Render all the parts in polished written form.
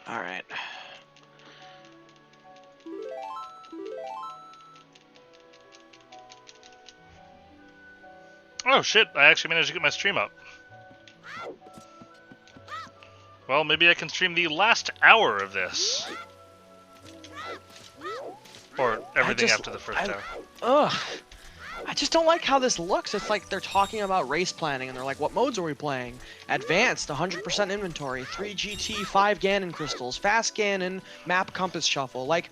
Alright. Oh shit, I actually managed to get my stream up. Well, maybe I can stream the last hour of this. Or everything after the first hour. Ugh. I just don't like how this looks. It's like they're talking about race planning, and they're like, what modes are we playing? Advanced, 100% inventory, 3 GT, 5 Ganon crystals, fast Ganon, map compass shuffle. Like,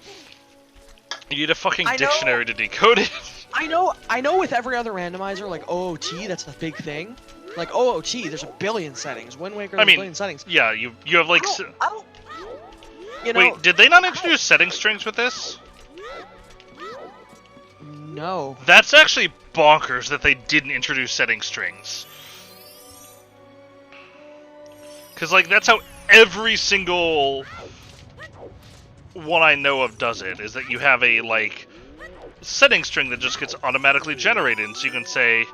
you need a fucking dictionary to decode it. I know with every other randomizer, like OOT, that's the big thing. Like OOT, there's a billion settings. Wind Waker, there's a billion settings. Yeah, you have like... I don't you know, wait, did they not introduce setting strings with this? No. That's actually bonkers that they didn't introduce setting strings. Because, like, that's how every single one I know of does it, is that you have a, like, setting string that just gets automatically generated. And so you can say,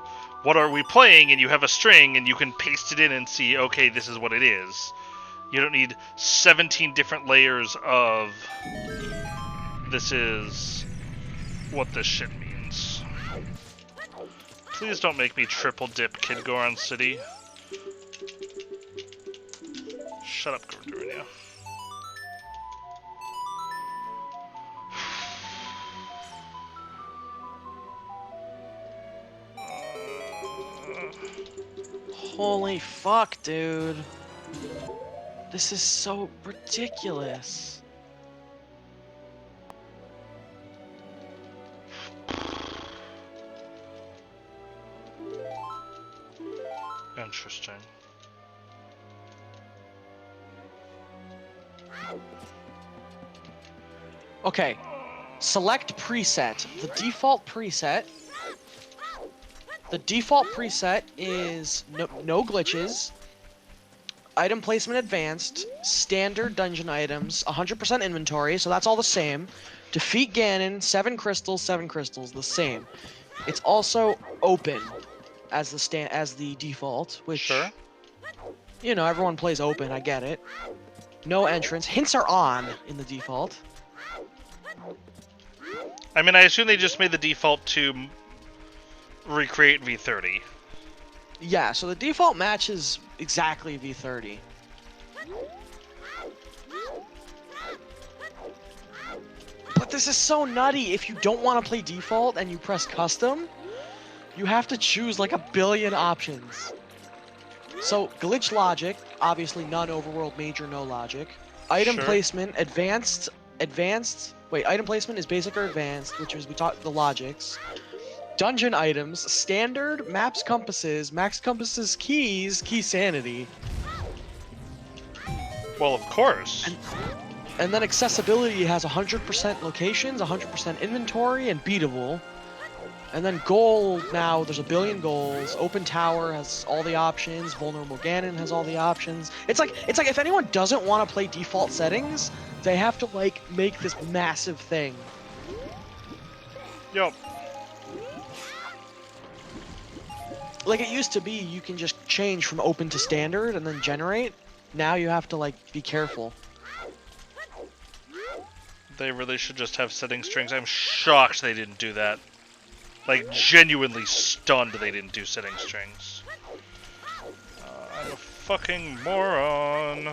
what are we playing? And you have a string, and you can paste it in and see, okay, this is what it is. You don't need 17 different layers of this is what this shit means. Please don't make me triple dip Kid Goron City. Shut up, Gorduria. Holy fuck, dude. This is so ridiculous. Interesting. Okay. Select preset. The default preset. The default preset is no glitches. Item placement advanced, standard dungeon items, 100% inventory, so that's all the same. Defeat Ganon, 7 crystals, the same. It's also open as the default, which sure. You know, everyone plays open, I get it. No entrance. Hints are on in the default. I mean, I assume they just made the default to recreate V30. Yeah, so the default matches exactly V30. But this is so nutty. If you don't want to play default and you press custom, you have to choose like a billion options. So, glitch logic, obviously none overworld, major, no logic. Item placement, advanced, wait, item placement is basic or advanced, which is, we talked the logics. Dungeon items, standard, maps compasses, max compasses keys, key sanity. Well, of course. And then accessibility has 100% locations, 100% inventory, and beatable. And then goal, now there's a billion goals. Open Tower has all the options. Vulnerable Ganon has all the options. It's like if anyone doesn't want to play default settings, they have to like make this massive thing. Yup. Like it used to be, you can just change from open to standard and then generate. Now you have to like be careful. They really should just have setting strings. I'm shocked they didn't do that. Like, genuinely stunned they didn't do setting strings. I'm a fucking moron.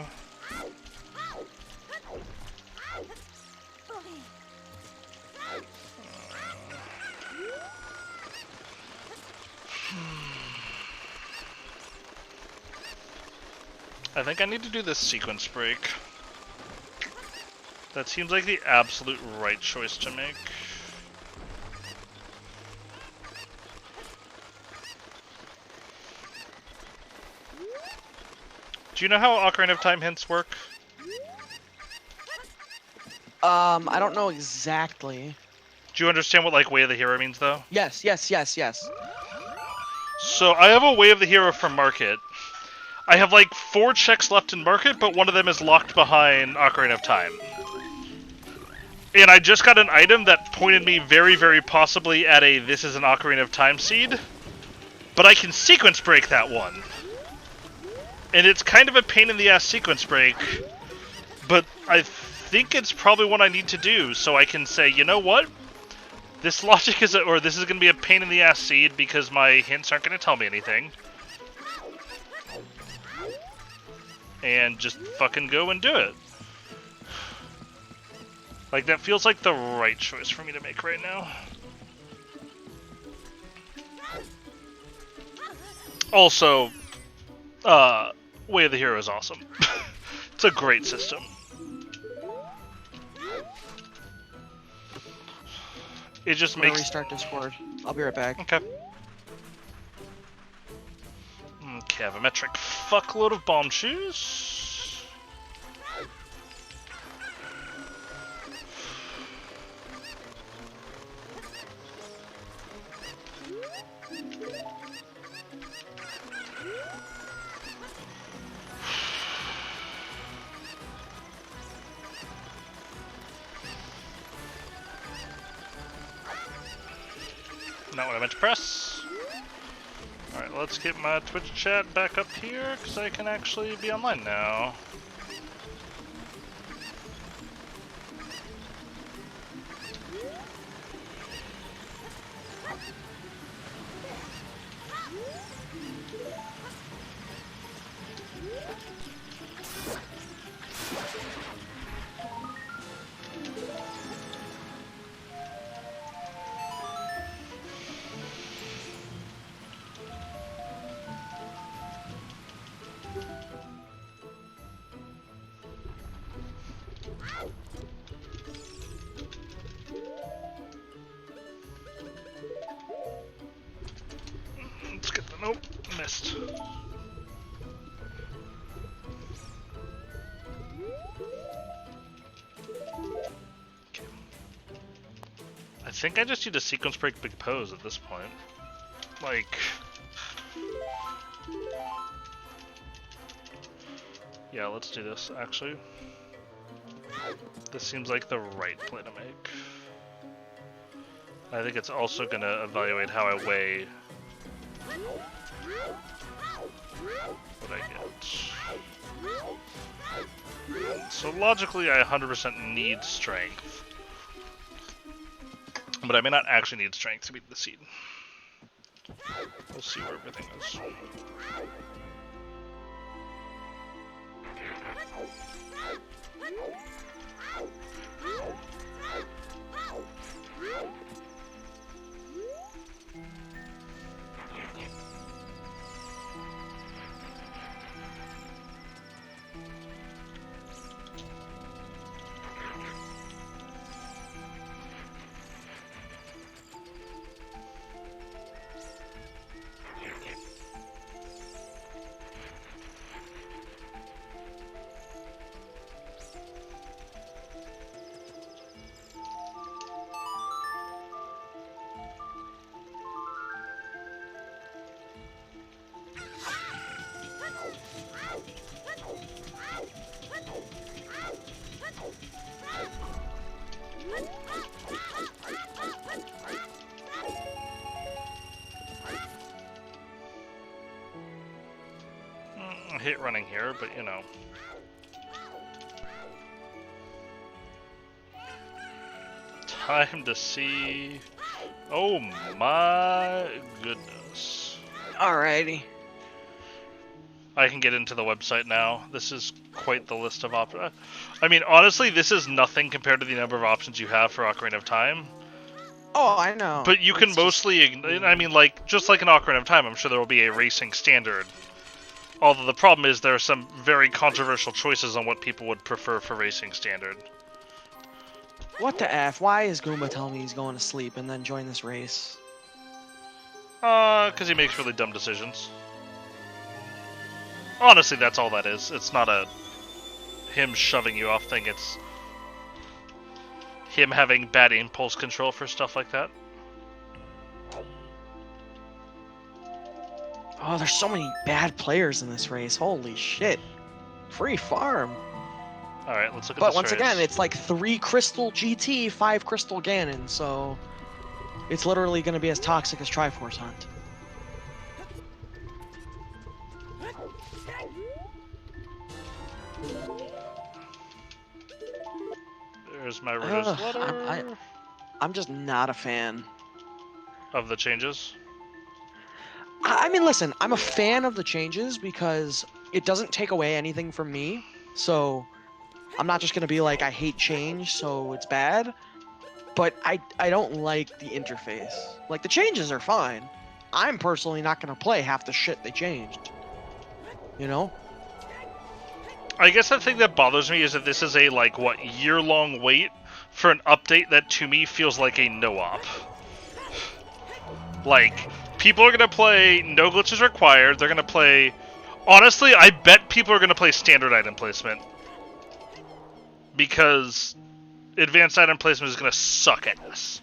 I think I need to do this sequence break. That seems like the absolute right choice to make. Do you know how Ocarina of Time hints work? I don't know exactly. Do you understand what, like, Way of the Hero means, though? Yes. So, I have a Way of the Hero from Market. I have, like, 4 checks left in Market, but one of them is locked behind Ocarina of Time. And I just got an item that pointed me very, very possibly at a this is an Ocarina of Time seed. But I can sequence break that one. And it's kind of a pain in the ass sequence break, But I think it's probably what I need to do, so I can say, you know what? This logic is, or this is going to be a pain in the ass seed because my hints aren't going to tell me anything. And just fucking go and do it. Like, that feels like the right choice for me to make right now. Also, Way of the Hero is awesome. It's a great system. It just I'm gonna makes... restart Discord. I'll be right back. Okay. Okay, I have a metric fuckload of bomb shoes. Not what I meant to press. Alright, let's get my Twitch chat back up here, because I can actually be online now. Let's get the... Nope, missed. Okay. I think I just need to sequence break big pose at this point. Like... Yeah, let's do this, actually. This seems like the right play to make. I think it's also going to evaluate how I weigh what I get. So logically, I 100% need strength. But I may not actually need strength to beat the seed. We'll see where everything is. I hate running here, but you know. Time to see. Oh my goodness. Alrighty. I can get into the website now. This is quite the list of options. I mean, honestly, this is nothing compared to the number of options you have for Ocarina of Time. Oh, I know. But you can mostly, I mean, like, just like an Ocarina of Time, I'm sure there will be a racing standard. Although the problem is there are some very controversial choices on what people would prefer for racing standard. What the F? Why is Goomba telling me he's going to sleep and then join this race? Because he makes really dumb decisions. Honestly, that's all that is. It's not a him shoving you off thing, it's him having bad impulse control for stuff like that. Oh, there's so many bad players in this race. Holy shit. Free farm. Alright, let's look at But this once race. again, it's like 3 Crystal GT, 5 Crystal Ganon, so it's literally going to be as toxic as Triforce Hunt. Here's my reduced letter I'm just not a fan. of the changes. I mean, listen, I'm a fan of the changes because it doesn't take away anything from me. So I'm not just gonna be like, I hate change, so it's bad. But I don't like the interface. Like, the changes are fine. I'm personally not gonna play half the shit they changed. You know? I guess the thing that bothers me is that this is a, like, what, year-long wait for an update that to me feels like a no-op. Like, people are gonna play no glitches required, they're gonna play... Honestly, I bet people are gonna play standard item placement. Because advanced item placement is gonna suck ass.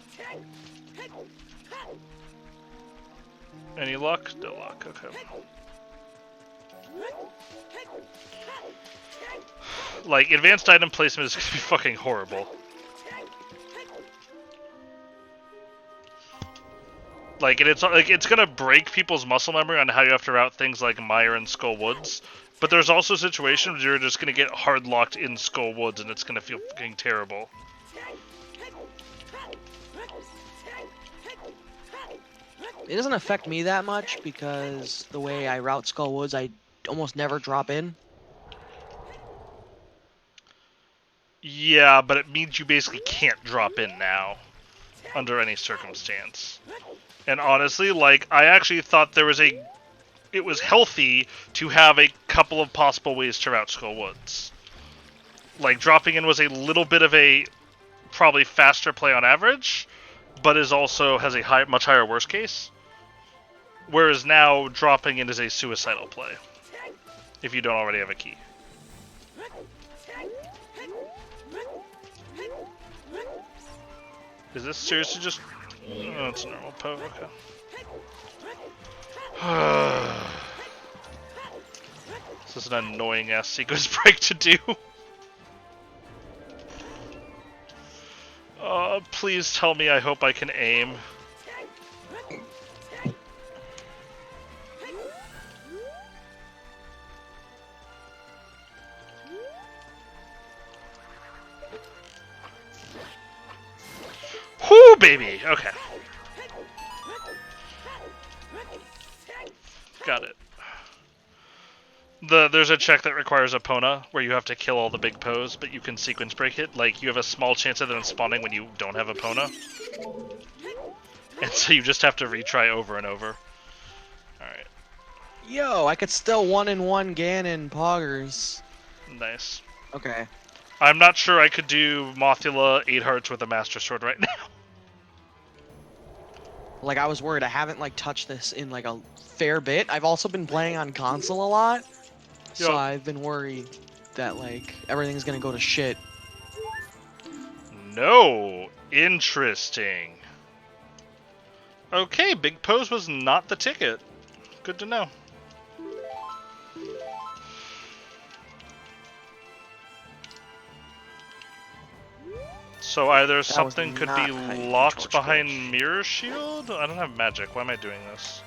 Any luck? No luck, okay. Like, advanced item placement is gonna be fucking horrible. Like, and it's gonna break people's muscle memory on how you have to route things like Mire and Skull Woods. But there's also situations where you're just gonna get hard locked in Skull Woods and it's gonna feel fucking terrible. It doesn't affect me that much because the way I route Skull Woods, I almost never drop in. Yeah, but it means you basically can't drop in now. Under any circumstance. And honestly, like, I actually thought it was healthy to have a couple of possible ways to route Skull Woods. Like, dropping in was a little bit of a probably faster play on average, but has a much higher worst case. Whereas now, dropping in is a suicidal play. If you don't already have a key. Is this seriously just... Oh, it's a normal po, okay. This is an annoying ass sequence break to do. Please tell me I hope I can aim. Whoo, baby! Okay. Got it. There's a check that requires a Pona, where you have to kill all the big Poes, but you can sequence break it. Like, you have a small chance of them spawning when you don't have a Pona. And so you just have to retry over and over. Alright. Yo, I could still 1-in-1 Ganon Poggers. Nice. Okay. I'm not sure I could do Mothula 8 Hearts with a Master Sword right now. Like, I was worried. I haven't, like, touched this in, like, a fair bit. I've also been playing on console a lot. So Yo. I've been worried that, like, everything's gonna go to shit. No! Interesting. Okay, Big Pose was not the ticket. Good to know. So either something could be locked behind Mirror Shield? I don't have magic. Why am I doing this?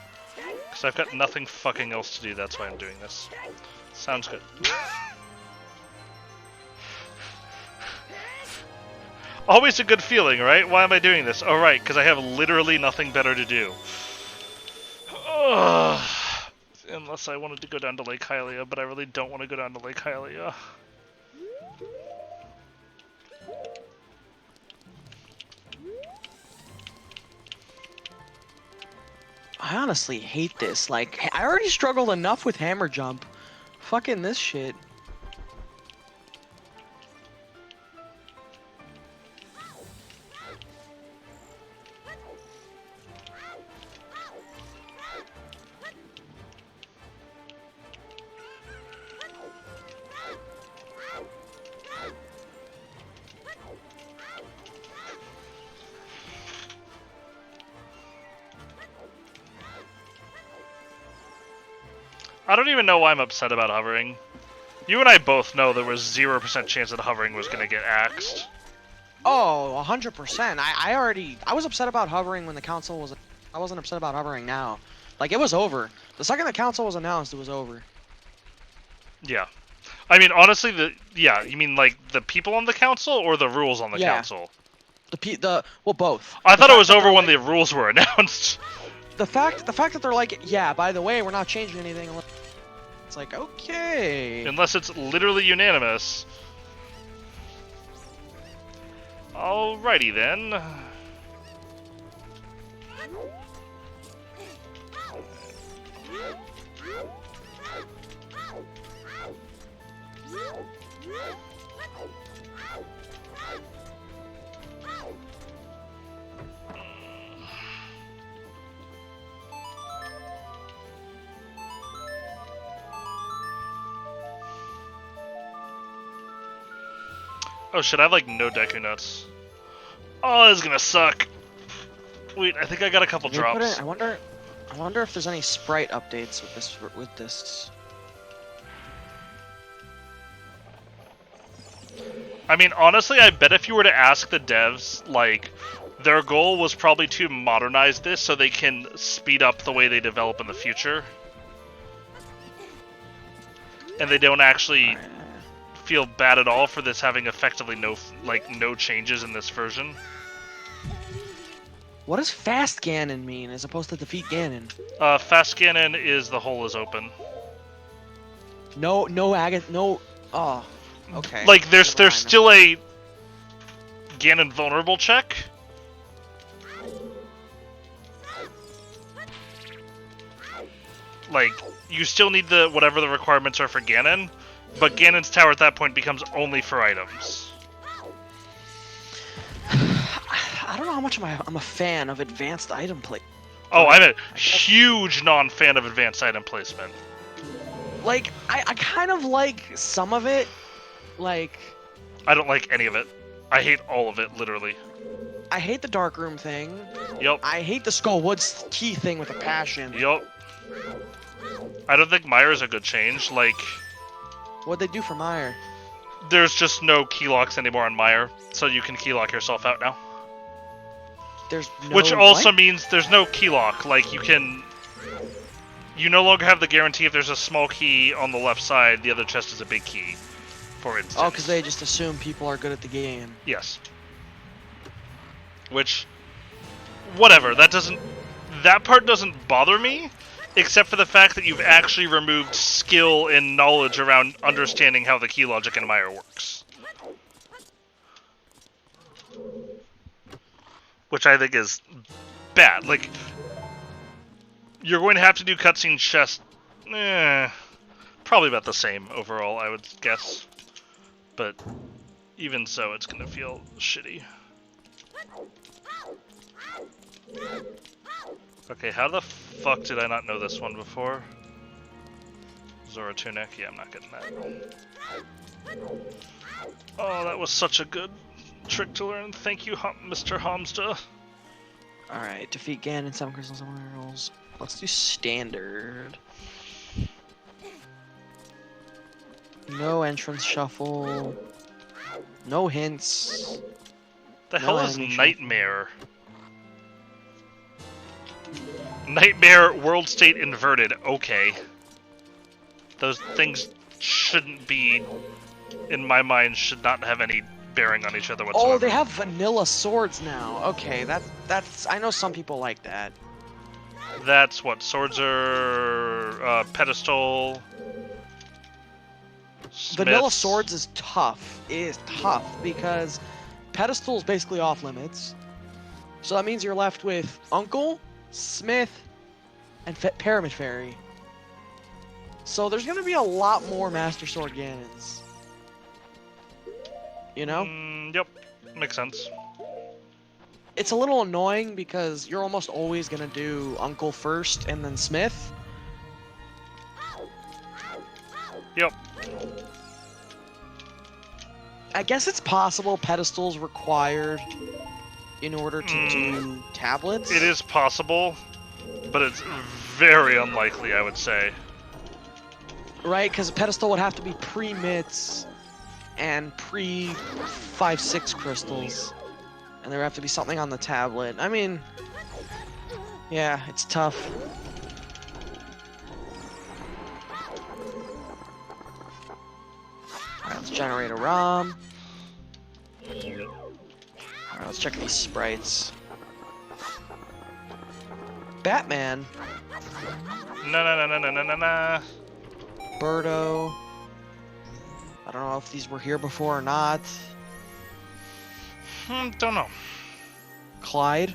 Because I've got nothing fucking else to do, that's why I'm doing this. Sounds good. Always a good feeling, right? Why am I doing this? Oh, right, because I have literally nothing better to do. Ugh. Unless I wanted to go down to Lake Hylia, but I really don't want to go down to Lake Hylia. I honestly hate this. Like, I already struggled enough with hammer jump. Fucking this shit. I don't even know why I'm upset about hovering. You and I both know there was 0% chance that hovering was going to get axed. Oh, 100%. I was upset about hovering when the council was... I wasn't upset about hovering now. Like, it was over. The second the council was announced, it was over. Yeah. I mean, honestly, yeah, you mean like the people on the council or the rules on the Yeah. council? Well, both. I The thought it fact was that over they're when like- the rules were announced. the fact that they're like, yeah, by the way, we're not changing anything. It's like, okay. Unless it's literally unanimous. Alrighty then. Oh shit, I have like no Deku Nuts. Oh, this is gonna suck. Wait, I think I got a couple Did they put drops. I wonder if there's any sprite updates with this. I mean, honestly, I bet if you were to ask the devs, like, their goal was probably to modernize this so they can speed up the way they develop in the future. And they don't actually feel bad at all for this having effectively no changes in this version. What does fast Ganon mean as opposed to defeat Ganon? Fast Ganon is the hole is open. No. Oh, okay. Like, there's Never mind. still a Ganon vulnerable check. Like, you still need whatever the requirements are for Ganon, but Ganon's tower at that point becomes only for items. I don't know how much I'm a fan of advanced item play. Oh, I'm a huge non-fan of advanced item placement. Like, I kind of like some of it. Like, I don't like any of it. I hate all of it, literally. I hate the dark room thing. Yup. I hate the Skull Woods key thing with a passion. Yup. I don't think Myra's a good change. Like, What'd they do for Meyer? there's just no key locks anymore on Meyer, so you can key lock yourself out now. There's no Which also what? means there's no key lock. Like, you no longer have the guarantee if there's a small key on the left side, the other chest is a big key, for instance. Oh, because they just assume people are good at the game. Yes. Which, whatever, that part doesn't bother me, except for the fact that you've actually removed skill and knowledge around understanding how the key logic in Meyer works. Which I think is bad. Like, you're going to have to do cutscene chest, probably about the same overall, I would guess. But even so, it's going to feel shitty. Okay, how the fuck did I not know this one before? Zora Tunic? Yeah, I'm not getting that. Oh, that was such a good trick to learn. Thank you, Mr. Hamsta. Alright, defeat Ganon, 7 crystals, 7 rolls. Let's do standard. No entrance shuffle. No hints. The No hell is enemy Nightmare? Nightmare World State Inverted. Okay. Those things shouldn't be, in my mind, should not have any bearing on each other whatsoever. Oh, they have vanilla swords now. Okay, that's. I know some people like that. That's what swords are. Pedestal. Vanilla Smiths. swords is tough. It is tough because pedestal is basically off limits. So that means you're left with Uncle, Smith, and Pyramid Fairy. So there's gonna be a lot more Master Sword Ganons. You know? Yep. Makes sense. It's a little annoying because you're almost always gonna do Uncle first and then Smith. Yep. I guess it's possible pedestals required in order to do tablets. It is possible, but it's very unlikely, I would say. Right, because a pedestal would have to be pre-mits and pre-5-6 crystals. And there would have to be something on the tablet. I mean, yeah, it's tough. Let's generate a ROM. Alright, let's check these sprites. Batman. No. Birdo. I don't know if these were here before or not. Don't know. Clyde.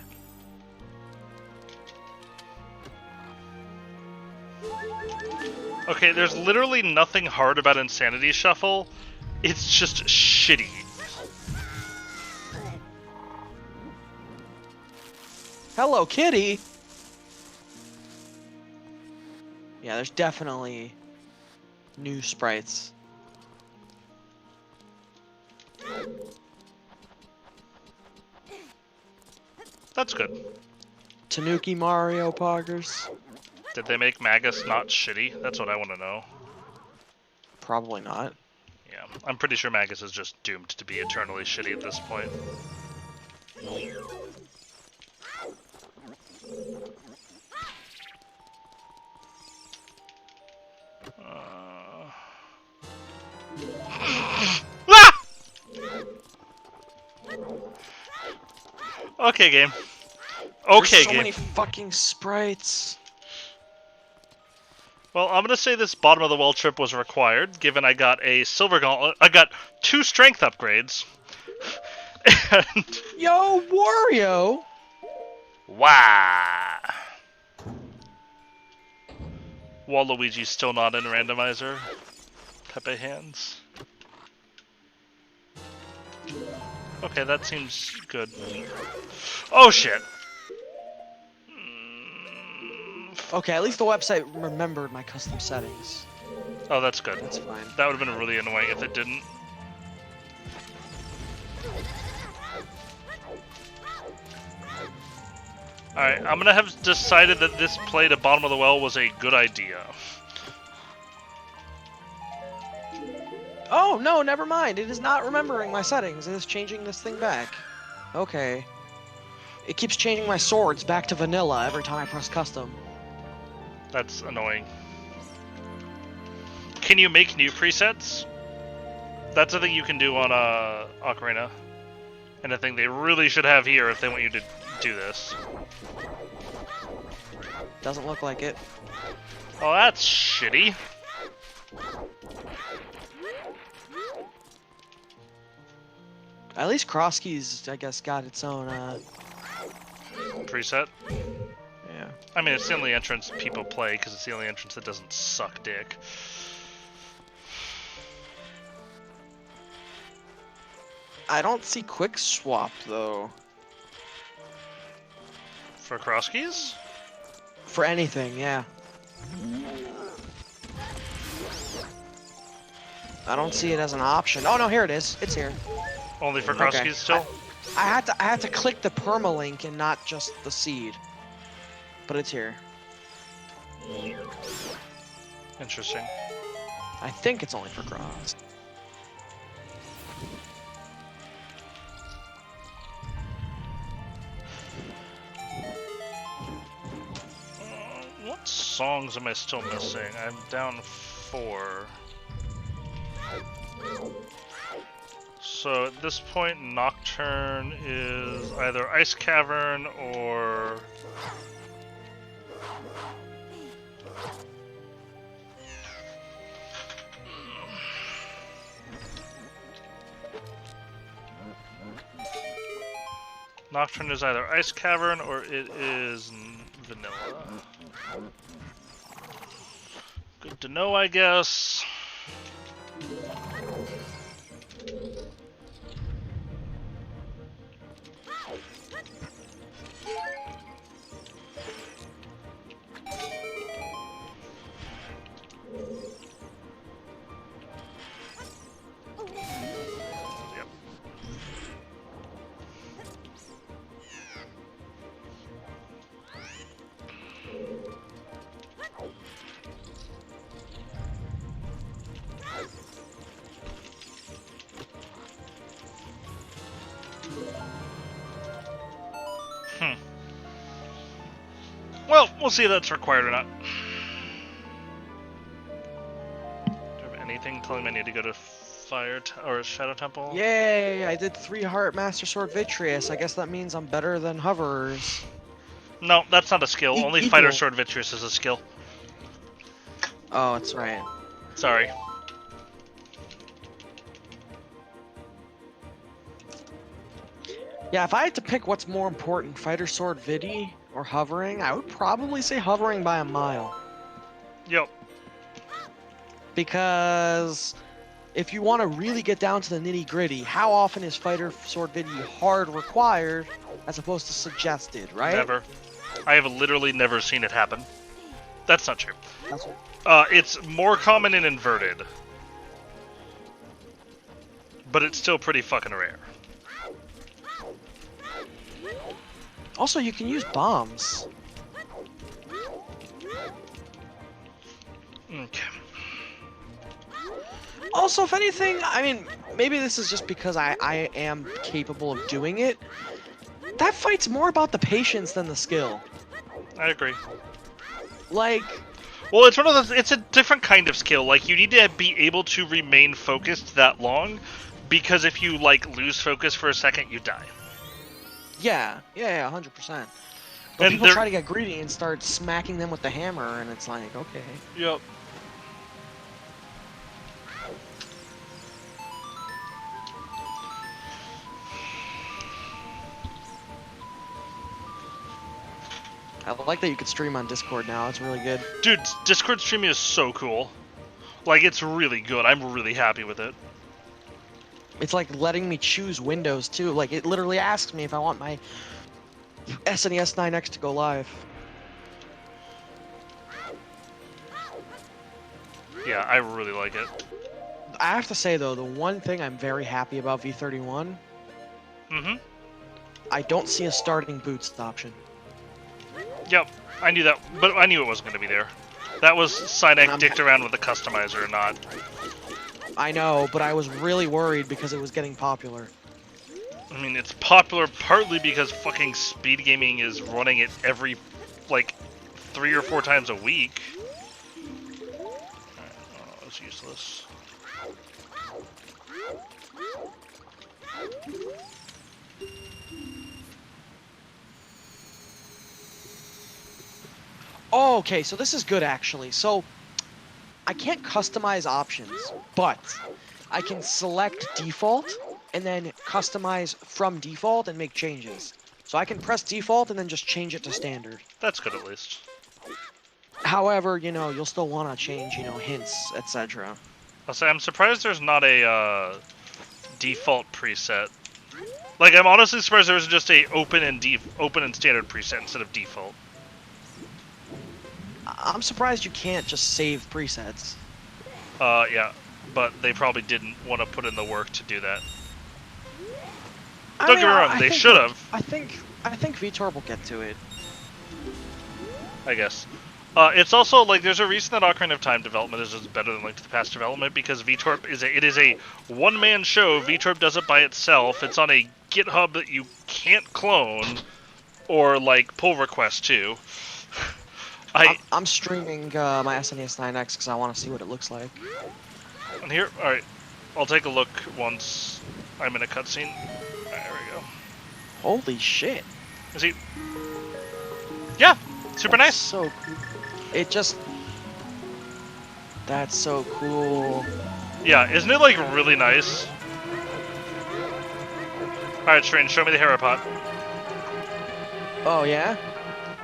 Okay, there's literally nothing hard about Insanity Shuffle. It's just shitty. Hello, Kitty! Yeah, there's definitely new sprites. That's good. Tanuki Mario Poggers? Did they make Magus not shitty? That's what I want to know. Probably not. Yeah, I'm pretty sure Magus is just doomed to be eternally shitty at this point. Ah! Okay, game. Okay, There's so game. many fucking sprites. Well, I'm gonna say this bottom of the well trip was required, given I got a silver gauntlet. I got 2 strength upgrades. And Yo, Wario! wow. Waluigi's still not in randomizer. Pepe hands. Okay, that seems good. Oh shit. Okay, at least the website remembered my custom settings. Oh, that's good. That's fine. That would have been really annoying if it didn't. Alright, I'm gonna have decided that this play to bottom of the well was a good idea. Oh, no, never mind. It is not remembering my settings. It is changing this thing back. Okay. It keeps changing my swords back to vanilla every time I press custom. That's annoying. Can you make new presets? That's a thing you can do on Ocarina. And a thing they really should have here if they want you to do this. Doesn't look like it. Oh, that's shitty. At least Crosskeys, I guess, got its own, Preset? yeah. I mean, it's the only entrance people play because it's the only entrance that doesn't suck dick. I don't see quick swap, though. For cross keys? For anything, yeah. I don't see it as an option. Oh, no, here it is. It's here. Only for cross Okay. keys still? I had to click the permalink and not just the seed. But it's here. Interesting. I think it's only for cross. What songs am I still missing? I'm down 4. So at this point, Nocturne is either Ice Cavern or... Nocturne is either Ice Cavern or it is Vanilla. Good to know, I guess. Yep. Well, we'll see if that's required or not. Do I have anything telling me I need to go to or Shadow Temple. Yay! I did 3 Heart Master Sword Vitreous. I guess that means I'm better than hoverers. No, that's not a skill. Only Fighter Equal. Sword Vitreous is a skill. Oh, that's right. Sorry. Yeah, if I had to pick what's more important, Fighter Sword Vidi or hovering, I would probably say hovering by a mile. Yep. Because if you want to really get down to the nitty gritty, how often is Fighter Sword Vidi hard required as opposed to suggested, right? Never. I have literally never seen it happen. That's not true. That's what... It's more common in inverted. But it's still pretty fucking rare. Also, you can use bombs. Okay. Also, if anything, I mean, maybe this is just because I am capable of doing it. That fight's more about the patience than the skill. I agree. Like... Well, it's one of those. It's a different kind of skill. Like, you need to be able to remain focused that long, because if you like lose focus for a second, you die. Yeah, 100%. But people try to get greedy and start smacking them with the hammer, and it's like, okay. Yep. I like that you could stream on Discord now. It's really good. Dude, Discord streaming is so cool. Like, it's really good. I'm really happy with it. It's like letting me choose windows too. Like, it literally asks me if I want my SNES 9X to go live. Yeah, I really like it. I have to say though, the one thing I'm very happy about V31, I don't see a starting boots option. Yep, I knew that, but I knew it wasn't going to be there. That was Sinek dicked around with the customizer or not. I know, but I was really worried because it was getting popular. I mean, it's popular partly because fucking speed gaming is running it every, like, 3 or 4 times a week. Alright, oh, that's useless. Oh, okay, so this is good actually. So, I can't customize options, but I can select default and then customize from default and make changes. So I can press default and then just change it to standard. That's good at least. However, you know, you'll still want to change, you know, hints, etc. I'll say I'm surprised there's not a default preset. Like, I'm honestly surprised there was just a open and standard preset instead of default. I'm surprised you can't just save presets. Yeah, but they probably didn't want to put in the work to do that. I Don't mean, get me wrong, they should have. I think VTOR will get to it. I guess. It's also like there's a reason that Ocarina of Time development is just better than Link to the Past development, because VTorp is a one-man show. VTorp does it by itself. It's on a GitHub that you can't clone or like pull request to. I'm streaming my SNES 9X because I want to see what it looks like. And here, all right, I'll take a look once I'm in a cutscene. There we go. Holy shit! Is he? Yeah, super nice. So cool. It just. That's so cool. Yeah, isn't it like really nice? All right, Shrin, show me the Harapot. Oh yeah?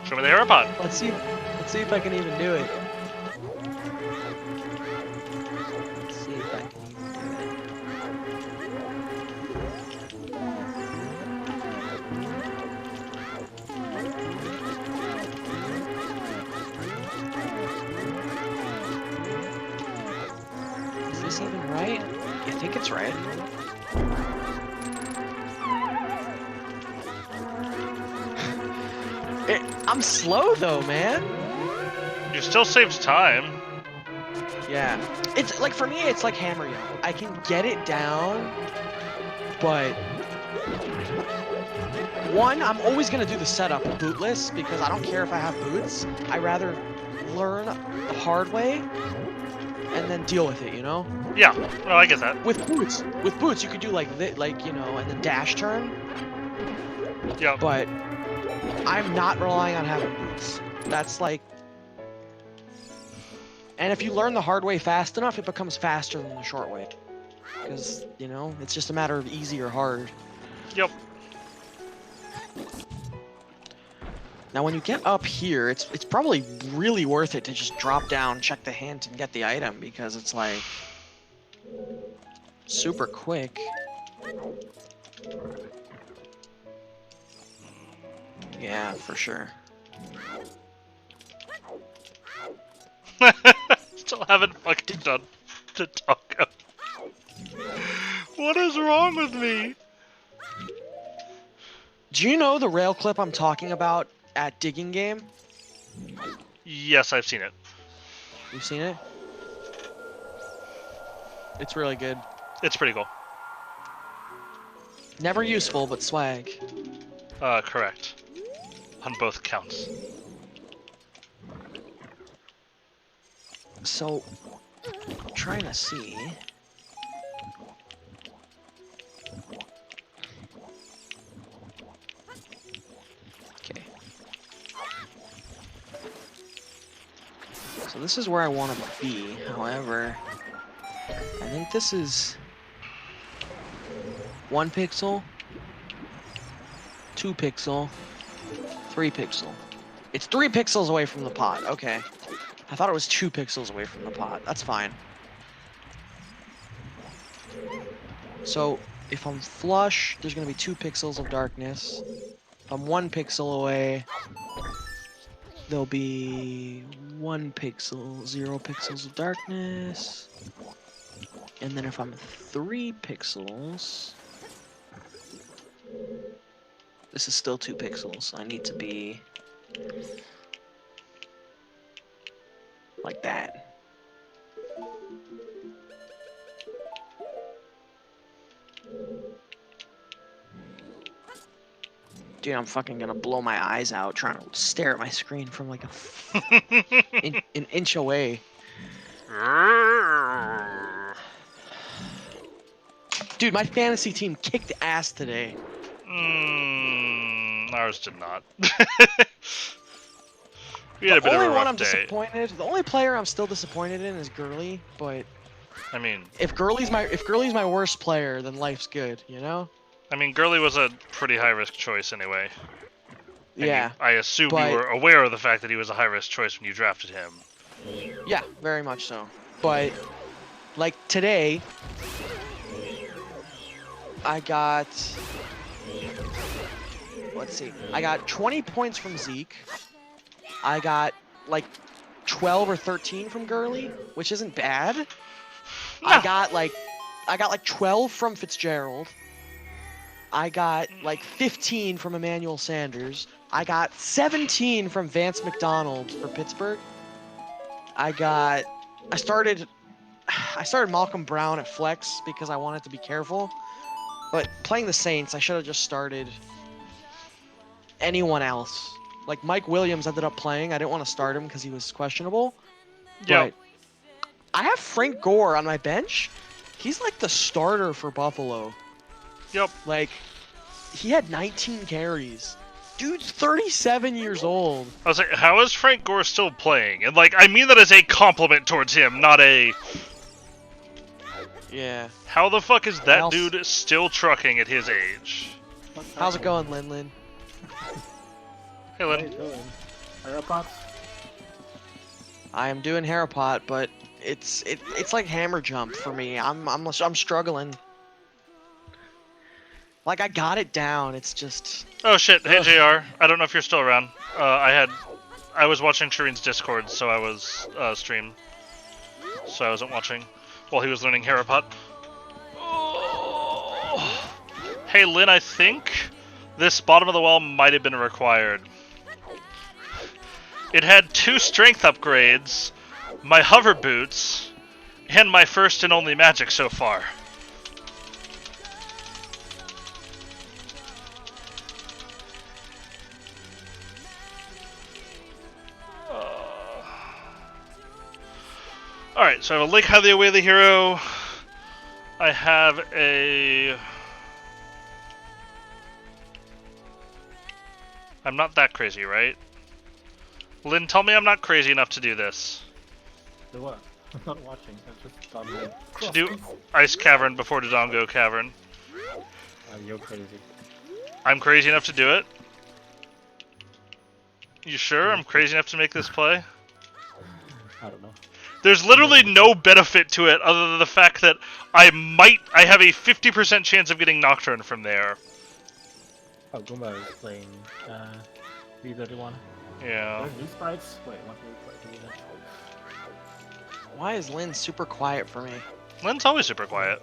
Show me the Harapot. Let's see if I can even do it. Let's see if I can even do it. Is this even right? I think it's right. I'm slow though, man. You still saves time. Yeah. It's like, for me, it's like Hammer Yo. I can get it down, but one, I'm always gonna do the setup bootless because I don't care if I have boots. I rather learn the hard way. and then deal with it, you know? Yeah, no, I get that. With boots, you could do like you know, and then dash turn. Yep. But I'm not relying on having boots. That's like, and if you learn the hard way fast enough, it becomes faster than the short way. Because you know, it's just a matter of easy or hard. Yep. Now, when you get up here, it's probably really worth it to just drop down, check the hint, and get the item because it's like super quick. Yeah, for sure. Still haven't fucking done the taco. What is wrong with me? Do you know the rail clip I'm talking about at Digging Game? Yes, I've seen it. You've seen it? It's really good. It's pretty cool. Never useful, but swag. Correct. On both counts. So, I'm trying to see. Okay. So this is where I want to be. However, I think this is 1 pixel, 2 pixel, 3 pixel. It's 3 pixels away from the pot. Okay. I thought it was 2 pixels away from the pot. That's fine. So, if I'm flush, there's going to be 2 pixels of darkness. If I'm 1 pixel away, there'll be 1 pixel, 0 pixels of darkness. And then if I'm 3 pixels... This is still 2 pixels. I need to be... like that. Dude, I'm fucking gonna blow my eyes out trying to stare at my screen from like an inch away. Dude, my fantasy team kicked ass today. Ours did not. We had a bit of a rough day. Disappointed. The only player I'm still disappointed in is Gurley, but I mean, if Gurley's my worst player, then life's good, you know? I mean, Gurley was a pretty high-risk choice anyway. And Yeah. I assume you were aware of the fact that he was a high-risk choice when you drafted him. Yeah, very much so. But, like, today, I got... Let's see. I got 20 points from Zeke. I got, like, 12 or 13 from Gurley, which isn't bad. No. I got like 12 from Fitzgerald. I got like 15 from Emmanuel Sanders. I got 17 from Vance McDonald for Pittsburgh. I started Malcolm Brown at flex because I wanted to be careful. But playing the Saints, I should have just started anyone else. Like Mike Williams ended up playing. I didn't want to start him because he was questionable. Yep. But I have Frank Gore on my bench. He's like the starter for Buffalo. Yep. Like, he had 19 carries. Dude's 37 years old. I was like, how is Frank Gore still playing? And like, I mean that as a compliment towards him, not a... Yeah. How the fuck is that dude still trucking at his age? How's it going, Lin? Hey, Lin. How you doing? Aeropods? I am doing Harapot, but it's like hammer jump for me. I'm struggling. Like I got it down. It's just. Oh shit! Hey JR, I don't know if you're still around. I was watching Shireen's Discord, so I was stream, so I wasn't watching while he was learning Harapot. Oh. Hey Lin, I think this bottom of the well might have been required. It had 2 strength upgrades, my hover boots, and my first and only magic so far. Alright, so I have a Lake Highway the hero. I have a... I'm not that crazy, right? Lynn, tell me I'm not crazy enough to do this. Do what? I'm not watching. I just done it. To do Ice Cavern before Dodongo Cavern. You're crazy. I'm crazy enough to do it? You sure I'm crazy enough to make this play? I don't know. There's literally no benefit to it other than the fact that I have a 50% chance of getting Nocturne from there. Oh, Goomba is playing B31. Yeah. Are there new sprites? Wait, what new sprite do we have? Why is Lynn super quiet for me? Lynn's always super quiet.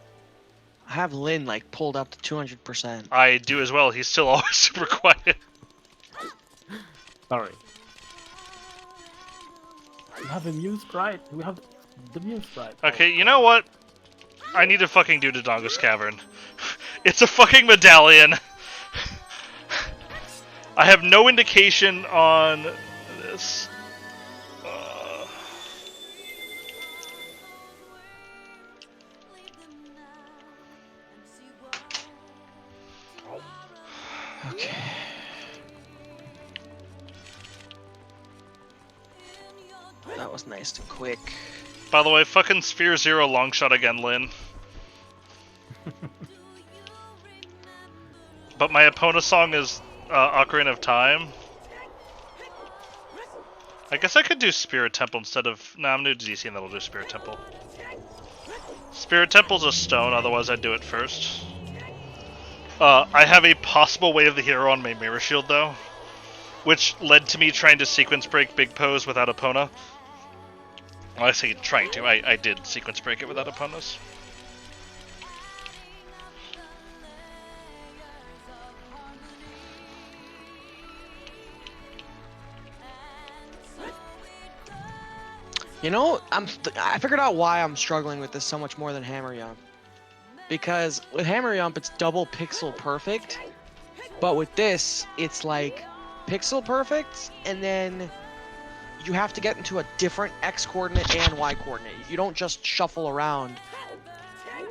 I have Lynn like pulled up to 200%. I do as well. He's still always super quiet. Sorry. We have a Muse sprite. We have the Muse sprite. Okay, you know what? I need to fucking do Dodongo's Cavern. It's a fucking medallion. I have no indication on this. Okay. That was nice and quick. By the way, fucking Sphere Zero long shot again, Lynn. But my Epona song is Ocarina of Time. I guess I could do Spirit Temple instead of... Nah, I'm new to DC and that'll do Spirit Temple. Spirit Temple's a stone, otherwise I'd do it first. I have a possible Way of the Hero on my Mirror Shield, though. Which led to me trying to sequence break Big Pose without Epona. Well, I say trying to. I did sequence break it without Eponas. You know, I figured out why I'm struggling with this so much more than Hammer Yump. Because with Hammer Yump, it's double pixel perfect. But with this, it's like pixel perfect, and then you have to get into a different X coordinate and Y coordinate. You don't just shuffle around.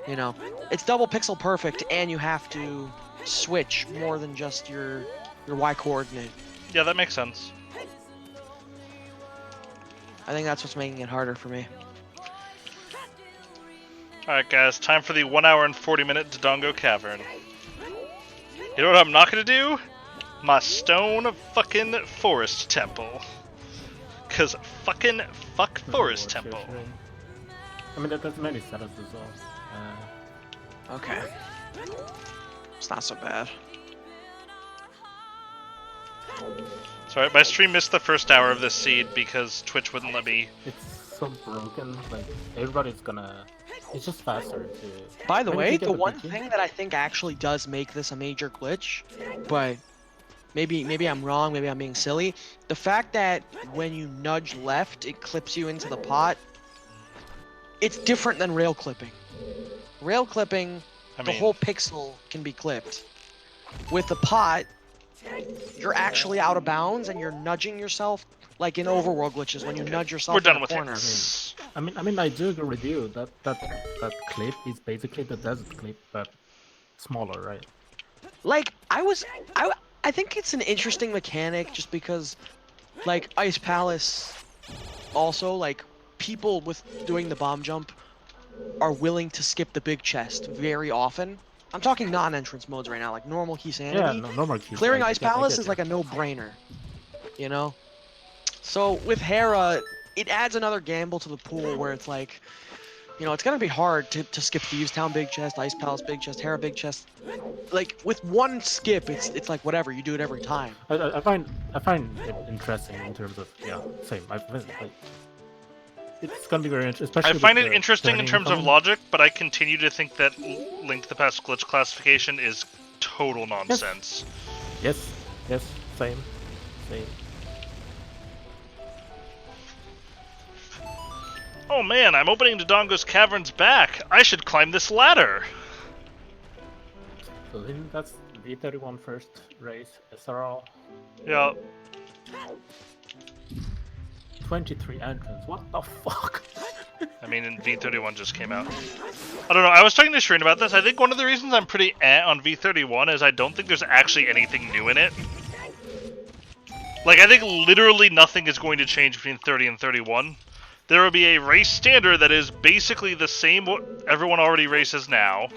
You know, it's double pixel perfect, and you have to switch more than just your Y coordinate. Yeah, that makes sense. I think that's what's making it harder for me. Alright guys, time for the 1 hour and 40 minute Dodongo Cavern. You know what I'm not gonna do? My stone fucking forest temple. Cause fucking fuck forest temple. I mean, there's many setups as well. Okay. It's not so bad. Sorry, my stream missed the first hour of this seed because Twitch wouldn't let me. It's so broken. Like everybody's gonna. It's just faster to. By the When did way, you get the the one picking? thing that I think actually does make this a major glitch, but maybe I'm wrong, maybe I'm being silly. The fact that when you nudge left, it clips you into the pot. It's different than rail clipping. Rail clipping, the whole pixel can be clipped. With the pot, you're actually out of bounds and you're nudging yourself, like in overworld glitches when you nudge yourself We're in done a with corner. it. I mean, I do agree with you that clip is basically the desert clip, but smaller, right? Like I think it's an interesting mechanic just because, like Ice Palace, also like people with doing the bomb jump are willing to skip the big chest very often. I'm talking non-entrance modes right now, like normal key sanity. Yeah, no, normal keys. Clearing I Ice get Palace you. is like a no-brainer, you know? So with Hera, it adds another gamble to the pool where it's like, you know, it's gonna be hard to skip Thieves Town big chest, Ice Palace big chest, Hera big chest. Like with one skip, it's like whatever, you do it every time. I find it interesting in terms of same. Like, it's gonna be very interesting. Especially I find with it the interesting in turning terms of coming. logic, but I continue to think that Link to the Past glitch classification is total nonsense. Yes, same. Oh man, I'm opening Dodongo's Cavern's back. I should climb this ladder. So then that's V31 first race, SRL. Yeah. 23 entrants. What the fuck? I mean, and V31 just came out. I don't know, I was talking to Shireen about this. I think one of the reasons I'm pretty on V31 is I don't think there's actually anything new in it. Like, I think literally nothing is going to change between 30 and 31. There will be a race standard that is basically the same what everyone already races now.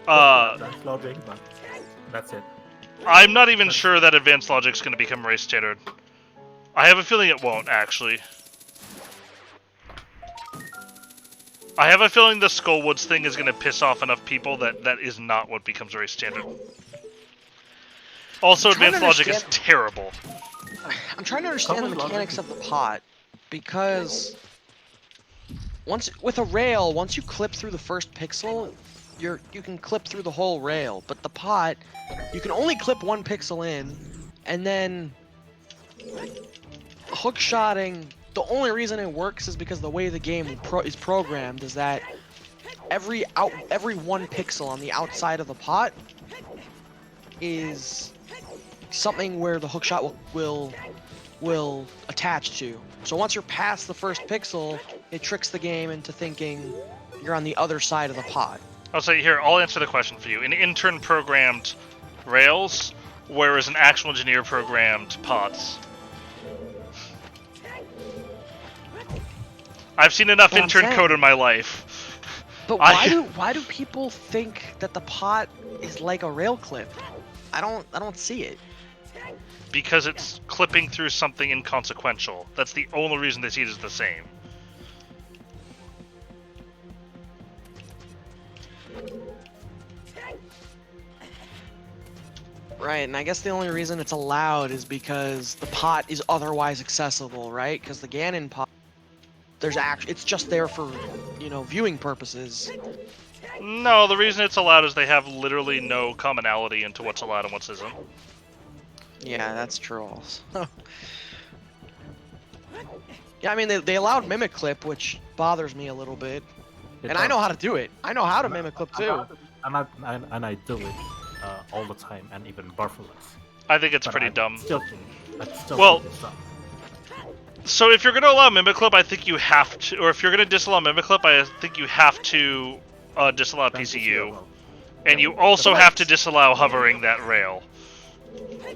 That's logic, but that's it. I'm not even sure that Advanced Logic's going to become race standard. I have a feeling it won't, actually. I have a feeling the Skullwoods thing is going to piss off enough people that that is not what becomes race standard. Also, Advanced Logic is terrible. I'm trying to understand the mechanics of the pot, because with a rail, once you clip through the first pixel, you can clip through the whole rail. But the pot, you can only clip one pixel in, and then hook shotting. The only reason it works is because the way the game is programmed is that every one pixel on the outside of the pot is something where the hookshot will attach to. So once you're past the first pixel, it tricks the game into thinking you're on the other side of the pot. I'll say here, I'll answer the question for you. An intern programmed rails, whereas an actual engineer programmed pots. I've seen enough intern code in my life. But why do people think that the pot is like a rail clip? I don't see it. Because it's clipping through something inconsequential. That's the only reason they see it as the same. Right, and I guess the only reason it's allowed is because the pot is otherwise accessible, right? Because the Ganon pot, it's just there for, viewing purposes. No, the reason it's allowed is they have literally no commonality into what's allowed and what isn't. Yeah, that's true also. Yeah, I mean, they allowed Mimic Clip, which bothers me a little bit. And I know how to do it. I know how to Mimic Clip, too. And I do it all the time, and even bufferless. I think it's pretty dumb. Well, so if you're going to allow Mimic Clip, I think you have to, or if you're going to disallow Mimic Clip, I think you have to disallow PCU. And you also have to disallow hovering that rail,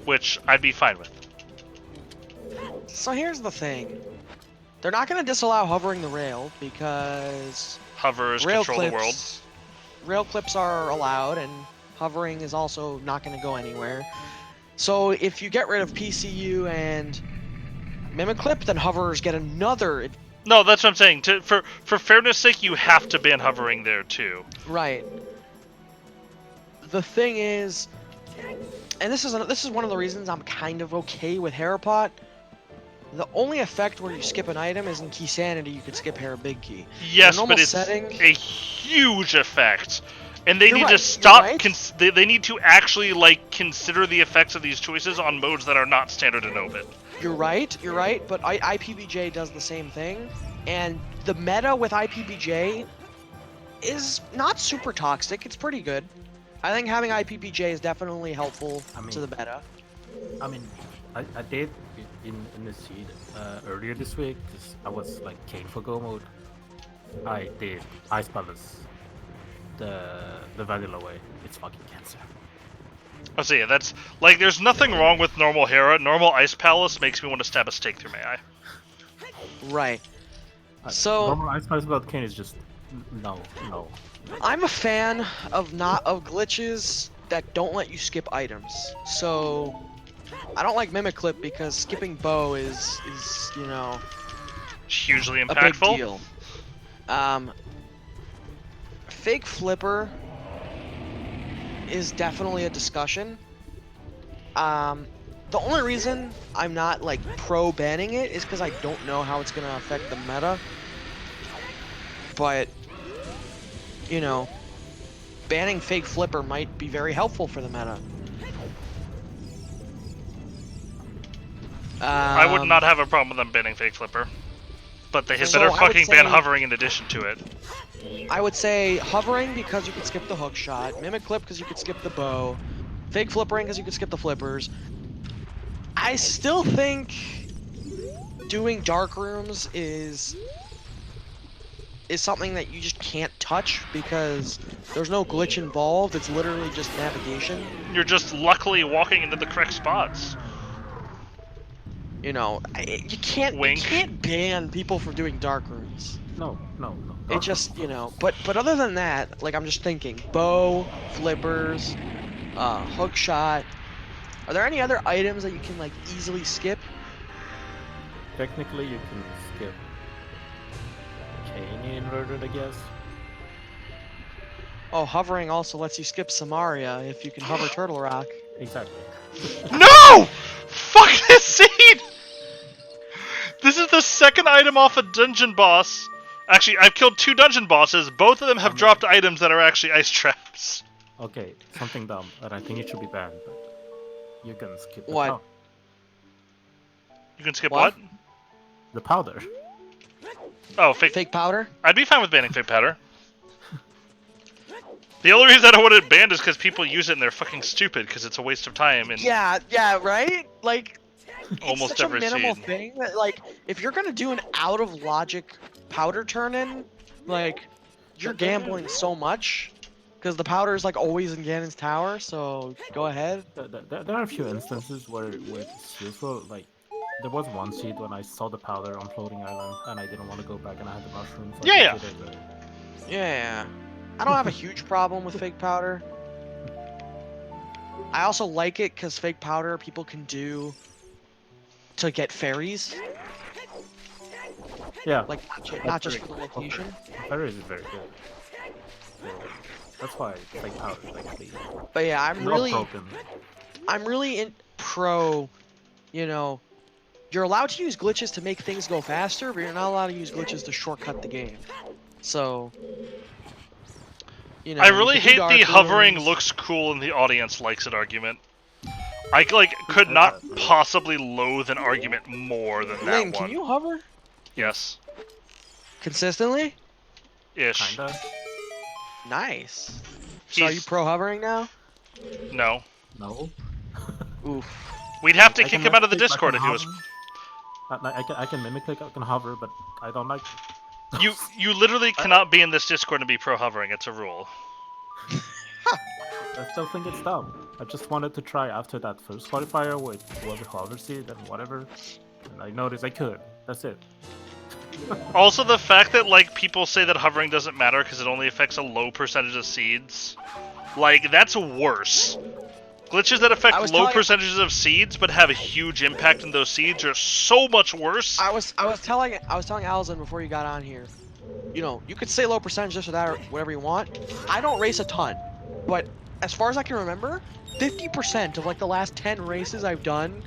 which I'd be fine with. So here's the thing. They're not going to disallow hovering the rail because hovers rail control clips, the world. Rail clips are allowed, and hovering is also not going to go anywhere. So if you get rid of PCU and Mimic Clip, then hovers get another. No, that's what I'm saying. For fairness' sake, you have to ban hovering there too. Right. The thing is, and this is one of the reasons I'm kind of okay with Harapot. The only effect where you skip an item is in Key Sanity. You could skip Hera Big Key. Yes, but it's a huge effect, and they need to stop. They need to actually consider the effects of these choices on modes that are not standard and open. You're right. But IPBJ does the same thing, and the meta with IPBJ is not super toxic. It's pretty good. I think having IPBJ is definitely helpful to the meta. I mean, I did in the seed earlier this week because I was Kane for Go mode. I did Ice Palace the vanilla way. It's fucking cancer. Oh, so yeah, that's there's nothing wrong with normal Hera. Normal Ice Palace makes me want to stab a stake through my eye. Right. So normal Ice Palace without Kane is just no. I'm a fan of glitches that don't let you skip items. So I don't like Mimic Clip because skipping bow is hugely impactful. A big deal. Fake Flipper is definitely a discussion. The only reason I'm not pro banning it is because I don't know how it's gonna affect the meta. But banning Fake Flipper might be very helpful for the meta. I would not have a problem with them banning Fake Flipper, but they had better fucking ban hovering in addition to it. I would say hovering because you could skip the hook shot, Mimic Clip because you could skip the bow, Fake Flippering because you could skip the flippers. I still think doing dark rooms is something that you just can't touch because there's no glitch involved. It's literally just navigation. You're just luckily walking into the correct spots. You know, you can't Wink. ban people from doing dark rooms. No. It just, you know, but other than that, like I'm just thinking, bow, flippers, hook shot. Are there any other items that you can like easily skip? Technically, you can skip Cane inverted, I guess. Oh, hovering also lets you skip Samaria if you can hover Turtle Rock. Exactly. No! Fuck this seed! This is the second item off a dungeon boss. Actually, I've killed 2 dungeon bosses. Both of them have dropped items that are actually ice traps. Okay, something dumb, and I think it should be banned. But you can skip the What? powder. You can skip What? what? The powder. Oh, fake. Fake powder? I'd be fine with banning fake powder. The only reason I don't want it banned is because people use it and they're fucking stupid because it's a waste of time and Yeah, right? Like, almost it's such every a minimal seed. thing that, like, if you're gonna do an out of logic powder turn-in, like, you're gambling so much because the powder is like always in Ganon's tower. So go ahead. There are a few instances where it's useful. Like, there was one seed when I saw the powder on floating island, and I didn't want to go back, and I had the mushrooms. So I Yeah, just did it. Yeah, I don't have a huge problem with fake powder. I also like it because fake powder people can do to get fairies, Yeah, like not just for the location. powder is very good. So that's why fake powder is actually But yeah, I'm not really broken. in pro. You know, you're allowed to use glitches to make things go faster, but you're not allowed to use glitches to shortcut the game. So, you know, I you really can do hate dark the hovering rooms. looks cool and the audience likes it argument. I like could said not that? possibly loathe an argument more than that Lynn, one. can you hover Yes. consistently? Ish. Kinda. Nice. So are you He's pro hovering now? no. No. Oof. We'd have to I kick can him out of the mimic click, Discord I if can he was. hover. I can mimic click, I can hover, but I don't like. You literally cannot be in this Discord and be pro hovering. It's a rule. I still think it's dumb. I just wanted to try after that first qualifier with whoever hover seed and whatever, and I noticed I could. That's it. Also, the fact that like people say that hovering doesn't matter because it only affects a low percentage of seeds, like that's worse. Glitches that I affect was low telling- percentages of seeds but have a huge impact on those seeds are so much worse. I was telling Allison before you got on here. You know, you could say low percentage this or that or whatever you want. I don't race a ton, but as far as I can remember, 50% of like the last 10 races I've done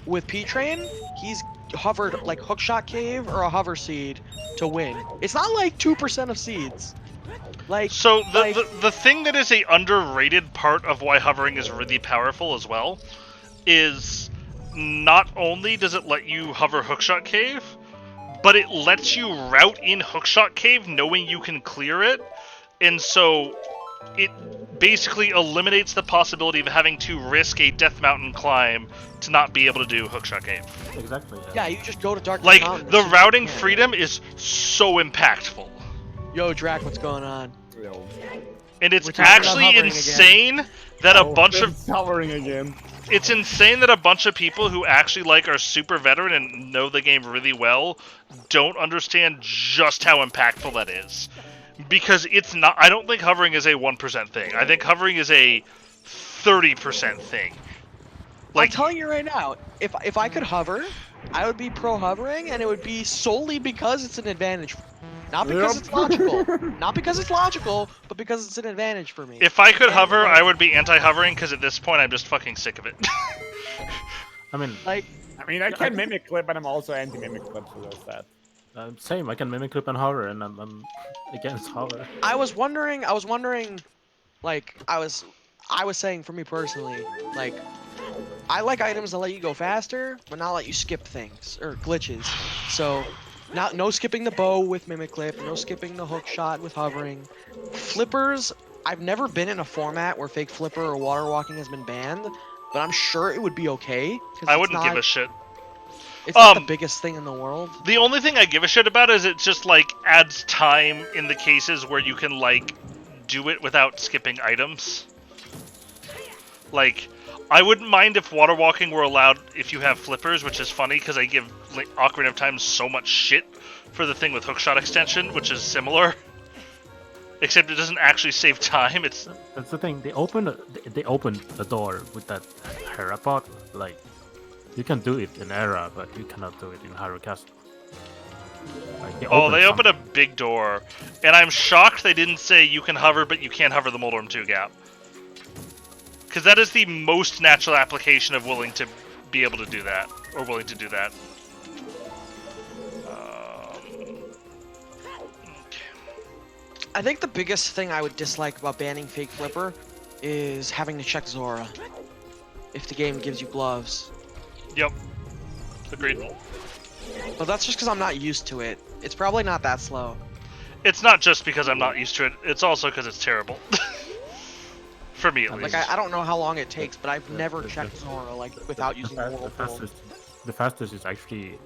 with P-Train, he's hovered like hookshot cave or a hover seed to win. It's not like 2% of seeds. Like So like, the thing that is a underrated part of why hovering is really powerful as well is not only does it let you hover hookshot cave, but it lets you route in hookshot cave knowing you can clear it, and so it basically eliminates the possibility of having to risk a Death Mountain climb to not be able to do hookshot cave. Exactly. yeah, you just go to Dark Like Mountain. the as soon as you routing can. freedom is so impactful. Yo, Drac, what's going on? Real. And it's We're talking about actually hovering insane that a bunch of It's hovering again. it's insane that a bunch of people who actually like are super veteran and know the game really well don't understand just how impactful that is. Because it's not I don't think hovering is a 1% thing. I think hovering is a 30% thing. I'm telling you right now, if I could hover, I would be pro hovering, and it would be solely because it's an advantage. Not because it's logical. Not because it's logical, but because it's an advantage for me. If I could hover, I would be anti-hovering because at this point I'm just fucking sick of it. I mean, Like, I mean, I can mimic clip, but I'm also anti-mimic clip, so there's that. same. I can mimic clip and hover, and I'm against hover. I was wondering, like, I was saying for me personally, like, I like items that let you go faster, but not let you skip things or glitches. So, no skipping the bow with mimic clip, no skipping the hook shot with hovering. Flippers, I've never been in a format where fake flipper or water walking has been banned, but I'm sure it would be okay. I wouldn't give a shit. It's not the biggest thing in the world. The only thing I give a shit about is it just, like, adds time in the cases where you can, like, do it without skipping items. Like, I wouldn't mind if water walking were allowed if you have flippers, which is funny because I give Ocarina of Time so much shit for the thing with hookshot extension, which is similar. Except it doesn't actually save time. It's That's the thing. They opened the door with that Hera pod. Like, you can do it in Era, but you cannot do it in Hyrule Castle. Like, they opened a big door, and I'm shocked they didn't say you can hover, but you can't hover the Moldorm 2 gap. Because that is the most natural application of willing to be able to do that, or willing to do that. I think the biggest thing I would dislike about banning Fake Flipper is having to check Zora if the game gives you gloves. Yep. Agreed. But that's just because I'm not used to it. It's probably not that slow. It's not just because I'm not used to it, it's also because it's terrible. For me, at least. Like, I don't know how long it takes, but I've never checked Zora, like, without using Whirlpool. The fastest is actually...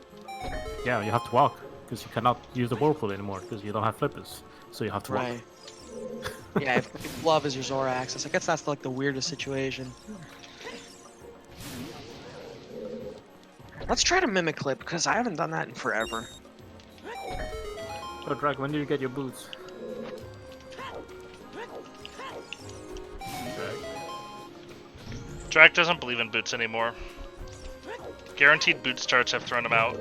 Yeah, you have to walk, because you cannot use the Whirlpool anymore, because you don't have flippers. So you have to walk. Right. Yeah, if glove is your Zora access, I guess that's, like, the weirdest situation. Let's try to mimic clip, because I haven't done that in forever. So, Drag, when do you get your boots? Drac doesn't believe in boots anymore. Guaranteed boot starts have thrown him out.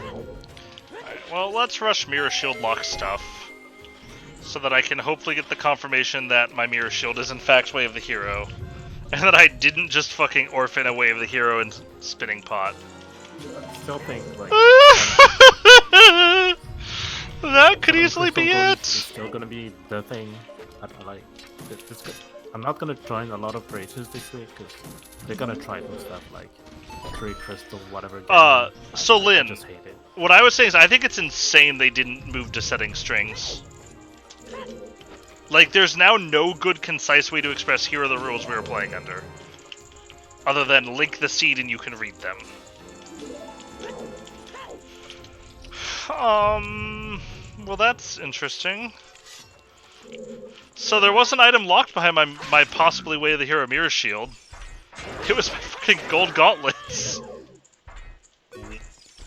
Alright, well, let's rush Mirror Shield lock stuff. So that I can hopefully get the confirmation that my Mirror Shield is in fact Way of the Hero. And that I didn't just fucking orphan a Way of the Hero and Spinning Pot. I still think, like... That could easily be it! It's still gonna be the thing. I'm not gonna join a lot of races this week, because they're gonna try some stuff like Tree Crystal, whatever. So Lynn, I just hate it. What I was saying is I think it's insane they didn't move to setting strings. Like, there's now no good, concise way to express here are the rules we were playing under. Other than link the seed and you can read them. Well, that's interesting. So there was an item locked behind my possibly Way of the Hero Mirror Shield. It was my fucking gold gauntlets.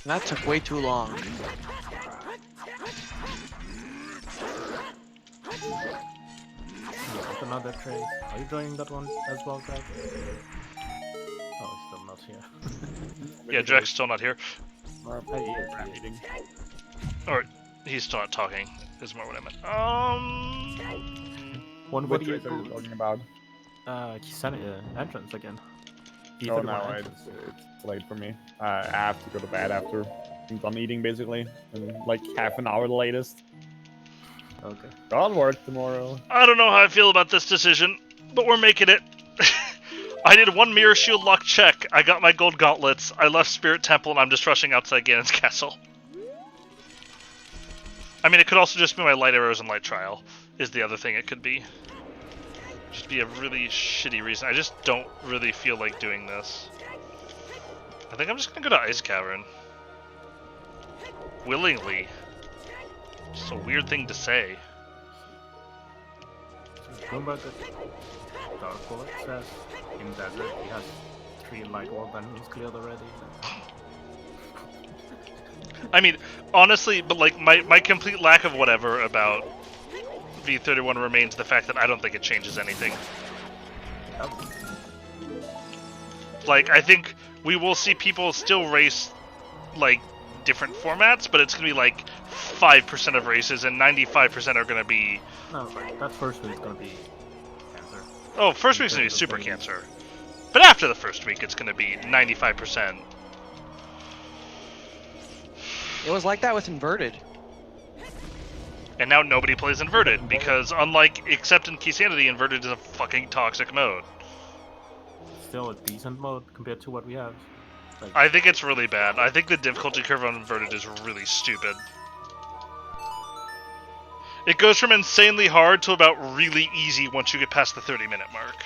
That took way too long. Another trace. Are you joining that one as well, Drag? Oh, he's still not here. Yeah, Jack's still not here. Or, he's still not talking, is more what I meant. One What video race are you talking about? entrance again. Oh no, it's late for me. I have to go to bed after I'm done eating, basically. In like half an hour the latest. Okay. I'll work tomorrow. I don't know how I feel about this decision, but we're making it. I did one Mirror Shield lock check, I got my gold gauntlets, I left Spirit Temple, and I'm just rushing outside Ganon's castle. I mean, it could also just be my light arrows and light trial, is the other thing it could be. Just be a really shitty reason. I just don't really feel like doing this. I think I'm just gonna go to Ice Cavern. Willingly. Just a weird thing to say. Remember that Dark Bullet says in Desert he has 3 light orb enemies cleared already? I mean, honestly, but like my complete lack of whatever about V31 remains the fact that I don't think it changes anything. Yep. Like, I think we will see people still race, like, different formats, but it's gonna be like 5% of races, and 95% are gonna be... No, like, that first week's gonna be Cancer. Oh, first week's gonna be Super Cancer. But after the first week, it's gonna be 95%. It was like that with Inverted. And now nobody plays Inverted, because unlike Except in Keysanity, Inverted is a fucking toxic mode. Still a decent mode compared to what we have. Like, I think it's really bad. I think the difficulty curve on Inverted is really stupid. It goes from insanely hard to about really easy once you get past the 30-minute mark.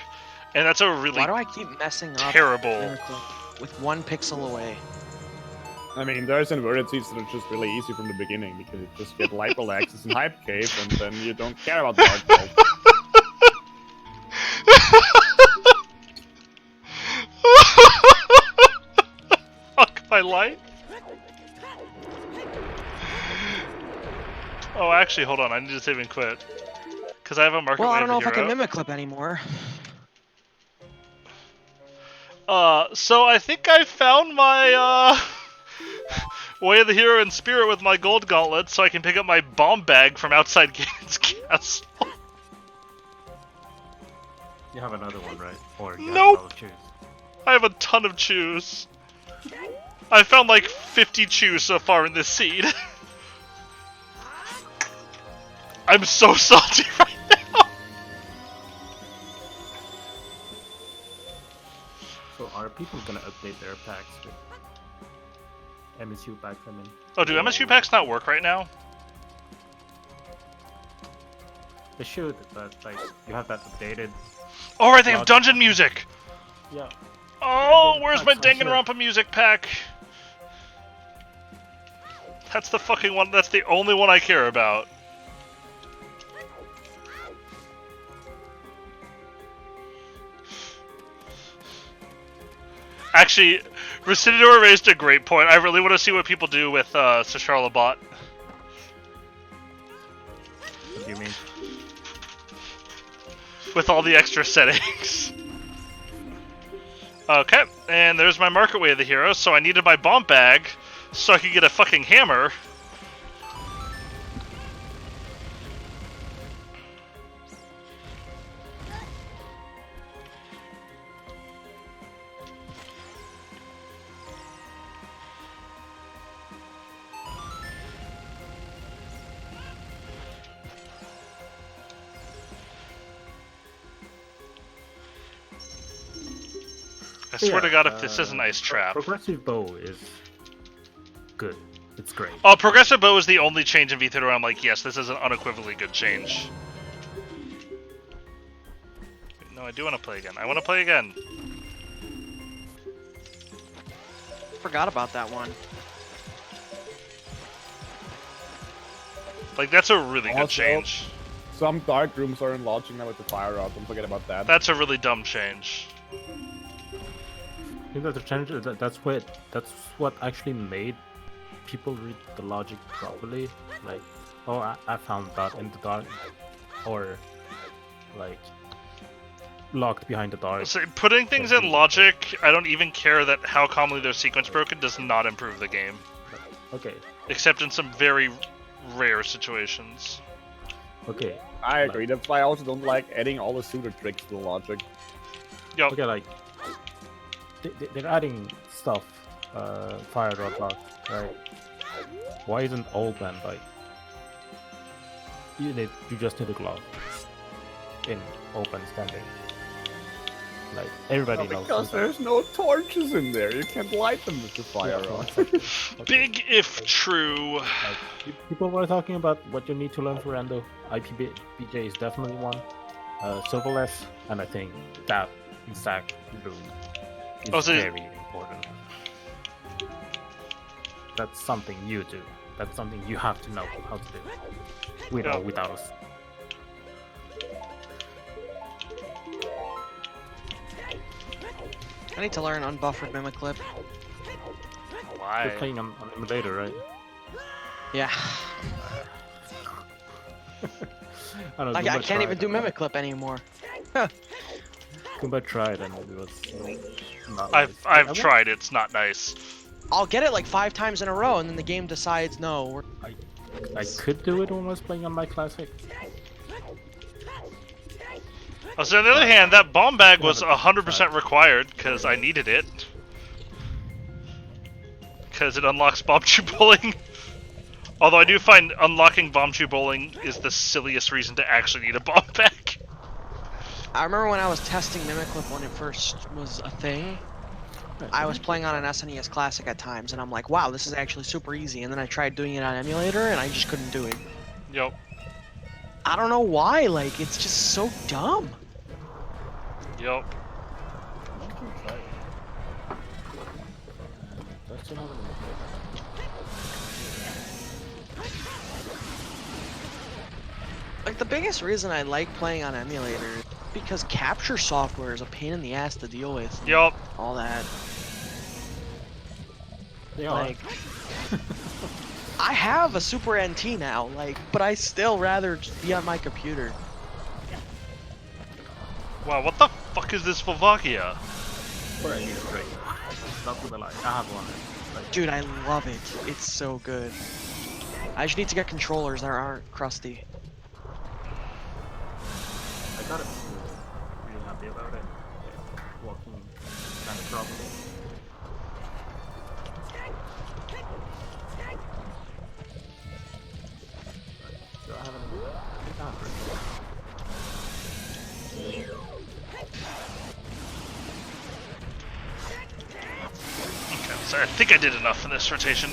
And that's a really Why do I keep messing up terrible. Mimiclip with 1 pixel away? I mean, there's inverted seeds that are just really easy from the beginning because you just get Lipo Axis and Hype Cave, and then you don't care about Dark Vault. Fuck my life. Oh, actually, hold on. I need to save and quit. Because I have a market Well, I wave don't know if I hero. can Mimiclip anymore. So I think I found my, Way of the Hero in Spirit with my gold gauntlet, so I can pick up my bomb bag from outside Ganon's castle. You have another one, right? Or you Nope. have another choose. I have a ton of chews. I found like 50 chews so far in this seed. I'm so salty right now. So are people gonna update their packs with MSU pack coming? Oh, do MSU packs not work right now? They should, but like you have that updated. Oh, right, they have Not- dungeon music. Yeah. Oh, where's my Packs, I'm sure. Danganronpa music pack? That's the fucking one. That's the only one I care about. Actually, Recididor raised a great point. I really want to see what people do with Sacharlabot. What do you mean? With all the extra settings. Okay, and there's my market way of the hero, so I needed my bomb bag so I could get a fucking hammer. I swear to God, if this is an ice trap. Progressive bow is good. It's great. Oh, progressive bow is the only change in V3 where I'm like, yes, this is an unequivocally good change. No, I do want to play again. I want to play again. Forgot about that one. Like, that's a really good Also- change. Some dark rooms are enlarging now with the fire rod. Don't forget about that. That's a really dumb change. I think that's a change. That's what actually made people read the logic properly. Like, oh, I found that in the dark, or like locked behind the dark. So putting things in logic, I don't even care that how commonly they're sequence broken, does not improve the game. Okay, Except in some very rare situations. okay, I agree. That's why I also don't like adding all the suitor tricks to the logic. Yo, okay. Like they're adding stuff. Fire rod lock, right? Why isn't all banned? Like you just need a glove in open standard. Like everybody knows. Because there's no torches in there. You can't light them with the fire rod. big if true. Like, people were talking about what you need to learn for rando. IPBJ is definitely one. Silverless, and I think that exact room is Oh, so- very important. That's something you do. That's something you have to know how to do. With Yeah. or without us. I need to learn unbuffered Mimiclip. You're Why? playing on emulator, right? Yeah. I don't know. I can't even do Mimiclip anymore. Kumba tried and it was not I've nice. I want- tried. It's not nice. I'll get it like 5 times in a row, and then the game decides no. I could do it when I was playing on my classic. So on the other hand, that bomb bag was 100% required because I needed it. Because it unlocks bomb chew bowling. Although I do find unlocking bomb chew bowling is the silliest reason to actually need a bomb bag. I remember when I was testing Mimiclip when it first was a thing. I was playing on an SNES Classic at times, and I'm like, wow, this is actually super easy. And then I tried doing it on emulator, and I just couldn't do it. Yep. I don't know why. Like, it's just so dumb. Yep. inside. Does you have an Like, the biggest reason I like playing on emulator is because capture software is a pain in the ass to deal with. And Yup. all that. They are. Like, I have a Super NT now, like, but I still rather just be on my computer. Wow, what the fuck is this Slovakia? For a new straight. Not gonna lie, I have one. Like, Dude, I love it. It's so good. I just need to get controllers that aren't crusty. I got it. Really happy about it. Working kind of properly. Do I have any? I think I have Okay, so I think I did enough in this rotation.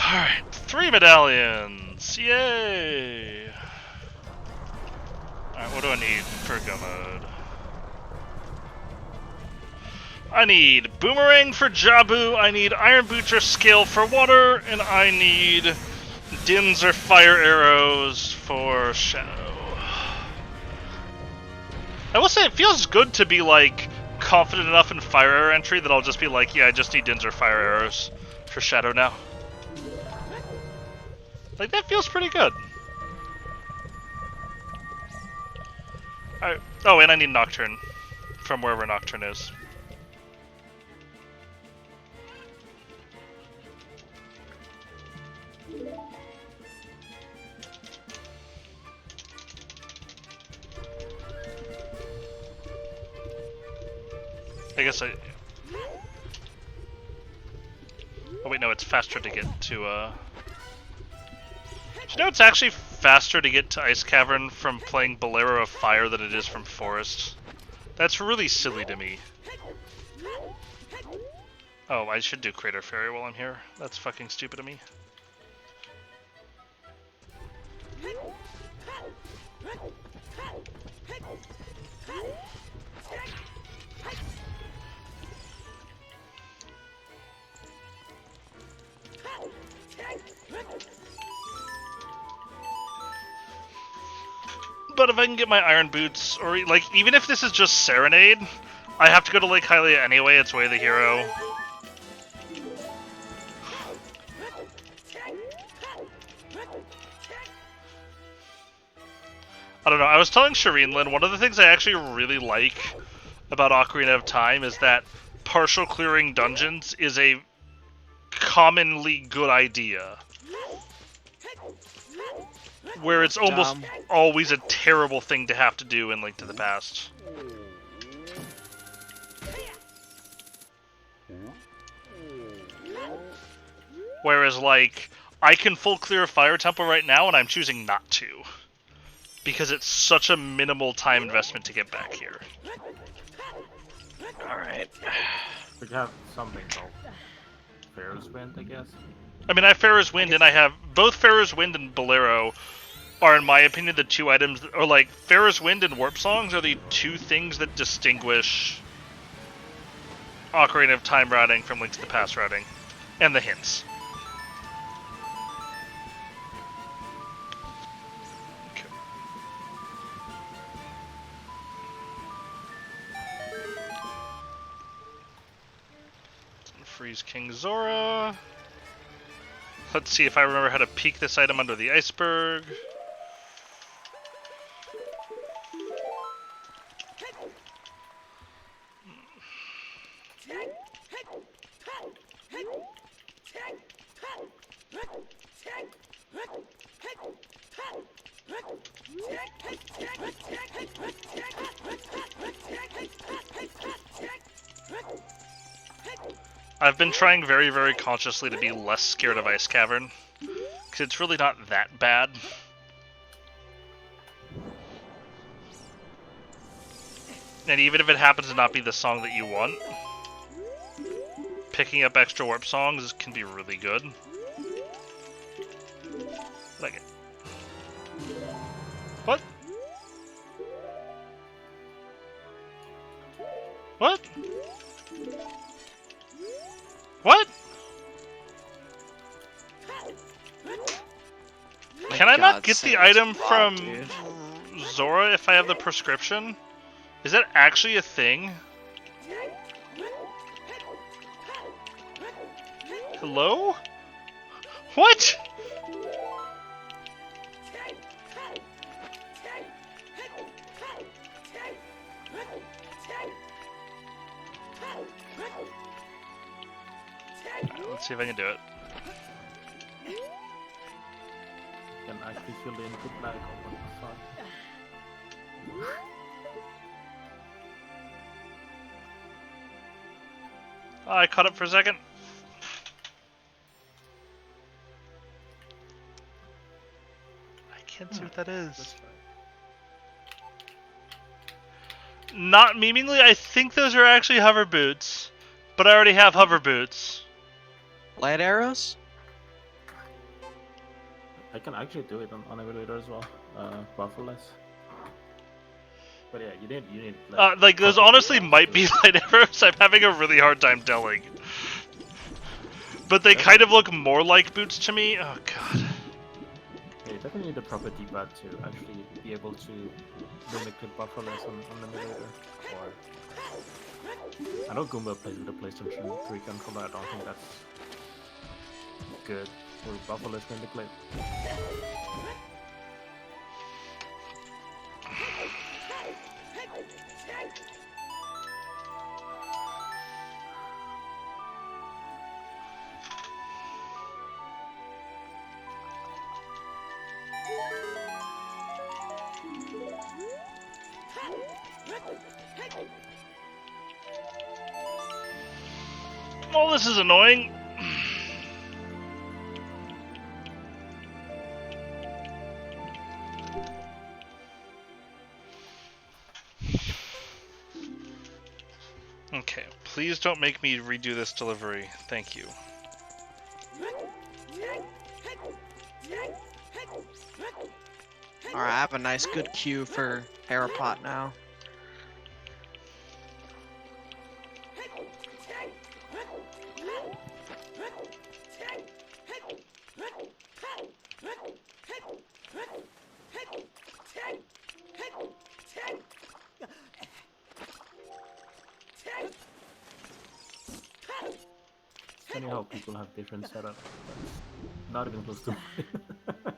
Alright, 3 medallions! Yay! Alright, what do I need for go mode? I need Boomerang for Jabu, I need Iron Boots or Scale for Water, and I need Dins or Fire Arrows for Shadow. I will say, it feels good to be, like, confident enough in Fire Arrow entry that I'll just be like, yeah, I just need Dins or Fire Arrows for Shadow now. Like, that feels pretty good. Oh, and I need Nocturne from wherever Nocturne is. I guess I... Oh wait, no, it's faster to get to, Do you know it's actually faster to get to Ice Cavern from playing Bolero of Fire than it is from Forest? That's really silly to me. Oh, I should do Crater Fairy while I'm here. That's fucking stupid of me. But if I can get my Iron Boots, or like, even if this is just Serenade, I have to go to Lake Hylia anyway, it's Way the Hero. I don't know, I was telling Shireen Lin, one of the things I actually really like about Ocarina of Time is that partial clearing dungeons is a commonly good idea. Where it's almost always a terrible thing to have to do in Link to the Past. Whereas, like, I can full clear a Fire Temple right now, and I'm choosing not to. Because it's such a minimal time investment to get back here. Alright. We have something called Pharaoh's Wind, I guess. I mean, I have Pharaoh's Wind, and I have... Both Pharaoh's Wind and Bolero are, in my opinion, the two items that are, like, Pharaoh's Wind and Warp Songs are the two things that distinguish Ocarina of Time routing from Link to the Past routing. And the hints. Okay. Freeze King Zora. Let's see if I remember how to peek this item under the iceberg. I've been trying very, very consciously to be less scared of Ice Cavern, because it's really not that bad. And even if it happens to not be the song that you want, picking up extra warp songs can be really good. Like it. What? What? What? My Can I not God, get the Sam's item fucked, from dude. Zora if I have the prescription? Is that actually a thing? Hello? What? Let's see if I can do it. Can actually feel the input lag on the side. Oh, I caught up for a second. I can't see what that is. That's right. Not memeingly, I think those are actually hover boots. But I already have hover boots. Light arrows? I can actually do it on emulator as well, bufferless. But yeah, you need Like those proper honestly keypads might to- be light arrows. I'm having a really hard time telling. But they kind of look more like boots to me. Oh god. Yeah, you definitely need a proper D-pad to actually be able to mimic the bufferless on emulator. Or I know Goomba plays with a PlayStation 3 controller. I don't think that's good for bufferless mimic. Oh, this is annoying. Okay, please don't make me redo this delivery. Thank you. Alright, I have a nice good cue for Harapot now. Funny how people have different setups. Not even close to.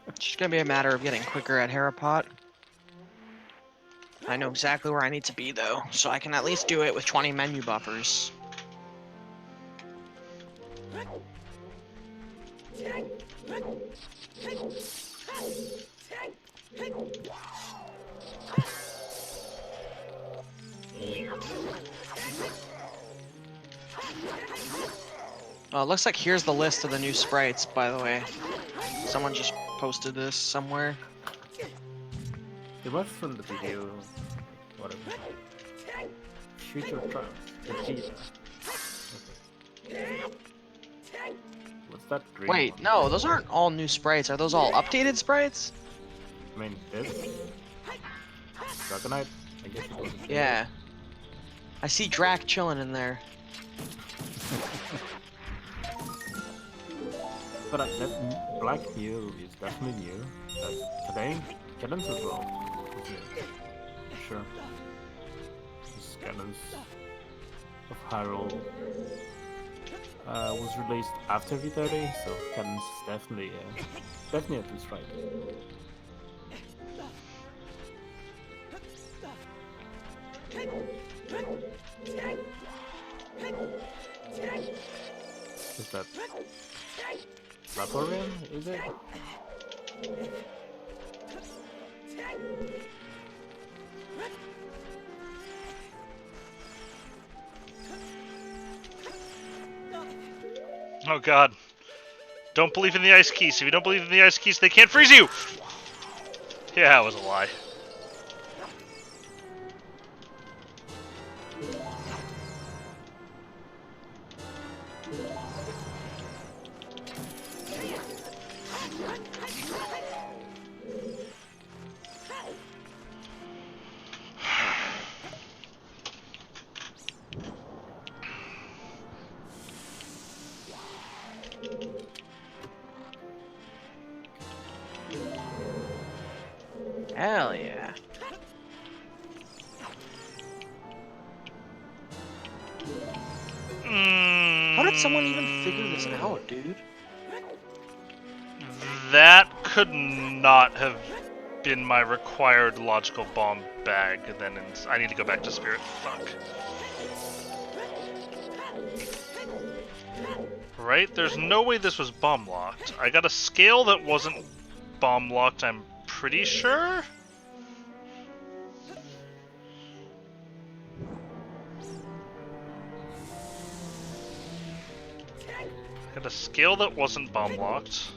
It's just gonna be a matter of getting quicker at Harapot. I know exactly where I need to be though, so I can at least do it with 20 menu buffers. Looks like here's the list of the new sprites, by the way. Someone just posted this somewhere. It was from the video. Whatever. Future Trump. Vegeta. Okay. What's that green Wait, one? no, those aren't all new sprites. Are those all updated sprites? I mean, this. Dragonite? I guess it was. Yeah. I see Drac chilling in there. But that Black Mew is definitely new. Today, Cadence as well. Was new. Sure. This Cadence of Hyrule was released after V30, so Cadence is definitely a twist right. Is that Vaporeon, is it? Oh god. Don't believe in the ice keys. If you don't believe in the ice keys, they can't freeze you! Yeah, it was a lie. Hell yeah. How did someone even figure this out, dude? That could not have been my required logical bomb bag. Then I need to go back to Spirit. Fuck. Right? There's no way this was bomb locked. I got a scale that wasn't bomb locked, I'm pretty sure? Got a scale that wasn't bomb locked.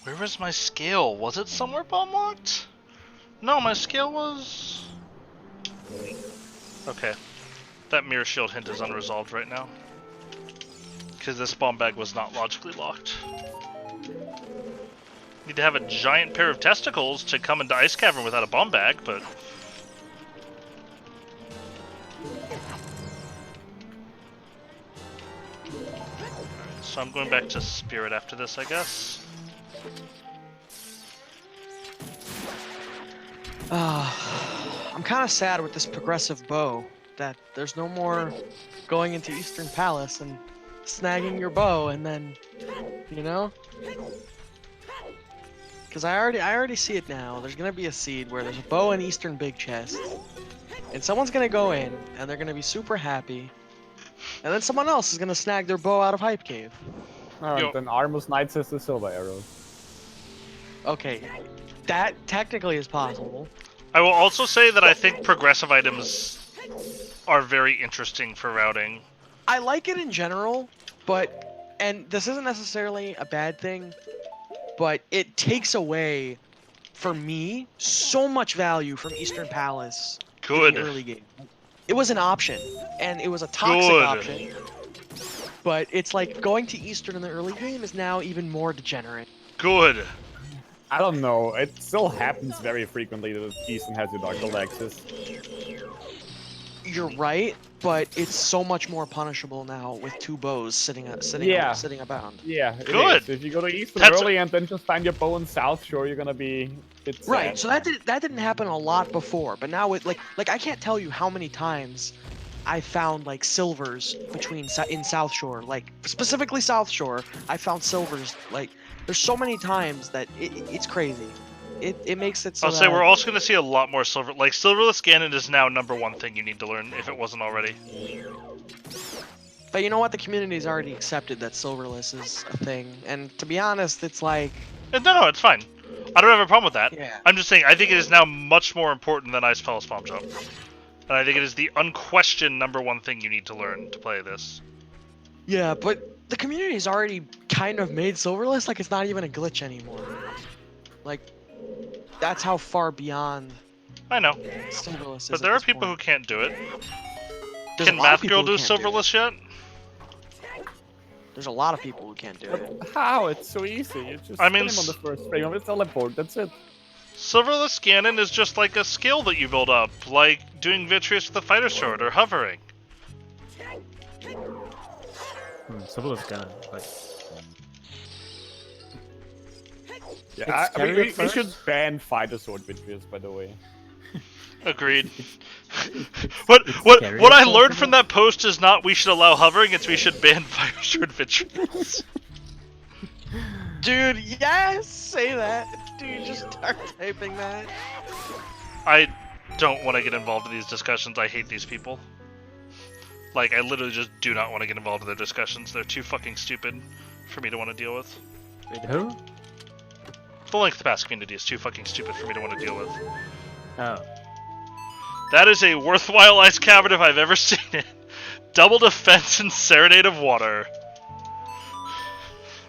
Where was my scale? Was it somewhere bomb locked? No, my scale was... Okay. That mirror shield hint is unresolved right now. Because this bomb bag was not logically locked. Need to have a giant pair of testicles to come into Ice Cavern without a bomb bag, but... So I'm going back to Spirit after this, I guess. I'm kind of sad with this progressive bow that there's no more going into Eastern Palace and snagging your bow and then, you know? Because I already see it now. There's gonna be a seed where there's a bow in Eastern Big Chest, and someone's gonna go in and they're gonna be super happy, and then someone else is gonna snag their bow out of Hype Cave. Alright, then Armus Knights has the silver arrow. Okay, that technically is possible. I will also say that I think progressive items are very interesting for routing. I like it in general, but, and this isn't necessarily a bad thing, but it takes away, for me, so much value from Eastern Palace Good. in the early game. It was an option, and it was a toxic Good. option, but it's like going to Eastern in the early game is now even more degenerate. Good. I don't know. It still happens very frequently that Eastern has your Dark Gold access. You're right, but it's so much more punishable now with two bows sitting abound. Yeah, it Good. is. If you go to Eastern That's- early and then just find your bow in South Shore, you're gonna be... It's Right, so that didn't happen a lot before, but now with like I can't tell you how many times I found like silvers in South Shore, like specifically South Shore. I found silvers like there's so many times that it's crazy. It makes it so I'll say we're also going to see a lot more silver. Like, Silverless Ganon is now #1 thing you need to learn, if it wasn't already. But you know what? The community's already accepted that silverless is a thing, and to be honest, it's like... No, it's fine. I don't have a problem with that. Yeah. I'm just saying, I think it is now much more important than Ice Palace Bomb Jump. And I think it is the unquestioned #1 thing you need to learn to play this. Yeah, but the community's already kind of made silverless like it's not even a glitch anymore. Like, that's how far beyond I know. silverless is. But there are people who can't do it. There's a Can lot of Math people Girl who do can't Silverless yet? There's a lot of people who can't do it. How? It's so easy. You just I mean, spin him on the first frame of his teleport. That's it. Silverless Ganon is just like a skill that you build up, like doing Vitreous with the Fighter Sword or hovering. Silverless Ganon, like... Yeah, It's scary we at first. should ban Fighter Sword Vitreous, by the way. Agreed. what scary I at learned first, from that post is not we should allow hovering, it's we should ban Fire Sword Vitreous. Dude, yes! Say that. Dude, just start typing that. I don't want to get involved in these discussions. I hate these people. Like, I literally just do not want to get involved in their discussions. They're too fucking stupid for me to want to deal with. Wait, who? The Length Pass community is too fucking stupid for me to want to deal with. Oh. That is a worthwhile ice cavern if I've ever seen it. Double defense and Serenade of Water.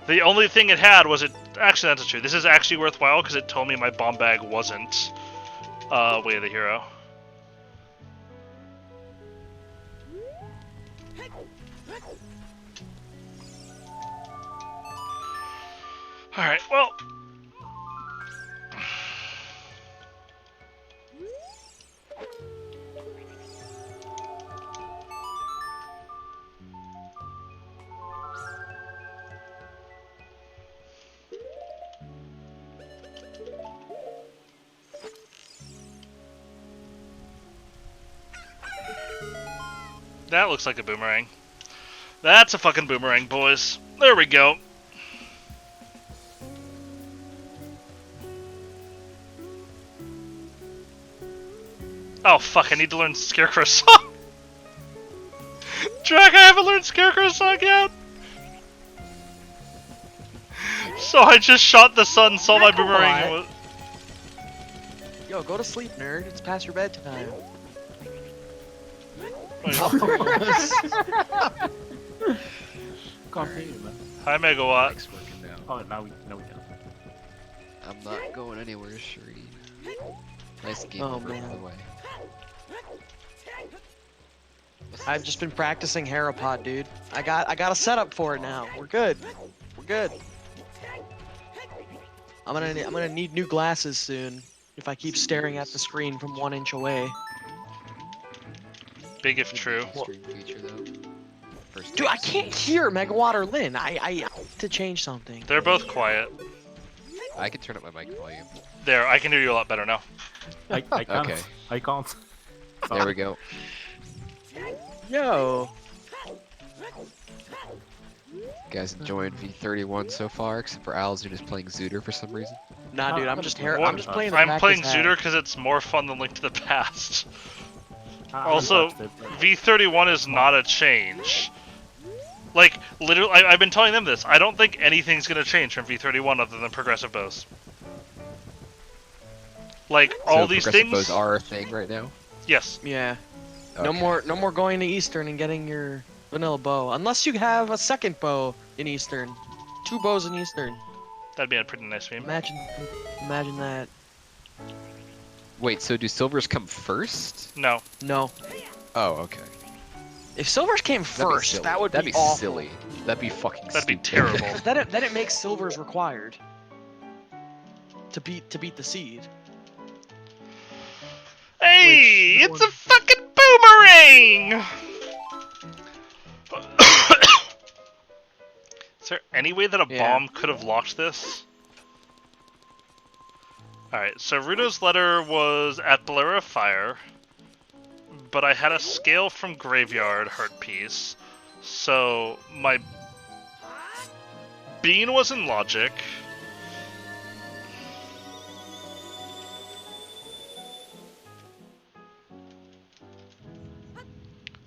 The only thing it had was it... Actually, that's true. This is actually worthwhile because it told me my bomb bag wasn't Way of the Hero. Alright, well... That looks like a boomerang. That's a fucking boomerang, boys. There we go. Oh fuck, I need to learn Scarecrow song. Drac, I haven't learned Scarecrow song yet. So I just shot the sun, saw my boomerang, and was... Yo, go to sleep, nerd. It's past your bedtime. Can't hear you, man. Hi, Megawatt. Mike's working now. Oh, now we can. I'm not going anywhere, Sheree. Nice game Oh, over, by man. the way. I've just been practicing Herapod, dude. I got a setup for it now. We're good. We're good. I'm gonna need new glasses soon if I keep staring at the screen from 1 inch away. Big if true. Stream feature though. First Dude, I time can't hear Megawatt or Lynn. I have to change something. They're both quiet. I can turn up my mic volume. There, I can hear you a lot better now. I can't. Okay. I can't. There we go. Yo. You guys enjoying V31 so far, except for Alzun is playing Zooter for some reason. Nah, dude, I'm just playing. The I'm playing practice Zooter hack. because it's more fun than Link to the Past. I haven't Also, touched it, but- V31 is not a change. Like, literally, I've been telling them this. I don't think anything's gonna change from V31 other than progressive bows. Like, all So these progressive things. bows are a thing right now. Yes. Yeah. Okay. No more going to Eastern and getting your vanilla bow, unless you have a second bow in Eastern. 2 bows in Eastern. That'd be a pretty nice meme. Imagine that. Wait, so do silvers come first? No. No. Oh, okay. If silvers came That'd be first, silly. that would That'd be awful. silly. That'd be fucking That'd be stupid. terrible. Then it makes silvers required to beat the seed. Hey, Which it's a fucking boomerang! Is there any way that a Yeah. bomb could have locked this? Alright, so Rudo's letter was at Bolero Fire, but I had a scale from Graveyard Heart Piece, so my bean was in Logic.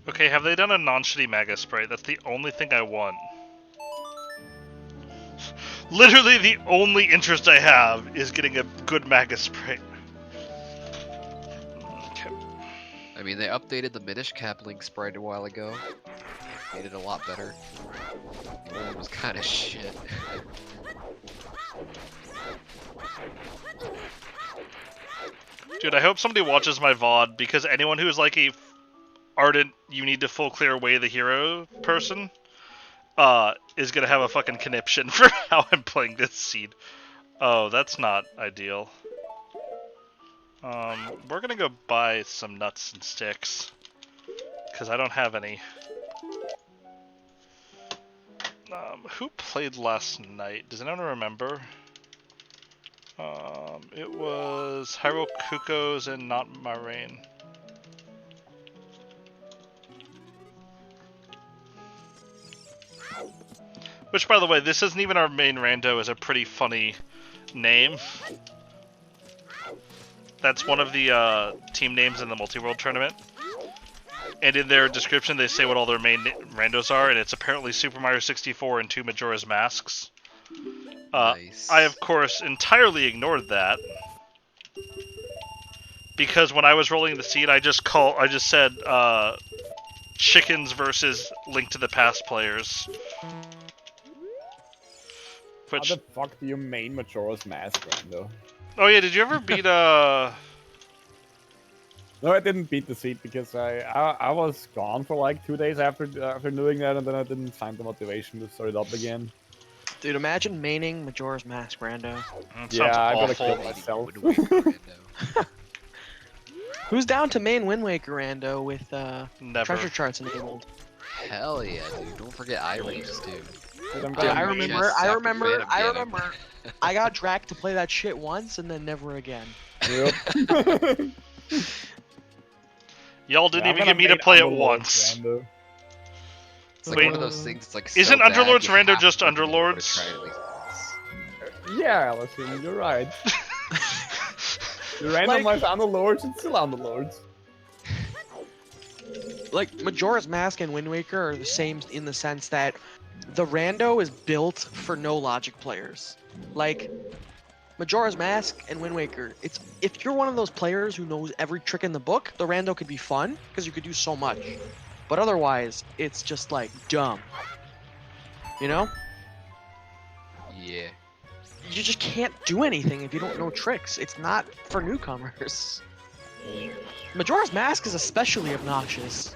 Okay, have they done a non-shitty Maga Sprite? That's the only thing I want. Literally the only interest I have is getting a good Maga Sprite. Okay. I mean, they updated the Minish Cap Link sprite a while ago. Made it a lot better. The old one was kind of shit. Dude, I hope somebody watches my VOD, because anyone who is like a ardent, you need to full clear away the hero person, is gonna have a fucking conniption for how I'm playing this seed. Oh, that's not ideal. We're gonna go buy some nuts and sticks, because I don't have any. Who played last night? Does anyone remember? It was Hyrule Kukos and Not Marraine. Which, by the way, this isn't even our main rando, is a pretty funny name. That's one of the team names in the multi-world tournament. And in their description, they say what all their main randos are, and it's apparently Super Mario 64 and 2 Majora's Masks. Nice. I, of course, entirely ignored that. Because when I was rolling the seed, I just said, chickens versus Link to the Past players. Which, How the fuck do you main Majora's Mask, Rando? oh yeah, did you ever beat, No, I didn't beat the seat because I was gone for like 2 days after doing that, and then I didn't find the motivation to start it up again. Dude, imagine maining Majora's Mask, Rando. Sounds Yeah, I gotta awful. kill myself. Wind Waker Rando. Who's down to main Wind Waker, Rando, with Never. treasure charts enabled? Hell yeah, dude. Don't forget iRaves, too. Dude, I'm Dude, getting I main. remember, Yes, I after remember, Phantom I Ganon. remember. I got Drac to play that shit once and then never again. Yep. Y'all didn't I'm even gonna get me to main play it Underlord once. Rando. It's like Wait, one of those things. It's like so isn't bad, Underlord's you rando have just to play it or Underlords? try it at least once. Yeah, Allison, you're right. The Like- randomized Underlords, it's still Underlords. Like Majora's Mask and Wind Waker are the same in the sense that the rando is built for no logic players. Like Majora's Mask and Wind Waker, it's if you're one of those players who knows every trick in the book, the rando could be fun because you could do so much. But otherwise, it's just like dumb. You know? Yeah. You just can't do anything if you don't know tricks. It's not for newcomers. Majora's Mask is especially obnoxious.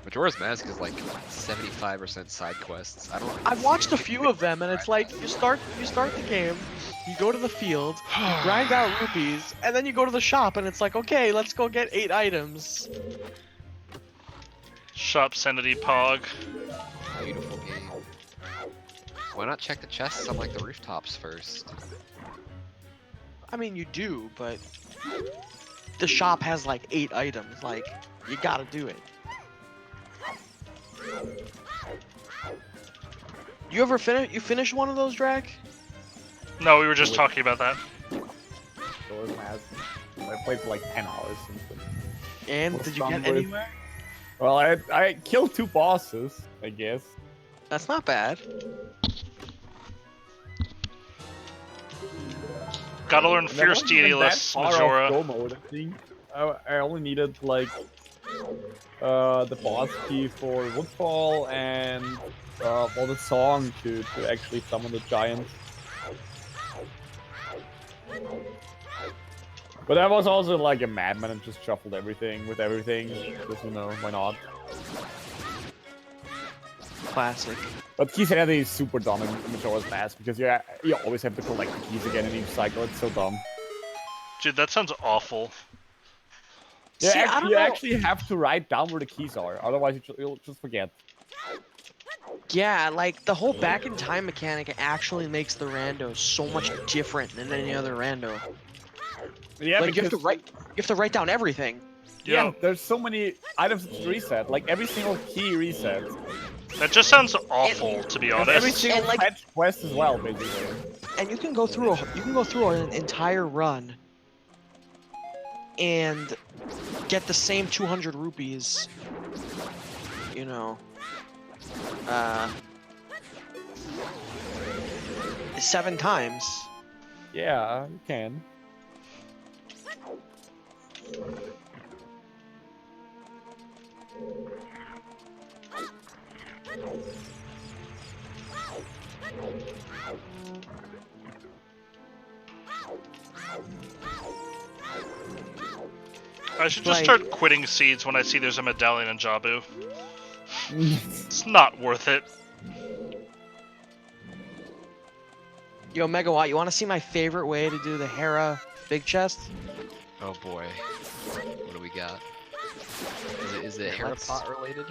Majora's Mask is like 75% side quests. I don't. I've watched a few of them, and it's like you start the game, you go to the field, you grind out rupees, and then you go to the shop, and it's like, okay, let's go get 8 items. Shop Sanity Pog. Beautiful game. Why not check the chests on like the rooftops first? I mean, you do, but the shop has like 8 items. Like, you gotta do it. You ever finish one of those, Drag? No, we were just talking about that. Majora's Mask. I played for like 10 hours since then. And What's did you wrong get with- anywhere? Well, I killed 2 bosses, I guess. That's not bad. Gotta learn And I Fierce wasn't even that Deity-less far off Majora. go mode, I think. I only needed like the boss key for Woodfall and well, the song to actually summon the giant. But that was also like a madman and just shuffled everything with everything, because you know, why not? Classic. But Key Sanity is super dumb in Majora's Mask because you always have to collect the keys again in each cycle. It's so dumb. Dude, that sounds awful. Yeah, See, I don't you know. actually have to write down where the keys are, otherwise you'll just forget. Yeah, like the whole back in time mechanic actually makes the rando so much different than any other rando. Yeah, Like you because have to write down everything. yeah, Yo, there's so many items that reset. Like every single key resets. that just sounds awful, to be And every honest. single And, like- fetch quest as well, basically. And you can go through an entire run and get the same 200 rupees. You know, 7 times. Yeah, you can. I should just like- start quitting seeds when I see there's a medallion in Jabu. It's not worth it. Yo, Megawatt, you want to see my favorite way to do the Hera big chest? Oh boy. What do we got? Is it let's- Harapot related?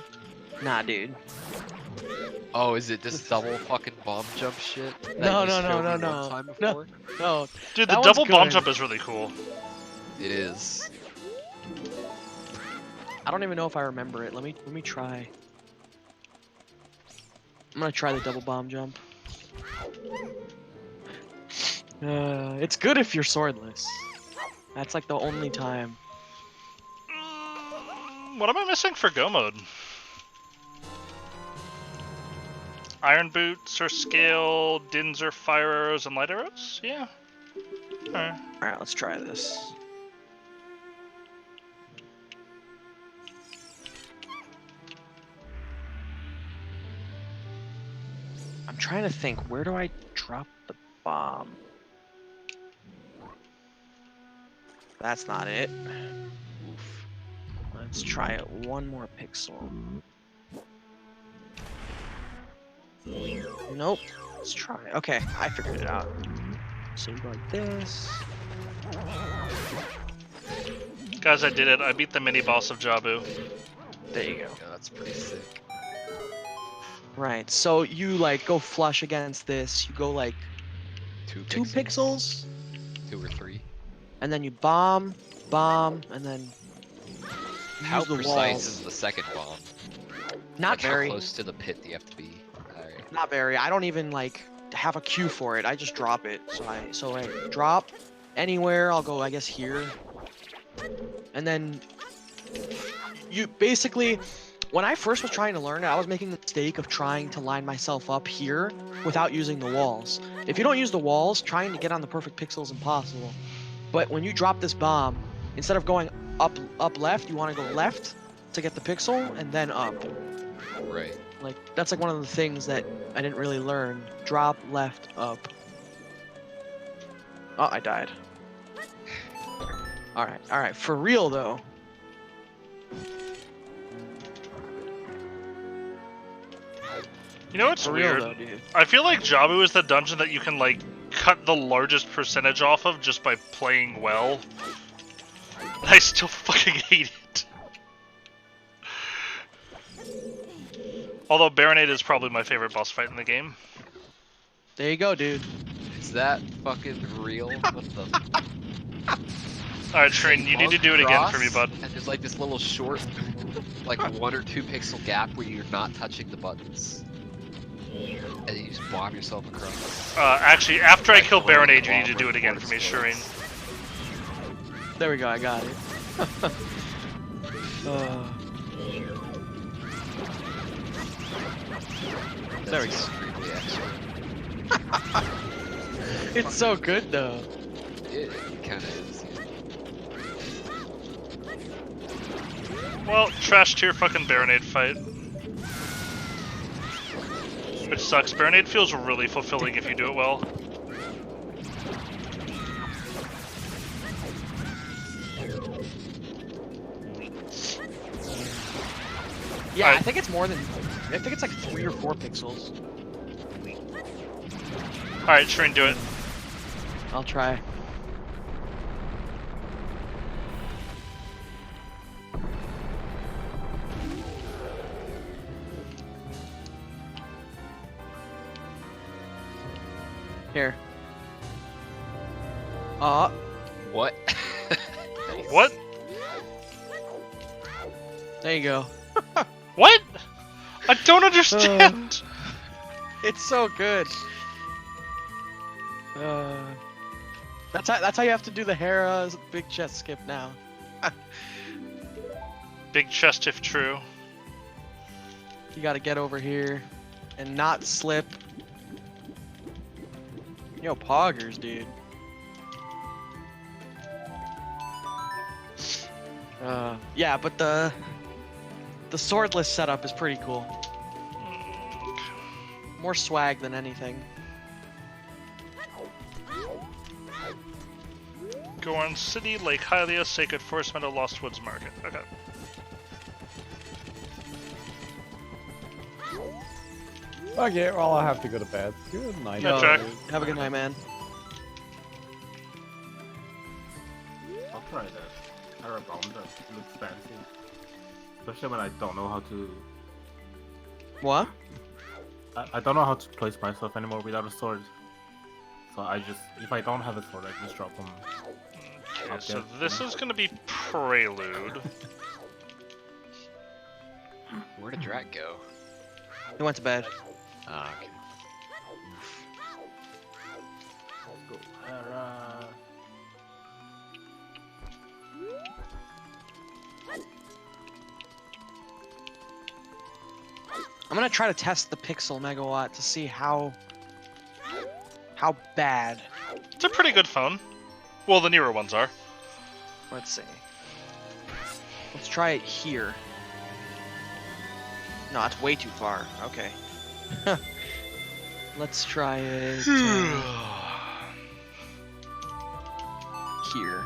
Nah, dude. Oh, is it this double fucking bomb jump shit? that No, you no, no, showed no, me no. one time No. before? No, Dude, That the one's double bomb good. jump is really cool. It is. I don't even know if I remember it. Let me try. I'm gonna try the double bomb jump. It's good if you're swordless. That's like the only time. What am I missing for Go mode? Iron boots or scale, dins or fire arrows and light arrows? Yeah. Alright. Alright, let's try this. I'm trying to think, where do I drop the bomb? That's not it. Oof. Let's try it one more pixel. Nope. Let's try it. Okay, I figured it out. So we go like this. Guys, I did it. I beat the mini boss of Jabu. There you go. Yeah, that's pretty sick. Right. So you like go flush against this. You go like 2 pixels, 2 or 3. and then you bomb, and then How use the precise walls. is the second bomb? Not Like, very. How close to the pit do you have to be? Alright. Not very. I don't even like have a cue for it. I just drop it. So I drop anywhere. I'll go, I guess, here. And then you basically, when I first was trying to learn it, I was making the mistake of trying to line myself up here without using the walls. If you don't use the walls, trying to get on the perfect pixel is impossible. But when you drop this bomb, instead of going up left, you want to go left to get the pixel and then up. Right. Like that's like one of the things that I didn't really learn. Drop left up. Oh, I died. All right. For real though. You know what's For real weird? though, dude. I feel like Jabu is the dungeon that you can like cut the largest percentage off of just by playing well. And I still fucking hate it. Although Baronade is probably my favorite boss fight in the game. There you go, dude. Is that fucking real? What the? Alright, Trin, you need to do it again for me, Cross, bud. And there's like this little short, like 1 or 2 pixel gap where you're not touching the buttons. And then you just bomb yourself across. Actually, after I Like, kill the way Baronade, the you need to bomb do it again for me, explodes. Shireen. There we go. I got it. There we go. Extremely extra. It's so good though. It kind of is. Well, trash tier fucking Baronade fight. Which sucks. Baronade feels really fulfilling if you do it well. Yeah, Alright. I think it's more than. I think it's like 3 or 4 pixels. Alright, Shireen, do it. I'll try. Here. What? What? There you go. What? I don't understand! It's so good. That's how you have to do the Hera's big chest skip now. Big chest if true. You gotta get over here and not slip. Yo, poggers, dude. Yeah, but the swordless setup is pretty cool. More swag than anything. Gorn City, Lake Hylia, Sacred Forest Meadow, Lost Woods Market. Okay. Okay, well, I have to go to bed. Good night. Yeah, Jack. Have a good night, man. I'll try that. Parabomb that looks fancy. Especially when I don't know how to. What? I don't know how to place myself anymore without a sword. So I just, if I don't have a sword, I just drop them. Okay, so this is gonna be Prelude. Where did Drak go? He went to bed. Ah, okay. Let's go. Hera. I'm gonna try to test the pixel megawatt to see how bad. It's a pretty good phone. Well, the newer ones are. Let's see. Let's try it here. No, it's way too far. Okay. Let's try it here.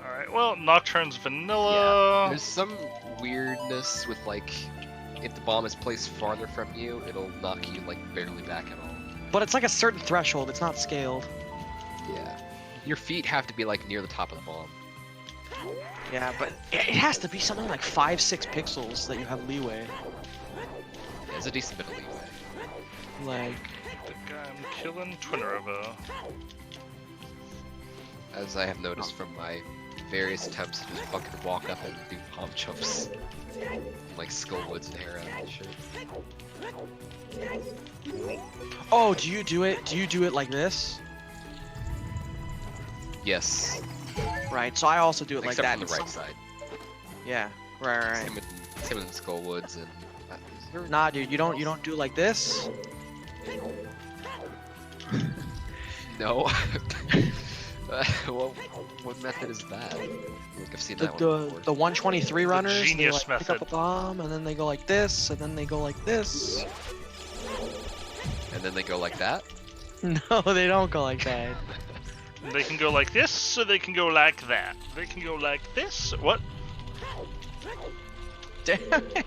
Alright, well, Nocturne's Yeah. vanilla. There's some weirdness with like, if the bomb is placed farther from you, it'll knock you like barely back at all. But it's like a certain threshold. It's not scaled. Yeah. Your feet have to be like near the top of the bomb. Yeah, but it has to be something like 5-6 pixels that you have leeway. There's a decent bit of leeway. Like, I think I'm killing Twinnerova. as I have noticed from my various attempts to just fucking walk up and do pump jumps. Like Skullwoods and Hera and shit. Oh, do you do it? Do you do it like this? Yes. Right. So I also do it like Except that. from the right side. Yeah. Right. Same with Skullwoods and... Nah, dude, you don't do it like this. No. What method is that? Like I've seen The that one before. the 123 runners, they genius like pick up a method. bomb and then they go like this and then they go like this. And then they go like that? No, they don't go like that. They can go like this, or they can go like that. They can go like this. What? Damn it.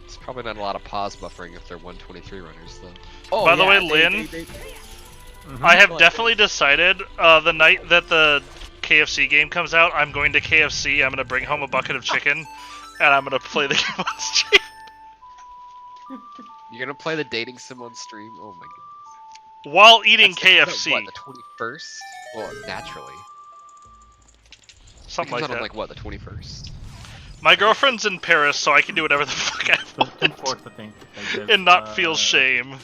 There's probably not a lot of pause buffering if they're 123 runners, though. Oh, By the yeah, way, they- Lynn, Mhm. I have Like- definitely decided the night that the KFC game comes out, I'm going to KFC. I'm going to bring home a bucket of chicken, and I'm going to play the game on stream. You're gonna play the dating sim on stream? Oh my goodness. While eating That's KFC. What, the 21st? Well, naturally. Something It comes like out on, that. like, what, the 21st? My girlfriend's in Paris, so I can do whatever the fuck I The want 24th, I think. Like, there's, and not feel shame.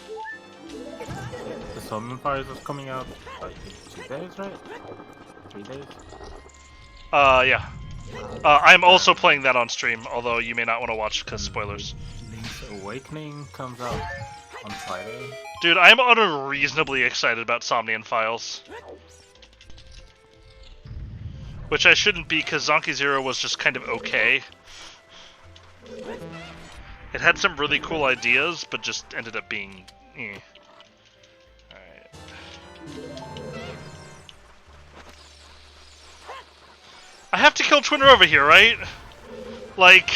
The Summon Fires is coming out, like, in 2 days, right? 3 days? Yeah. I'm also playing that on stream, although you may not want to watch because spoilers. Link's Awakening comes out on Friday. Dude, I'm unreasonably excited about Somnian Files. Which I shouldn't be, because Zonky Zero was just kind of okay. It had some really cool ideas, but just ended up being... eh. Alright. I have to kill Twinner over here, right? Like...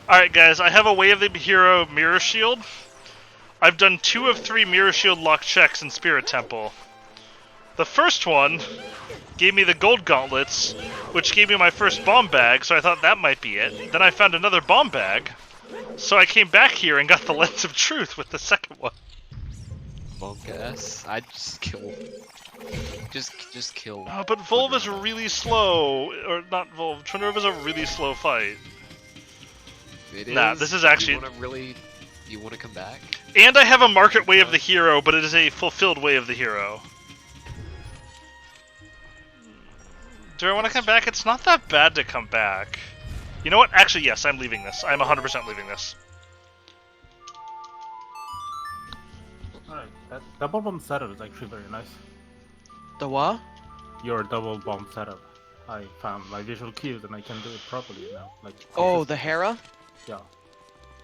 Alright guys, I have a Way of the Hero Mirror Shield. I've done 2 of 3 Mirror Shield lock checks in Spirit Temple. The first one gave me the gold gauntlets, which gave me my first bomb bag, so I thought that might be it. Then I found another bomb bag, so I came back here and got the Lens of Truth with the second one. Monk ass. I'd just kill. Just kill. But Volv is really slow, or not Volv, Twinrove is a really slow fight. It Nah, is. this is actually- You wanna come back? And I have a market Way of the Hero, but it is a fulfilled Way of the Hero. Do I want to come back? It's not that bad to come back. You know what? Actually, yes, I'm leaving this. I'm 100% leaving this. Alright, that double bomb setup is actually very nice. The what? Your double bomb setup. I found my visual cues and I can do it properly now. Like Oh, the Hera? yeah.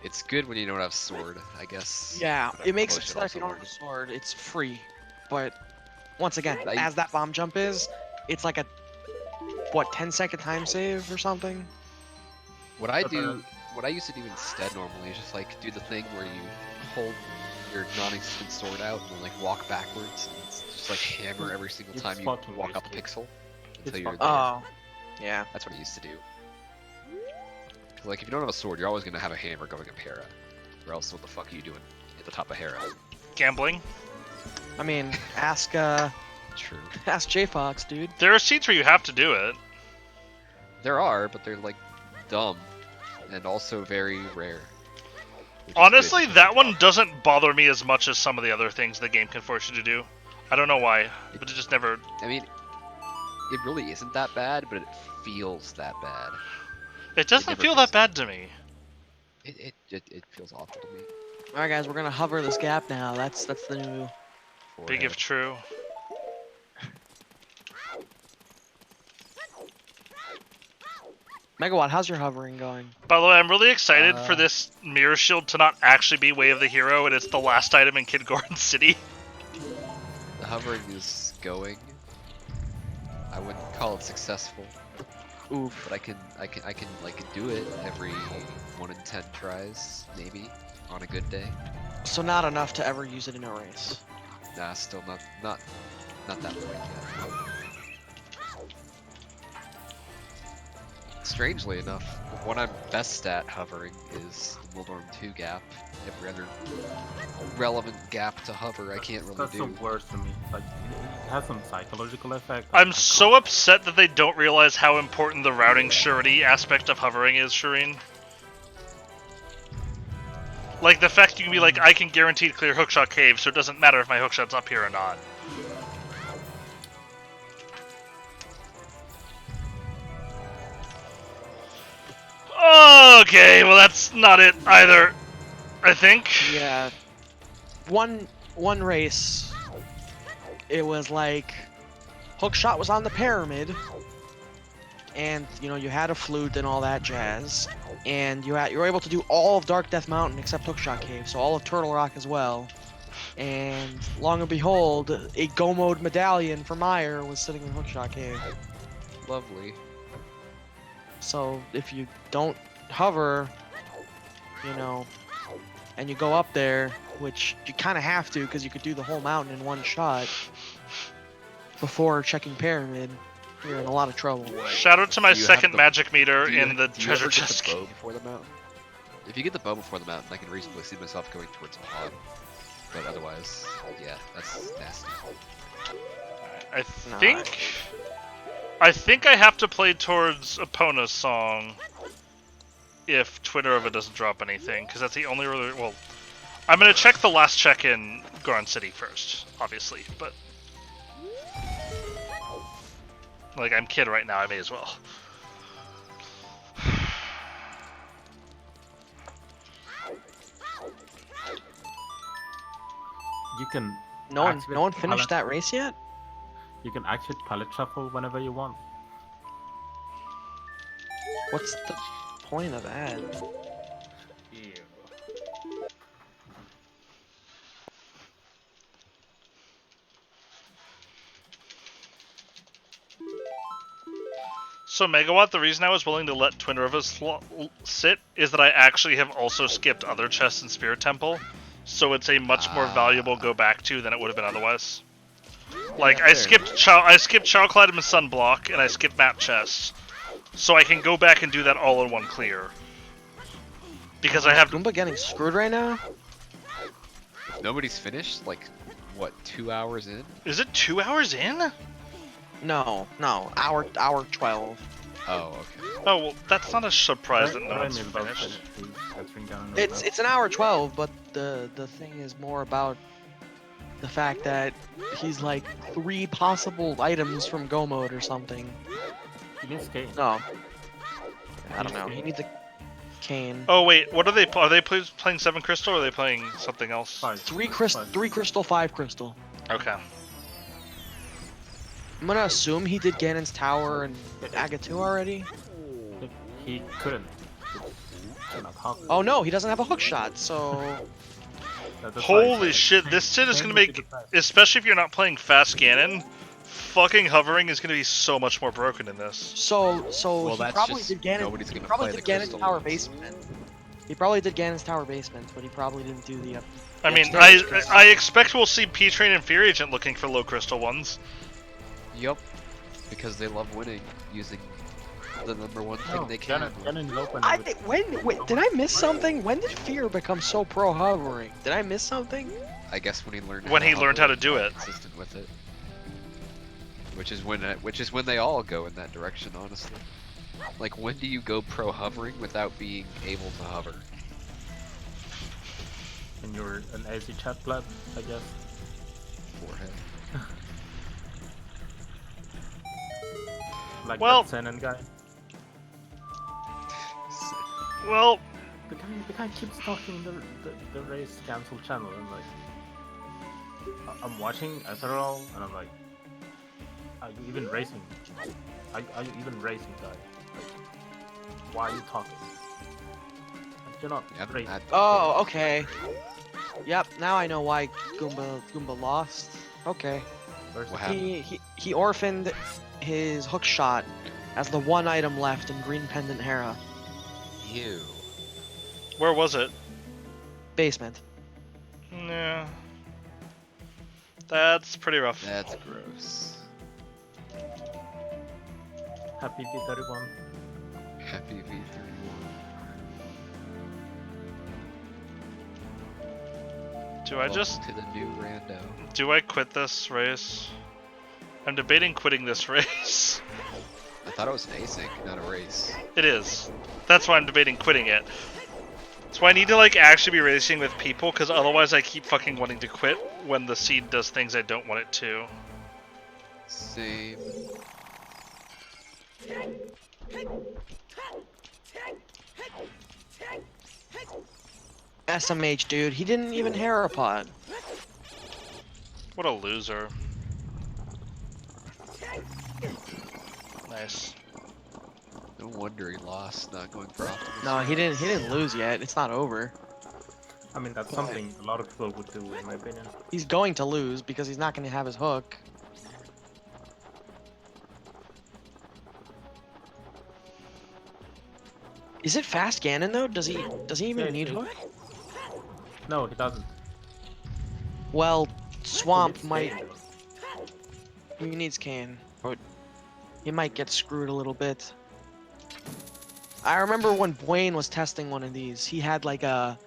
It's good when you don't have sword, I guess. Yeah, But it makes probably it should so that if you also don't have a sword, it's free. But once again, I- as that bomb jump is, it's like a what 10-second time save or something. What I used to do instead normally is just like do the thing where you hold your non-existent sword out and then like walk backwards and it's just like hammer every single It's time you fucking walk up a risky. pixel It's until you're fucking- there. Oh, yeah. That's what I used to do. 'Cause, like if you don't have a sword, you're always gonna have a hammer going up Hera, or else what the fuck are you doing at the top of Hera? Gambling. I mean, ask True. ask J Fox, dude. There are seats where you have to do it. There are, but they're like dumb and also very rare. which is Honestly, good. that one doesn't bother me as much as some of the other things the game can force you to do. I don't know why, but it just never... I mean, it really isn't that bad, but it feels that bad. It doesn't never feel feels that bad to me. It feels awful to me. All right, guys, we're gonna hover this gap now. That's the new. Big if true. Megawatt, how's your hovering going? By the way, I'm really excited for this Mirror Shield to not actually be Way of the Hero, and it's the last item in Kid Gordon City. The hovering is going. I wouldn't call it successful, Oof. but I can like do it every 1 in 10 tries, maybe on a good day. So not enough to ever use it in a race. Nah, still not that point yet. Strangely enough, what I'm best at hovering is the Mildorm 2 gap, every other relevant gap to hover, I can't really That's the do. worst for me. Like it has some psychological effect. I'm so upset that they don't realize how important the routing surety aspect of hovering is, Shireen. Like, the fact you can be like, I can guaranteed clear hookshot cave, so it doesn't matter if my hookshot's up here or not. Okay, well that's not it either, I think. Yeah. One race, it was like hookshot was on the pyramid, and you know you had a flute and all that jazz, and you were able to do all of Dark Death Mountain except Hookshot Cave, so all of Turtle Rock as well. And long and behold, a Go Mode medallion for Meyer was sitting in Hookshot Cave. Lovely. So if you don't hover, you know, and you go up there, which you kind of have to because you could do the whole mountain in one shot before checking pyramid, you're in a lot of trouble. Shout out to my Do you have second the- magic meter Do you- in the do you treasure ever get chest. the bow before the mountain? If you get the bow before the mountain, I can reasonably see myself going towards pod. But otherwise, yeah, that's nasty. I think I have to play towards Epona's song if Twitterova doesn't drop anything, because that's the only really, well, I'm gonna check the last check in Goron City first, obviously, but like I'm kid right now, I may as well. You can No one activate finished palette- that race yet? You can actually palette shuffle whenever you want. What's the point of that? So Megawatt, the reason I was willing to let Twin Rivers sit is that I actually have also skipped other chests in Spirit Temple, so it's a much more valuable go back to than it would have been otherwise. Like Yeah, I fair skipped Chowclad and Sunblock, and I skipped map chests, so I can go back and do that all in one clear. Because I have Goomba getting screwed right now? Nobody's finished? Like, what, 2 hours in? Is it 2 hours in? No, hour 12. Oh, okay. Oh well, that's not a surprise that What no I one's mean about finished. answering down on the map. It's an hour 12, but the thing is more about the fact that he's like 3 possible items from Go Mode or something. He needs game. No. I don't know. He needs a cane. Oh wait, what are they? Are they playing 7 Crystal or are they playing something else? 3 crystal, 5 crystal. Okay. I'm gonna assume he did Ganon's Tower and Agatu already. He couldn't. Cannot hop. Oh no, he doesn't have a hook shot, so That's why I Holy said shit, change- this Sid is change gonna to make, the best. especially if you're not playing fast Ganon, fucking hovering is gonna be so much more broken in this. Well, he that's probably just did Ganon. nobody's He gonna probably play did the Ganon's crystal Tower ones. basement. He probably did Ganon's Tower basement, but he probably didn't do the. I mean, upstairs crystal. I expect we'll see P-Train and Fear Agent looking for low crystal ones. Yup. Because they love winning using the number one thing No, they can. Ganon's open. I with- think wait, did I miss something? When did Fear become so pro hovering? Did I miss something? I guess when he learned When he learned how to hover, do it. consistent with it. Which is when they all go in that direction, honestly. Like, when do you go pro hovering without being able to hover? And you're an AC chat blood, I guess. Forehead. Like Well- that Zenon guy. Well, The guy keeps talking the race cancel channel and like I'm watching Ethereal and I'm like, are you even racing? Are you even racing, guy? Like, why are you talking? Like, you're not Yep, racing. Oh, okay. Yep, now I know why Goomba lost. Okay. Versus- What happened? He orphaned his hook shot as the one item left in Green Pendant Hera Ew. where was it? basement. Yeah. That's pretty rough. That's gross. Happy V31. Happy V31. Do I just... to the new rando. Do I quit this race? I'm debating quitting this race. I thought it was an async, not a race. It is. That's why I'm debating quitting it. So I need to like actually be racing with people, because otherwise I keep fucking wanting to quit when the seed does things I don't want it to. Same. SMH, dude. He didn't even hair a pod. What a loser. Nice. No wonder he lost, not going for Optimus. No, he didn't lose yet. It's not over. I mean, that's something a lot of people would do, in my opinion. He's going to lose because he's not going to have his hook. Is it fast Ganon though? Does he even Yeah, need he- hook? No, he doesn't. Well, He Swamp needs might. Kane, though. He needs Kane. Or he might get screwed a little bit. I remember when Blaine was testing one of these. He had like a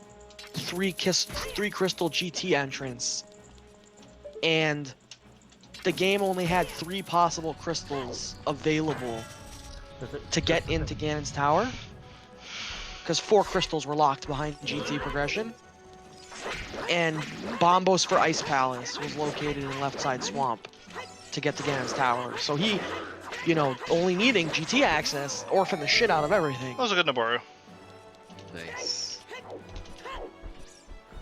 three crystal GT entrance, and the game only had 3 possible crystals available Is it- to get into Ganon's tower, because 4 crystals were locked behind GT progression. And Bombos for Ice Palace was located in left side swamp to get to Ganon's tower. So he, you know, only needing GT access, orphaned the shit out of everything. That was a good Naboru. Nice.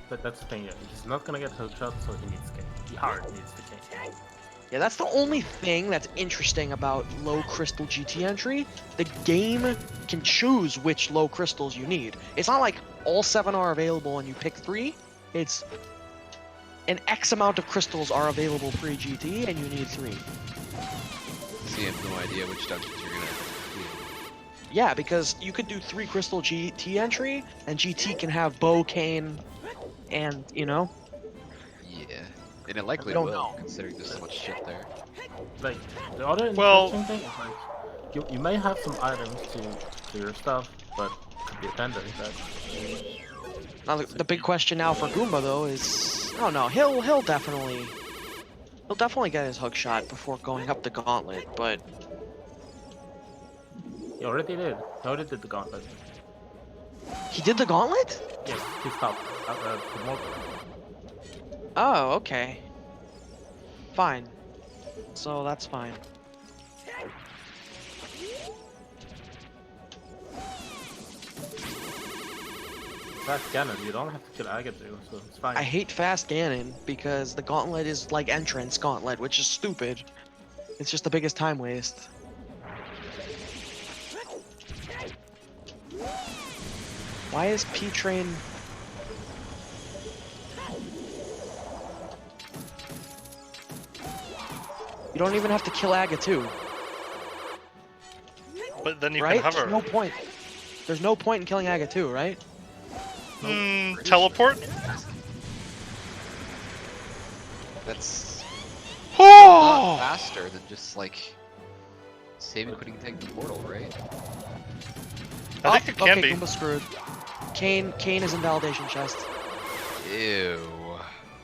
But that's the thing, yeah. He's not gonna get hookshot, so he needs Kane. He hard needs the Kane. Yeah, that's the only thing that's interesting about low crystal GT entry. The game can choose which low crystals you need. It's not like all 7 are available and you pick 3. It's an X amount of crystals are available pre-GT and you need 3. So you have no idea which dungeons you're gonna do. Yeah, because you could do 3 crystal GT entry and GT can have Bow, Kane, and, you know, Yeah. And it likely We don't will, know. considering there's so much shit there. Like, the other Well- interesting thing is, like, you may have some items to your stuff, but could be a tender that. now the big question now for Goomba though is, I don't know, he'll definitely get his hook shot before going up the gauntlet, but He already did. He already did the gauntlet. he did the gauntlet? Yeah, he stopped. The more Oh, okay. Fine. So that's fine. fast Ganon, you don't have to kill Agadoo, so it's fine. I hate fast Ganon because the gauntlet is like entrance gauntlet, which is stupid. It's just the biggest time waste. Why is P-Train... You don't even have to kill Aga2, But then you right? can hover. There's no point. There's no point in killing Aga2, right? Teleport? That's a lot faster than just like saving when you can take the portal, right? I think it can okay, be. Goomba's screwed. Kane is in validation chest. Ew.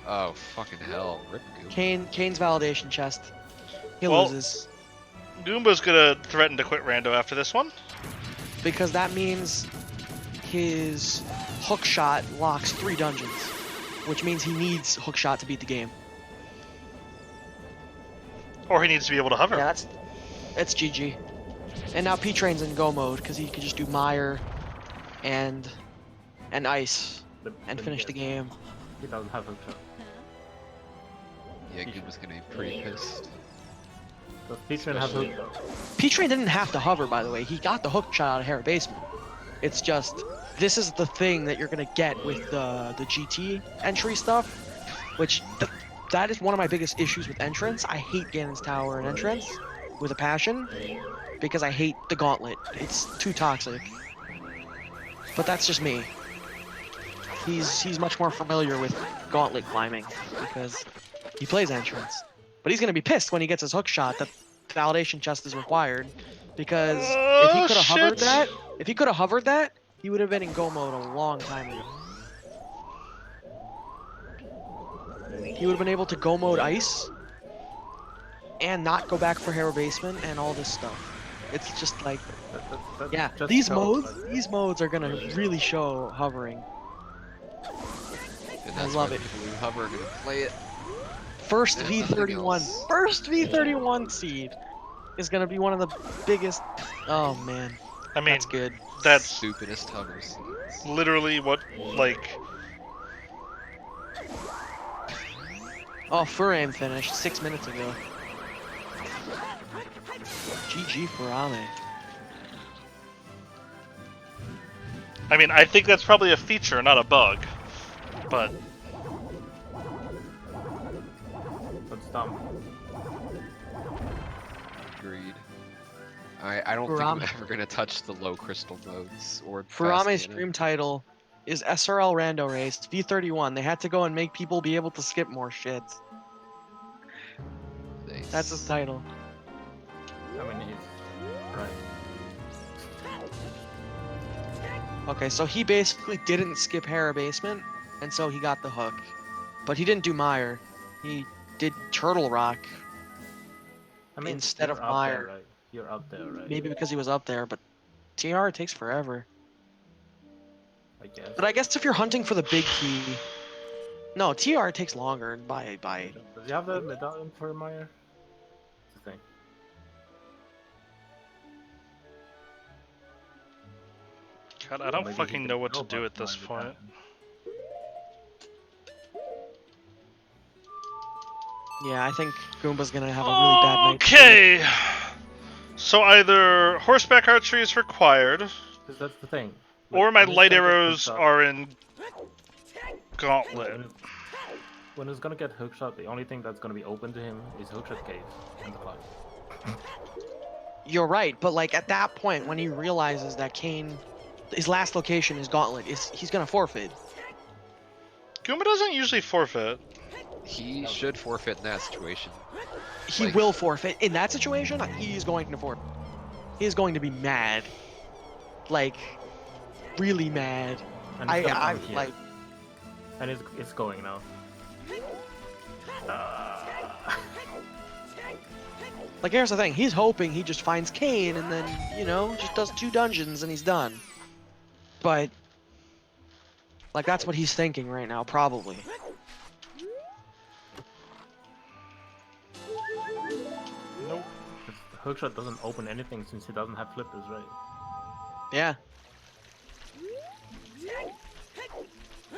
Oh fucking hell. Rip Goomba. Kane's validation chest. He Well- loses. Goomba's gonna threaten to quit Rando after this one. Because that means his hook shot locks 3 dungeons. Which means he needs hook shot to beat the game. Or he needs to be able to hover. Yeah, that's GG. And now P-Train's in go mode because he could just do Mire and Ice and finish the game. He doesn't have hookshot. Yeah, Goomba's gonna be pretty pissed. Does P-Train have Especially- hookshot? P-Train didn't have to hover, by the way. He got the hook shot out of Hera Basement. It's just, this is the thing that you're gonna get with the GT entry stuff, which that is one of my biggest issues with entrance. I hate Ganon's Tower and entrance with a passion because I hate the gauntlet. It's too toxic. But that's just me. He's much more familiar with gauntlet climbing because he plays entrance. But he's gonna be pissed when he gets his hook shot that validation chest is required, because if he Oh, could have hovered shit. that, he would have been in go mode a long time ago. he would have been able to go mode ice and not go back for Hero Basement and all this stuff. It's just like, That yeah, just these shows, these modes are gonna really show hovering. And I that's love why it. the people who hover are gonna play it. First There's nothing V31, else. first V31 seed is gonna be one of the biggest. Oh man, I mean, that's good. that's Stupidest hover seeds. literally what, like, Oh, Furaim finished 6 minutes ago. GG Furame. I mean, I think that's probably a feature, not a bug. But That's dumb. Agreed. I don't think I'm ever gonna touch the low crystal modes or Furame's fast stream title is SRL Rando Race V31. They had to go and make people be able to skip more shit. Nice. That's his title. I mean, he's right. Okay, so he basically didn't skip Hera Basement, and so he got the hook. But he didn't do Mire. He did Turtle Rock, I mean, Instead of you're up there, Mire. right? You're up there, right? maybe because he was up there, but TR takes forever. I guess. But I guess if you're hunting for the big key... No, TR takes longer by... Does he have the medallion for Meyer? That's the thing. God, I Or don't maybe he fucking didn't know what to about do at this Meyer point. medallion. Yeah, I think Goomba's gonna have a really bad night. Okay. So either horseback archery is required, 'Cause that's the thing. or my when he's light gonna get arrows hookshot- are in gauntlet. When he's gonna get hookshot, the only thing that's gonna be open to him is hookshot cave and the climb. You're right, but like at that point, when he realizes that Kane, his last location is Gauntlet, he's gonna forfeit. Goomba doesn't usually forfeit. He should forfeit in that situation. He Like- will forfeit in that situation. He's going to forfeit. He is going to be mad, like really mad. And he's gonna I come here. like. And it's going now. Like here's the thing. He's hoping he just finds Kane and then just does 2 dungeons and he's done. But like that's what he's thinking right now, probably. Nope. The hookshot doesn't open anything since he doesn't have flippers, right? Yeah.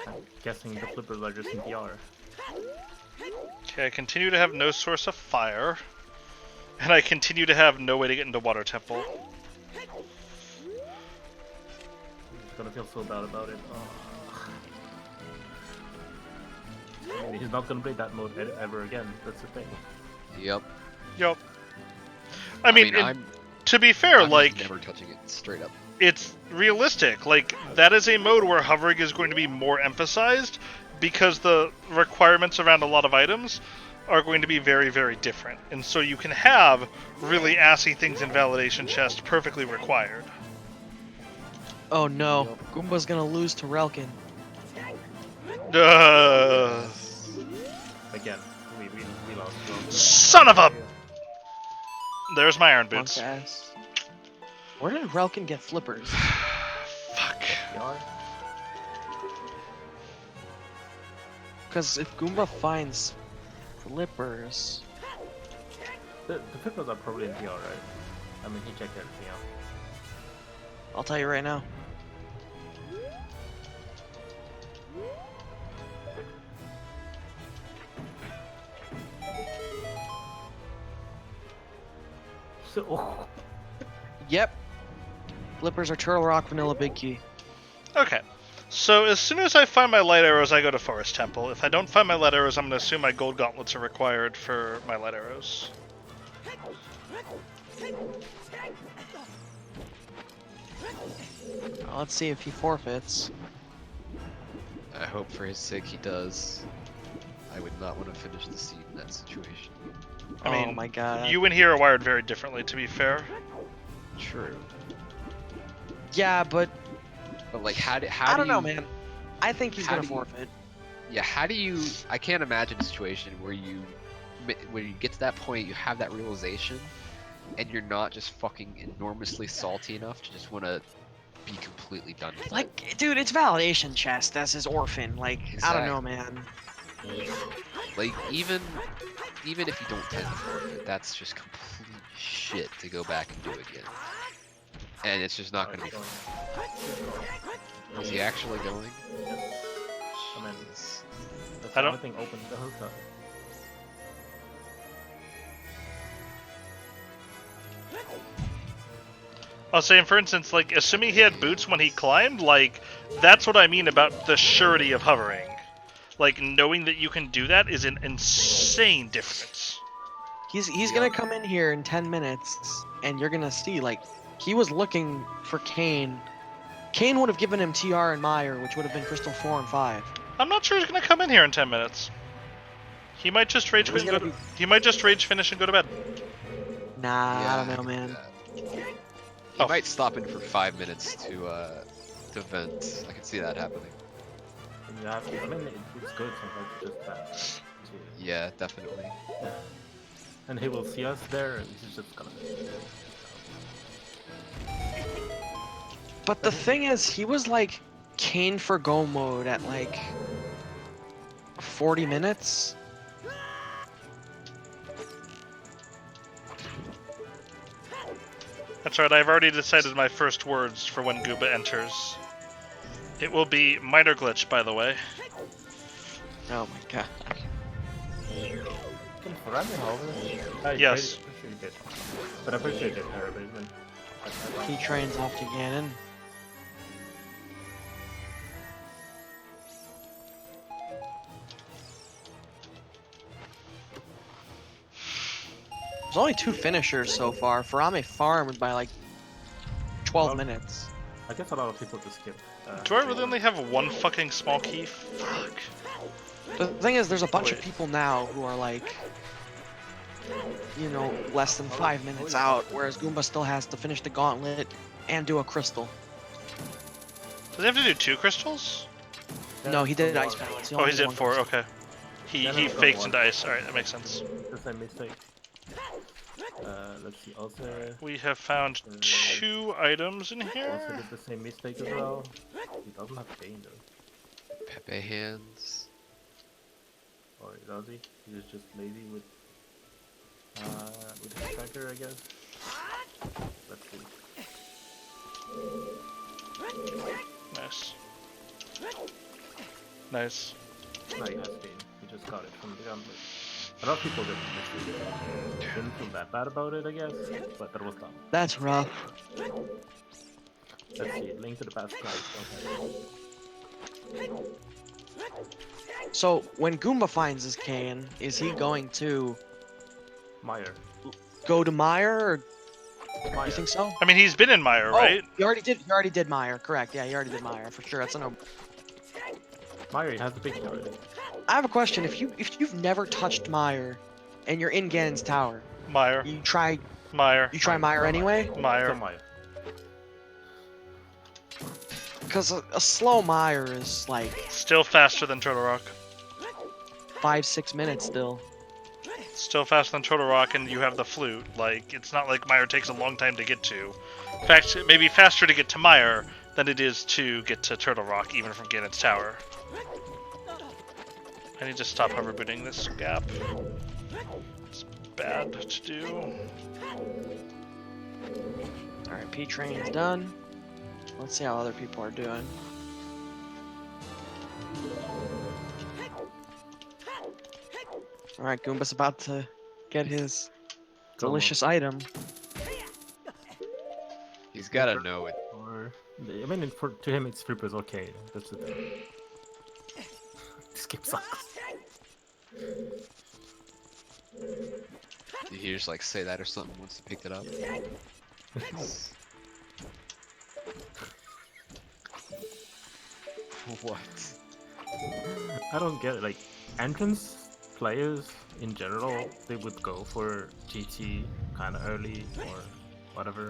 I'm guessing the flippers are just in PR. Okay, I continue to have no source of fire. And I continue to have no way to get into Water Temple. I'm gonna feel so bad about it. I mean, he's not gonna play that mode ever again. That's the thing. Yep. Yup. I mean, I'm to be fair, I'm like, never touching it straight up. it's realistic. Like, that is a mode where hovering is going to be more emphasized because the requirements around a lot of items are going to be very, very different. And so you can have really assy things in Validation Chest perfectly required. Oh no, Goomba's gonna lose to Relkin. Again, we lost. Son of a... There's my Iron Punk Boots. ass. Where did Relkin get flippers? Fuck. PR? Because if Goomba finds flippers, The flippers are probably in PR, right? I mean, he checked everything out. I'll tell you right now. So, oh, Yep. Flippers are Turtle Rock Vanilla Big Key. Okay. So as soon as I find my light arrows, I go to Forest Temple. If I don't find my light arrows, I'm going to assume my gold gauntlets are required for my light arrows. Let's see if he forfeits. I hope for his sake he does. I would not want to finish the seed in that situation. I mean, oh my god. You and he are wired very differently, to be fair. True. Yeah, but But like, how I do don't know, you, man. I think he's how gonna do you- forfeit. Yeah, how do you? I can't imagine a situation where you get to that point, you have that realization, and you're not just fucking enormously salty enough to just want to be completely done with it. Like, dude, it's validation chest as his orphan. Like, I don't know, Exactly. man. Like even if you don't tend to forfeit, that's just complete shit to go back and do again. And it's just not gonna be fun. Is he actually going? I mean, Jeez. that's I the don't- only thing open the whole time. I was saying, for instance, like, assuming he had boots when he climbed, like, that's what I mean about the surety of hovering. Like, knowing that you can do that is an insane difference. He's gonna come in here in 10 minutes, and you're gonna see, like, he was looking for Kane. Kane would have given him TR and Meyer, which would have been Crystal 4 and 5. I'm not sure he's gonna come in here in 10 minutes. He might just rage quit He's and gonna go to, He might just rage finish and go to bed. Nah, Yeah, I don't know, can do man. that. He Oh. might stop in for 5 minutes to vent. I can see that happening. And you have to, I mean, it's good sometimes to just pass. Yeah, definitely. And he will see us there, and he's just gonna. But the thing is, he was like Kane for go mode at like 40 minutes. That's right, I've already decided my first words for when Gooba enters. It will be Miter Glitch, by the way. Oh my god. Can Ferrari hold it? Yes. I appreciate it. But I appreciate it, everybody. He trains off to Ganon. There's only 2 finishers so far. Farame farmed by like 12 Well, minutes. I guess a lot of people just skip. Do I really only have one fucking small key? Fuck. The thing is, there's a bunch of Wait. people now who are like, you know, less than 5 minutes out, whereas Goomba still has to finish the gauntlet and do a crystal. Does he have to do 2 crystals? No, he did one. ice balance. Oh, he's did at 4, okay. He Then he I've got fakes one. into ice. Alright, that makes sense. The same mistake. Let's see. Also We have found 2 items in did here. the same mistake as well. He doesn't have pain though. Pepe hands. Or does he? He's just lazy with his tracker, I guess. Let's see. Nice. Nice. No, he has pain. He just got it from the gauntlet. A lot of people didn't feel that bad about it, I guess, but that was dumb. That's rough. Let's see. Link to the past life. Okay. So when Goomba finds his Kane, is he going to Meyer. go to Meyer, or Meyer. you think so? I mean, he's been in Mire, right? Oh, you already did. You already did Meyer. Correct. Yeah, you already did Meyer for sure. That's a no. Meyer, he has the picture already. I have a question. If you've never touched Meyer, and you're in Ganon's tower, Mire. you try Mire. Meyer anyway, So Mire. Meyer. because a slow Meyer is like Still faster than Turtle Rock. 5-6 minutes still. Still faster than Turtle Rock, and you have the flute. Like, it's not like Mire takes a long time to get to. In fact, it may be faster to get to Mire than it is to get to Turtle Rock, even from Ganon's tower. I need to stop hoverbooting this gap. It's bad to do. All right, P train's done. Let's see how other people are doing. All right, Goomba's about to get his delicious item. He's gotta know it. Or I mean, to him, it's 3 okay. That's the thing. Skip sucks. Did he just like say that or something once he picked it up? What? I don't get it. Like, entrance players in general, they would go for GT kind of early or whatever.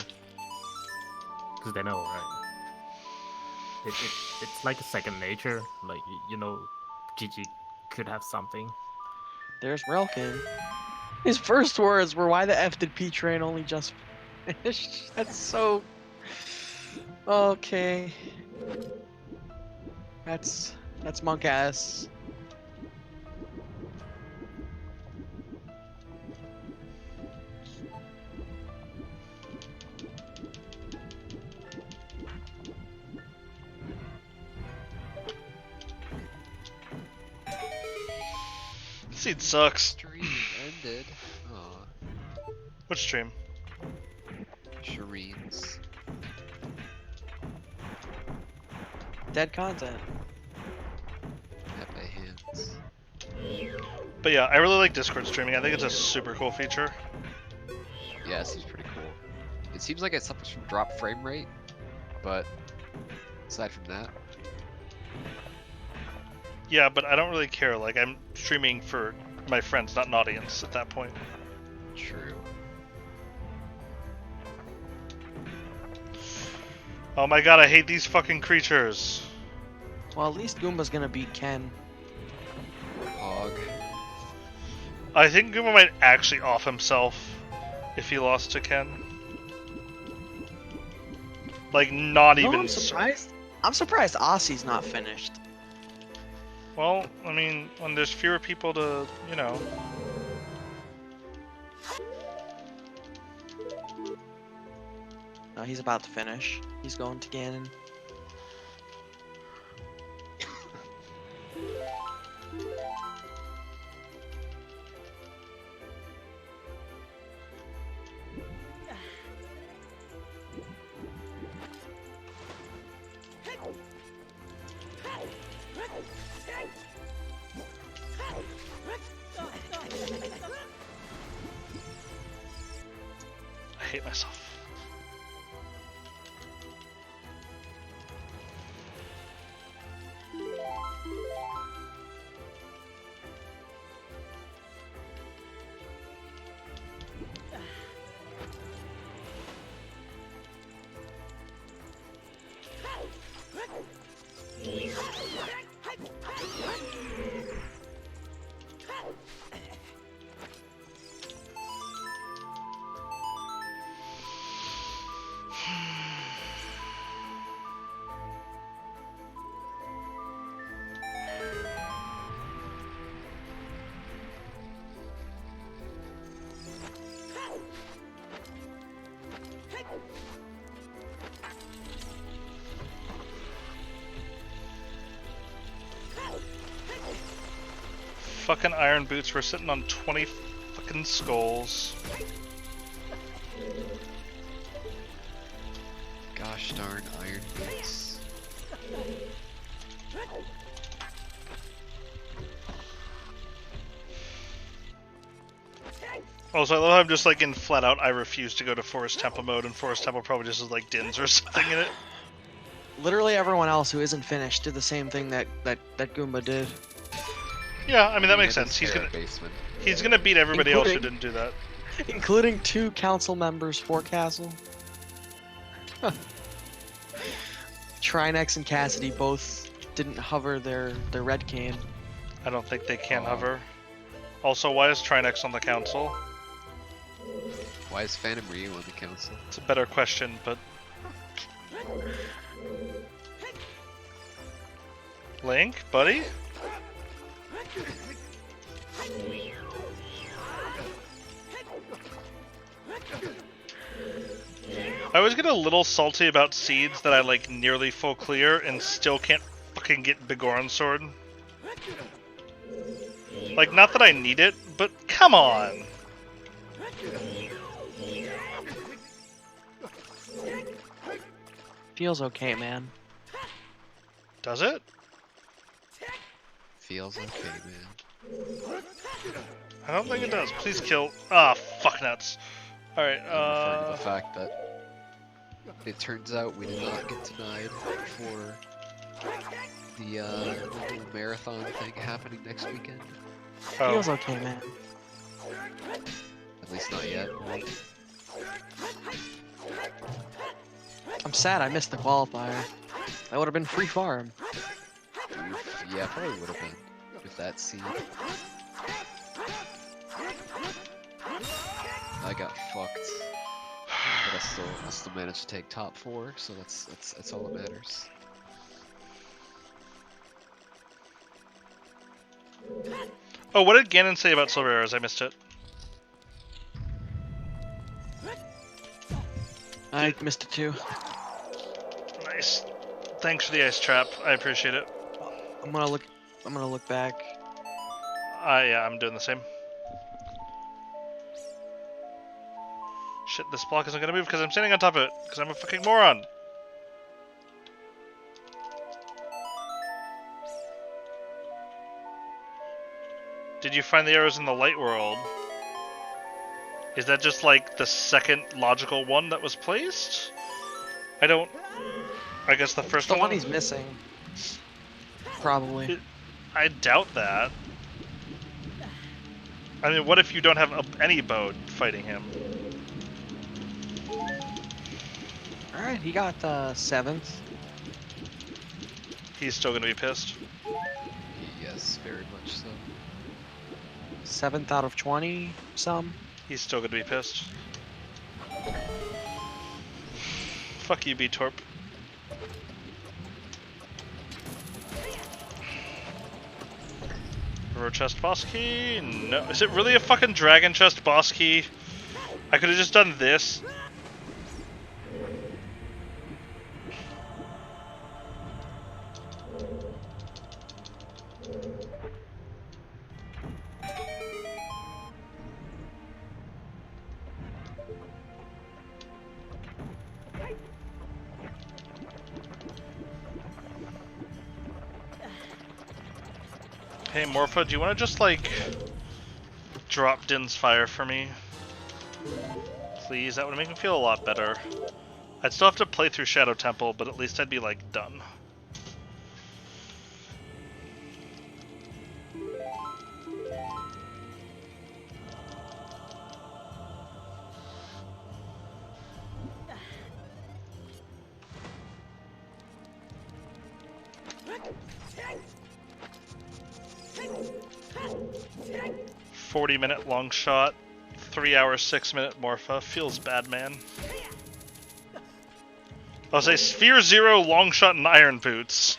Because they know, right? It's like a second nature. Like, you know, GG could have something. There's Relkin. His first words were, "Why the f did P Train only just finish?" That's so. Okay. That's monk ass. Seed sucks. Stream ended. Aw, Which stream? Shireen's. Dead content. At my hands. But yeah, I really like Discord streaming. I think it's a super cool feature. Yeah, it seems pretty cool. It seems like it suffers from drop frame rate, but aside from that, Yeah, but I don't really care. Like, I'm streaming for my friends, not an audience at that point. true. Oh my god, I hate these fucking creatures. Well, at least Goomba's gonna beat Ken. Hog. I think Goomba might actually off himself if he lost to Ken. Like, not No, even. I'm surprised. I'm surprised Ossie's not finished. Well, I mean, when there's fewer people to, you know. No, he's about to finish. He's going to Ganon. I hate myself. Fucking iron boots, we're sitting on 20 fucking skulls. Gosh darn iron boots. Also, I love how I'm just like in flat out, I refuse to go to Forest Temple mode, and Forest Temple probably just has like Dins or something in it. Literally everyone else who isn't finished did the same thing that Goomba did. Yeah, I mean, that makes In the sense. He's Terra gonna basement. he's gonna beat everybody else who Including- didn't do that. Including 2 council members for Castle. Trinex and Cassidy both didn't hover their red cane. I don't think they can Aw. hover. Also, why is Trinex on the council? Why is Phantom Ryu on the council? It's a better question, but... Link, buddy? I always get a little salty about seeds that I like nearly full clear and still can't fucking get Bigoron Sword. Like, not that I need it, but come on! Feels okay, man. Does it? Feels okay, man. I don't think it does. Please kill. Ah, fuck nuts. Alright, Referring to the fact that it turns out we did not get denied for the little marathon thing happening next weekend. oh. Feels okay, man. At least not yet. I'm sad I missed the qualifier. That would have been free farm. Oof, yeah, probably would have been. that seed. I got fucked. But I still managed to take top 4, so that's all that matters. Oh, what did Ganon say about silver arrows? I missed it. I missed it too. Nice. Thanks for the ice trap. I appreciate it. I'm gonna look back. Yeah, I'm doing the same. Shit, this block isn't gonna move because I'm standing on top of it, because I'm a fucking moron. Did you find the arrows in the light world? Is that just like the second logical one that was placed? I guess the first The one. one he's missing. Probably. I doubt that. I mean, what if you don't have any bow fighting him? Alright, he got 7th. He's still gonna be pissed. Yes, very much so. 7th out of 20, some. He's still gonna be pissed. Fuck you, B-Torp. River chest boss key? No. Is it really a fucking dragon chest boss key? I could have just done this. Hey Morpha, do you want to just like drop Din's fire for me? Please, that would make me feel a lot better. I'd still have to play through Shadow Temple, but at least I'd be like done. "40-minute long shot, 3 hours 6-minute Morpha. Feels bad, man." I'll say Sphere Zero long shot and iron boots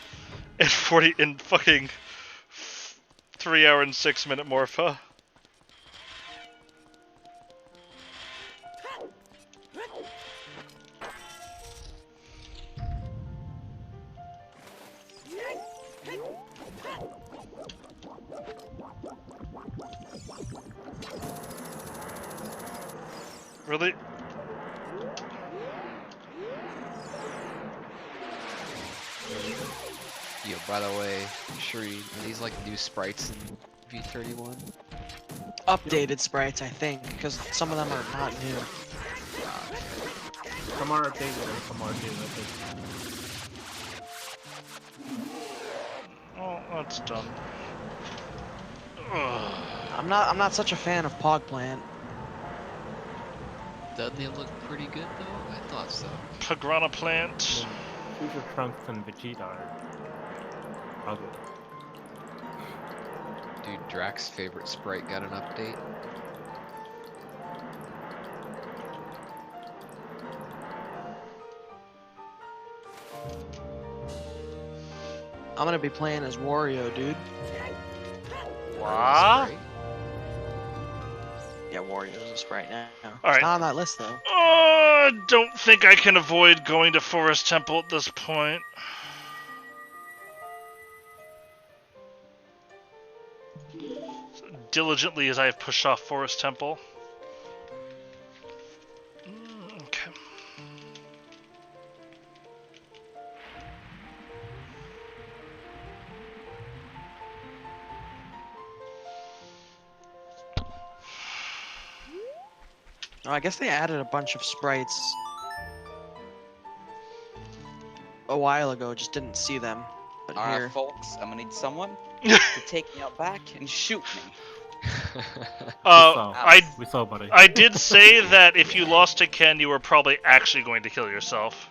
in fucking 3 hour and 6-minute Morpha. Really? Yo, by the way, are these like new sprites in V31? Updated sprites, I think, because some of them are not new. Some are updated and some are new, I think. Oh, that's done. I'm not such a fan of Pog Plant. Doesn't they look pretty good though? I thought so. Pagrana plant. Future Trunks and Vegeta are ugly. Dude, Drax's favorite sprite got an update. I'm gonna be playing as Wario, dude. What? Sprite? Yeah, Wario's a sprite now. Alright. It's not on that list though. Don't think I can avoid going to Forest Temple at this point. Diligently as I have pushed off Forest Temple. Okay. Oh, I guess they added a bunch of sprites a while ago, just didn't see them. But Alright, here. folks, I'm gonna need someone to take me out back and shoot me. We saw, buddy. I did say that if you lost to Ken, you were probably actually going to kill yourself.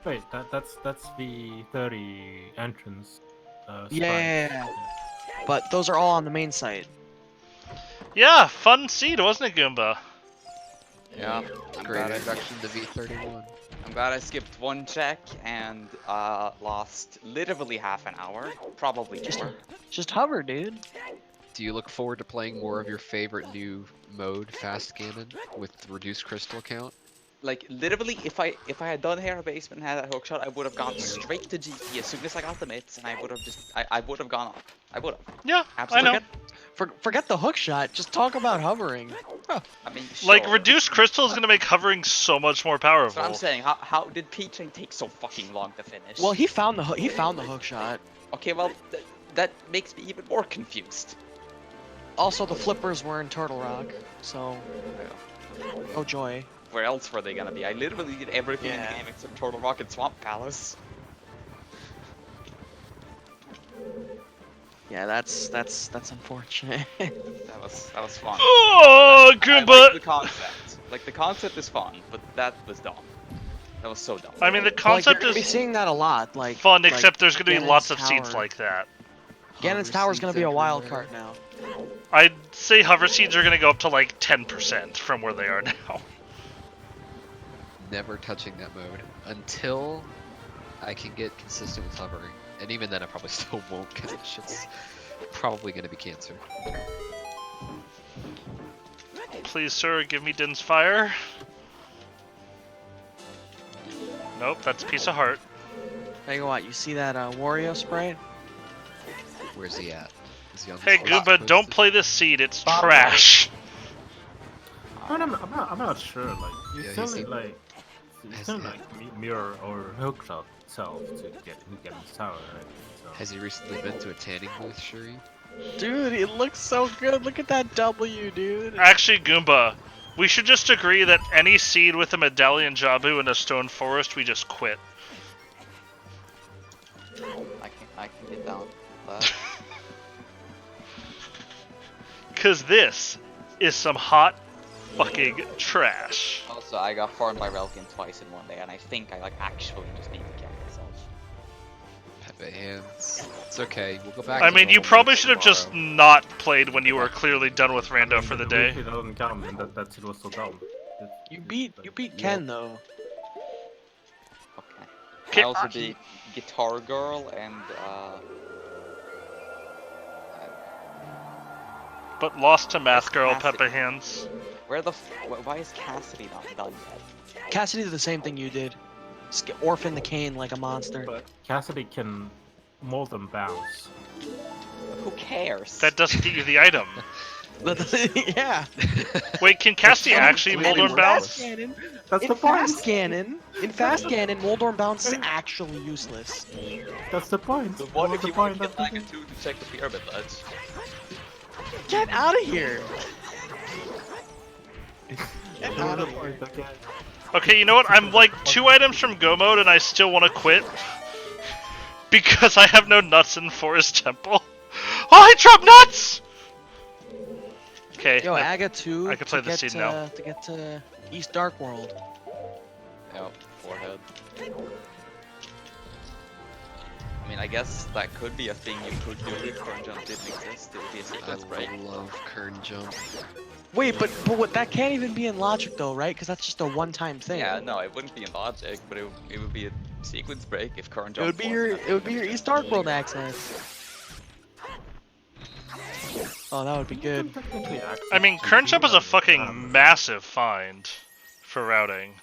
Wait, that's the 30 entrance. Yeah. But those are all on the main site. Yeah, fun seed, wasn't it, Goomba? Yeah. Great introduction to V31. I'm glad I skipped one check and lost literally half an hour, probably more. Just hover, dude. Do you look forward to playing more of your favorite new mode, Fast Cannon, with the reduced crystal count? Like literally, if I had done Hair Basement and had that hookshot, I would have gone straight to GP as soon as I got the mitts, and I would have just I would have gone up. I would have. Yeah, Absolutely. I know. Forget the hook shot. Just talk about hovering. I mean, Like, sure. reduced crystal is gonna make hovering so much more That's powerful. what I'm saying. How did P-Chain take so fucking long to finish? Well, he found the hook shot. Okay, well that makes me even more confused. Also, the flippers were in Turtle Rock, so oh joy. Where else were they gonna be? I literally did everything in the Yeah. game except Turtle Rock and Swamp Palace. Yeah, that's unfortunate. That was fun. Oh, I like Goomba! the concept. Like the concept is fun, but that was dumb. That was so dumb. I mean, the Like, concept you're gonna be is seeing that a lot. Like fun, like except there's gonna be Ganon's lots of Tower. seeds like that. Ganon's Hover Tower is gonna seeds be a wild everywhere. card now. I'd say hover seeds are gonna go up to like 10% from where they are now. Never touching that mode until I can get consistent with hovering. And even then I probably still won't because it's just probably going to be cancer. Please, sir, give me Din's fire. Nope, that's a piece of heart. Tell you what, you see that Wario sprite? Where's he at? Is he on Hey, this list Goomba, don't posted? play this seed, it's Bob- trash. I'm not sure. Like you Yeah, still he's need in- like you has- still like mirror or hookshot itself to get his tower, right? So Has he recently been to a tanning booth, Shuri? Dude, it looks so good. Look at that W, dude. Actually, Goomba, we should just agree that any seed with a medallion Jabu in a stone forest, we just quit. I can get down with that. Cause this is some hot fucking trash. Also, I got farmed by Relkin twice in one day, and I think I like actually just need to kill myself. Pepe hands. It's okay. We'll go back. I to mean, you normal probably modes should have just tomorrow. not played when you were clearly done with Rando for the day. It doesn't count, and that it was so dumb. You beat Ken though. Okay. Okay, I also beat Guitar Girl and But lost to Math Girl, Cassidy. Pepe Hands. why is Cassidy not done yet? Cassidy did the same thing you did. Orphan the cane like a monster. But Cassidy can more than bounce. Who cares? That doesn't get you the item. Yeah. Wait, can Cassidy actually In Moldorm Fast bounce? Ganon, That's in the point. Fast Ganon, Moldorm bounce is actually useless. That's the point. So what if the you want point to get back that- in 2 to check the pyramid ledge? Get out of here. Get That's out the of here. point, okay. Okay, you know what? I'm like 2 items from Go mode and I still want to quit. Because I have no nuts in Forest Temple. Oh, I dropped nuts! Okay, Yo, Aga 2 I can play to this get scene now. to get to East Dark World. Yep, forehead. I mean, I guess that could be a thing you could do if Current Jump didn't exist. It would be a I sequence break. love Kern jump. Wait, but what, that can't even be in logic though, right? Because that's just a one-time thing. Yeah, no, it wouldn't be in logic, but it would be a sequence break if Current It Jump would be your East Dark World access. Oh, that would be good. Technically, actually, I mean, Kern Jump is a fucking um, massive find for routing.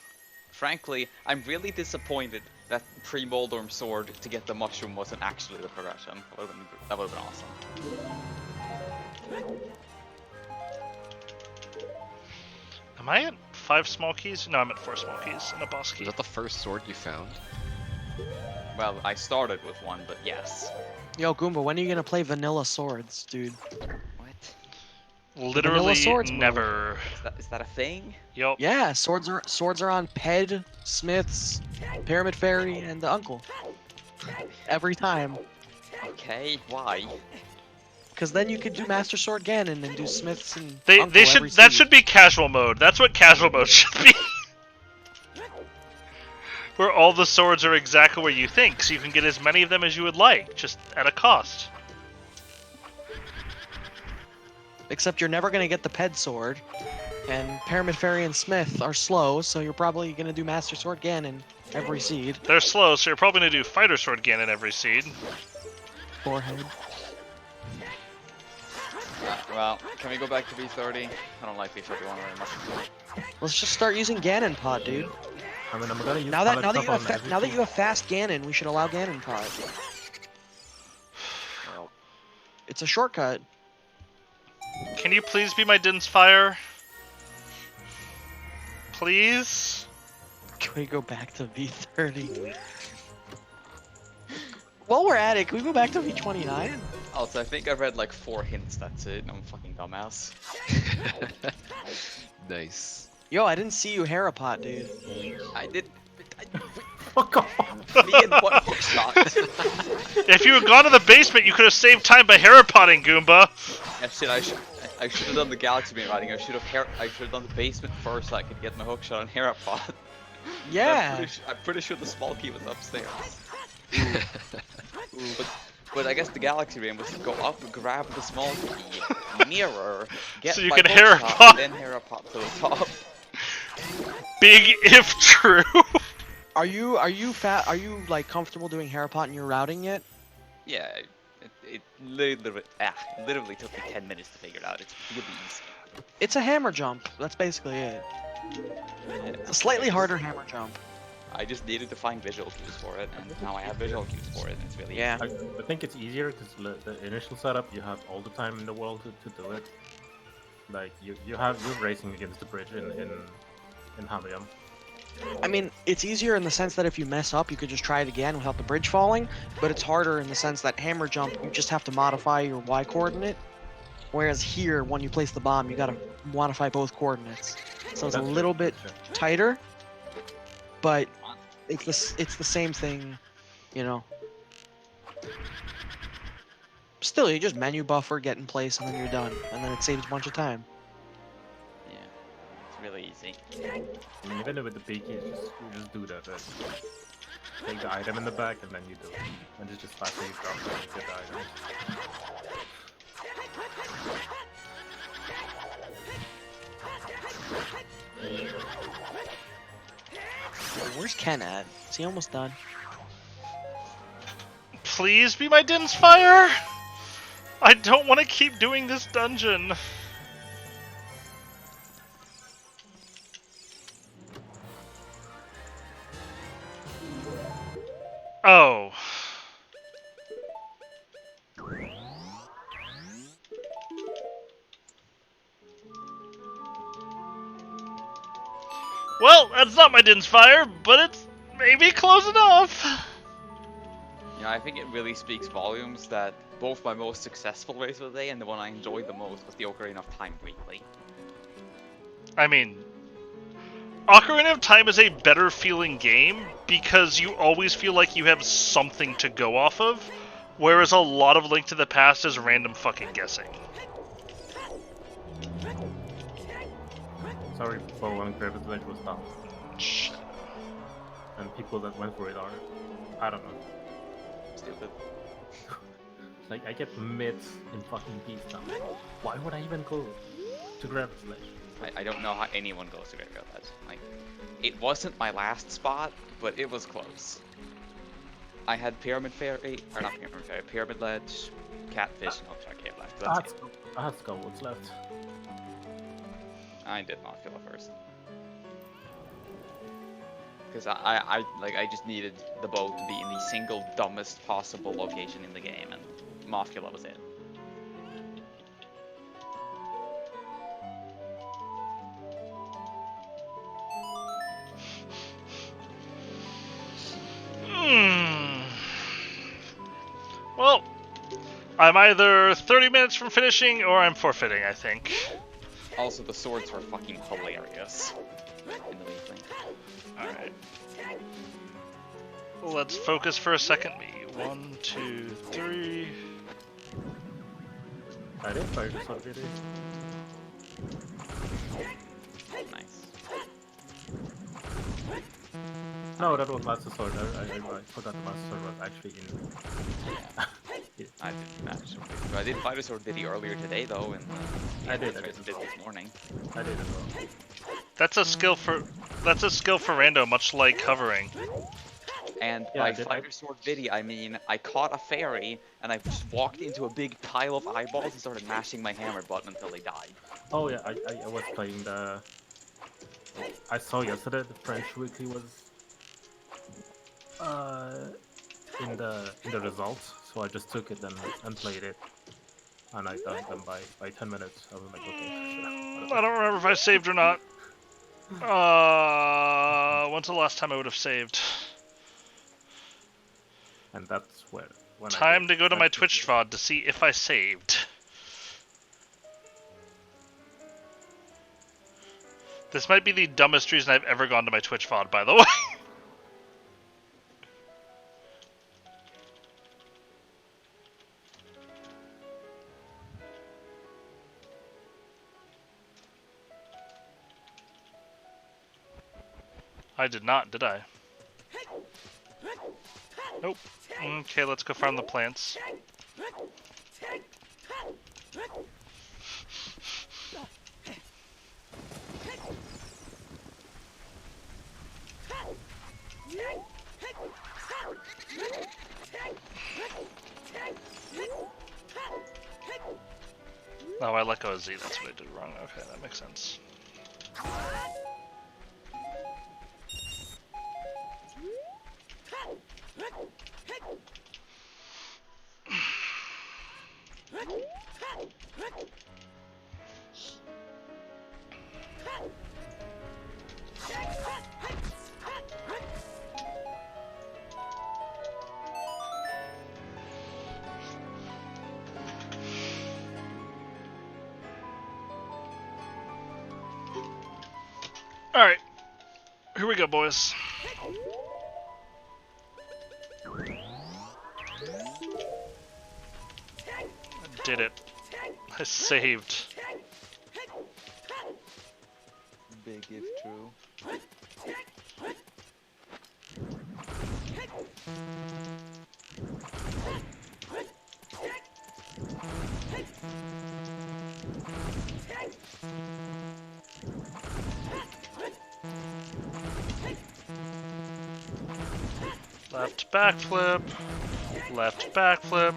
Frankly, I'm really disappointed that pre-Moldorm Sword to get the mushroom wasn't actually the progression. That would have been awesome. Am I at 5 small keys? No, I'm at 4 small keys and a boss key. Was that the first sword you found? Well, I started with one, but yes. Yo, Goomba, when are you gonna play Vanilla Swords, dude? What? Literally Swords move. never. Is that a thing? Yup. Yeah, swords are on Ped, Smiths, Pyramid Fairy, and the Uncle. Every time. Okay, why? Because then you could do Master Sword Ganon and do Smiths and They Uncle should every that seed. should be casual mode. That's what casual mode should be. where all the swords are exactly where you think, so you can get as many of them as you would like, just at a cost. Except you're never gonna get the Ped Sword, and Pyramid Fairy and Smith are slow, so you're probably gonna do Master Sword Ganon every seed. They're slow, so you're probably going to do Fighter Sword Ganon every seed. Forehead. Well, can we go back to V30? I don't like V31 very much. Let's just start using Ganon Pod, dude. I mean, I'm gonna use Now that Pilot you Cup have on now that everything. you have fast Ganon, we should allow Ganon Pod. Well, It's a shortcut. Can you please be my Din's Fire? Please? Can we go back to V30? While we're at it, can we go back to V29? also, I think I've read like 4 hints, that's it. I'm a fucking dumbass. Nice. Yo, I didn't see you Harapot, dude. I did. Fuck off! Me and one hook shot. If you had gone to the basement, you could have saved time by Harapotting, Goomba. Yeah, shit, I should have done the Galaxy Beam riding. I should have done the basement first so I could get my hook shot on Herapod. Yeah. I'm pretty sure the small key was upstairs. But I guess the Galaxy Beam was to go up, grab the small key, mirror, get So you my can hook Herapod. shot, and then Herapod to the top. Big if true. Are you like comfortable doing Harapot in your routing yet? Yeah, it literally took me 10 minutes to figure it out. It's really easy. It's a hammer jump. That's basically it. It's a slightly harder hammer jump. I just needed to find visual cues for it, and now I have visual cues for it, and it's really Yeah. I think it's easier because the initial setup you have all the time in the world to do it. Like you're racing against the bridge in Hamiam. I mean, it's easier in the sense that if you mess up, you could just try it again without the bridge falling, but it's harder in the sense that hammer jump, you just have to modify your Y coordinate, whereas here, when you place the bomb, you gotta modify both coordinates. So it's a That's little true, bit that's true. tighter, but it's the same thing, you know. Still, you just menu buffer, get in place, and then you're done, and then it saves a bunch of time. Yeah, it's really easy. I mean, even with the peak, you just do that. Right? Take the item in the back and then you do it. And it's just faster you drop and you get the item. Where's Ken at? Is he almost done? Please be my Din's Fire. I don't want to keep doing this dungeon. Oh. Well, that's not my Din's Fire, but it's maybe close enough. You know, I think it really speaks volumes that both my most successful race of the day and the one I enjoyed the most was the Ocarina of Time replay. I mean, Ocarina of Time is a better feeling game because you always feel like you have something to go off of, whereas a lot of Link to the Past is random fucking guessing. Sorry for one Gravis Village was done. And people that went for it are, I don't know. Stupid. Like, I get mids in fucking beats now. Why would I even go to Gravis Village? I don't know how anyone goes to Graveyard Ledge. Like, it wasn't my last spot, but it was close. I had Pyramid Fairy, or not Pyramid Fairy, Pyramid Ledge, Catfish, and Ultra Cave left. That's it. I have to go what's left. I did not feel it first. Because I just needed the boat to be in the single dumbest possible location in the game, and Mothula was it. Well, I'm either 30 minutes from finishing or I'm forfeiting, I think. Also, the swords were fucking hilarious in the replay. Alright. Let's focus for a second. Me. 1, 2, 3. I didn't fire this already. Nice. No, No, that was Master Sword. I forgot the Master Sword was actually in. Yeah. I did Master Sword Video. So I did Fighter Sword Video earlier today though, and I did did as well. this morning. I did as well. That's a skill for rando, much like covering. And Yeah, by I did. Fighter Sword Video, I mean I caught a fairy and I just walked into a big pile of eyeballs and started mashing my hammer button until they died. Oh yeah, I was playing the. I saw yesterday the French Weekly was uh in the results, so I just took it and played it, and I done them by 10 minutes. I was like, okay, I whatever. don't remember if I saved or not. When's the last time I would have saved? And that's when I did. Time to go to my Twitch VOD to see if I saved. This might be the dumbest reason I've ever gone to my Twitch VOD, by the way. I did not, did I? Nope. Okay, let's go farm the plants. Oh, I let go of Z, that's what I did wrong. Okay, that makes sense. Alright, here we go, boys. I did it. I saved. Big if true. Left backflip. Left backflip.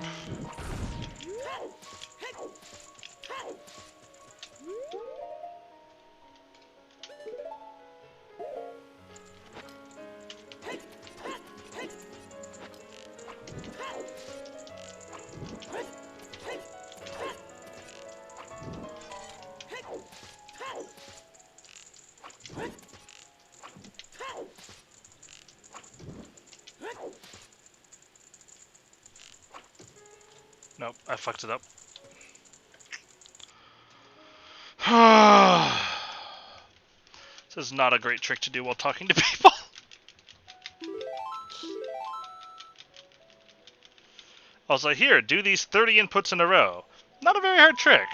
Nope, I fucked it up. This is not a great trick to do while talking to people. I was like, here, do these 30 inputs in a row. Not a very hard trick.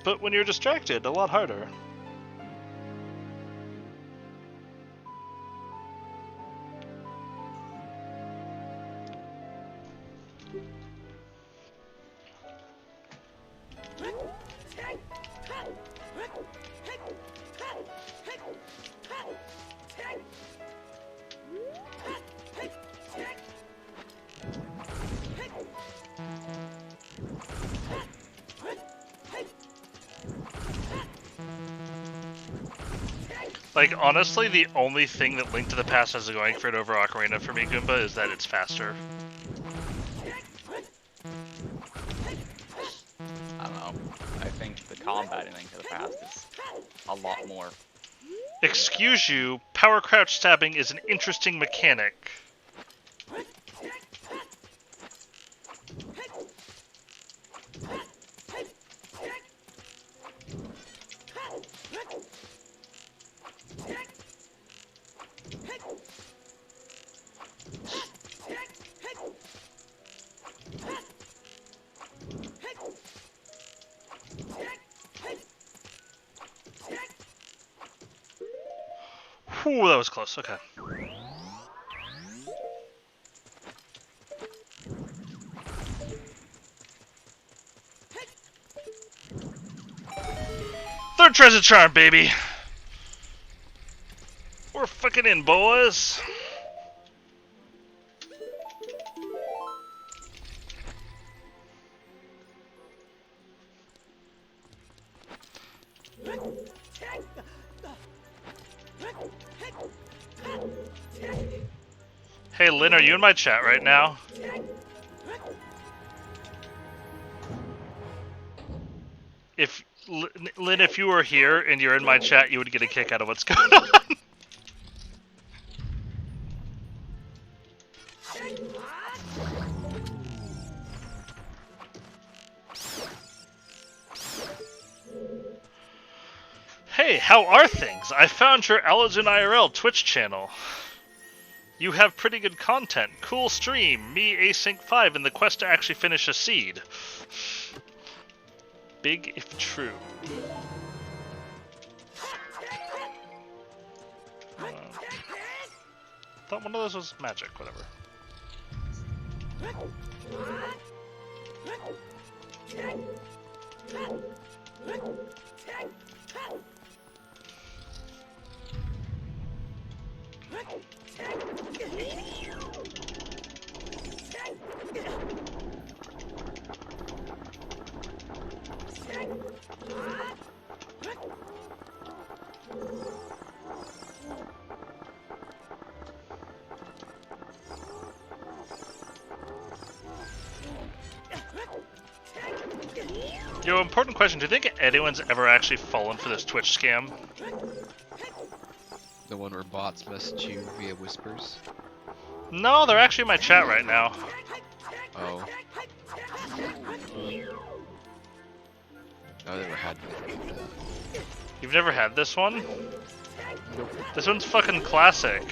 But when you're distracted, a lot harder. Like, honestly, the only thing that Link to the Past has going for it over Ocarina for me, Goomba, is that it's faster. I don't know. I think the combat in Link to the Past is a lot more. Excuse you, power crouch stabbing is an interesting mechanic. Whew, that was close. Okay. Third treasure charm, baby. We're fucking in, boys. Hey, Lynn, are you in my chat right now? If Lynn, if you were here and you're in my chat, you would get a kick out of what's going on. Hey, how are things? I found your Allergen IRL Twitch channel. You have pretty good content. Cool stream. Me, async 5, in the quest to actually finish a seed. Big if true. Thought one of those was magic, whatever. Yo, important question. Do you think anyone's ever actually fallen for this Twitch scam? The one where bots message you via whispers. No, they're actually in my chat right now. Oh. I've never had anything like that. You've never had this one? This one's fucking classic.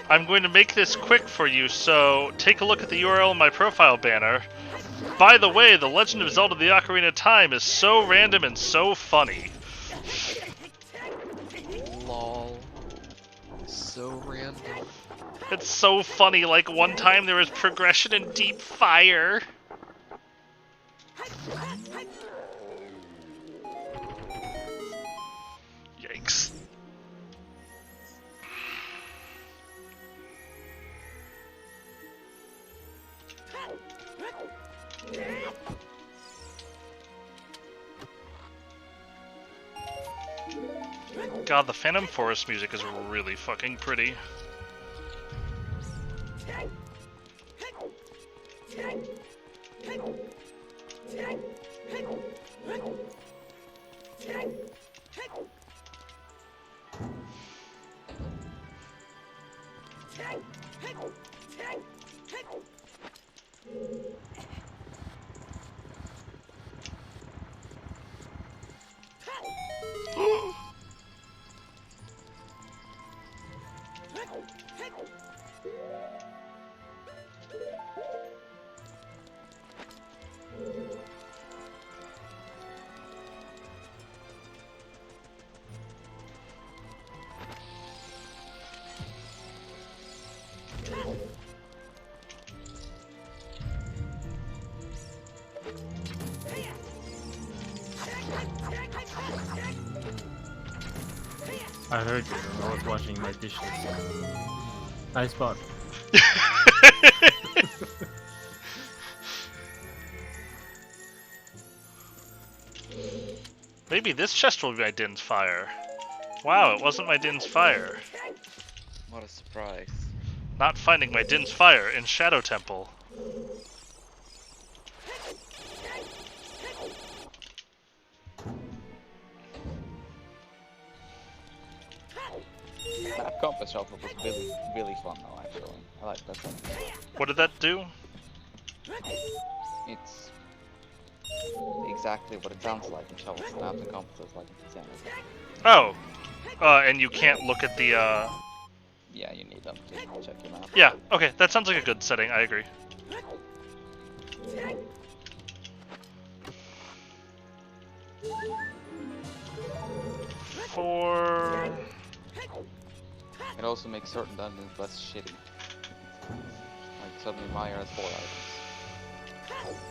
I'm going to make this quick for you, so take a look at the URL in my profile banner. By the way, The Legend of Zelda the Ocarina of Time is so random and so funny. Lol. So random. It's so funny, like one time there was progression in Deep Fire. Yikes. God, the Phantom Forest music is really fucking pretty. I heard you. I was washing my dishes. Nice spot. Maybe this chest will be my Din's fire. Wow, it wasn't my Din's fire. What a surprise. Not finding my Din's fire in Shadow Temple. That compass shuffle was really fun though, actually. I like that one. What did that do? It's exactly what it sounds like in shovels snaps and compasses like in Samus. Oh. And you can't look at the, Yeah, you need them to check your map. Yeah, okay, that sounds like a good setting, I agree. 4. It also makes certain dungeons less shitty. Like suddenly Maya has 4 items.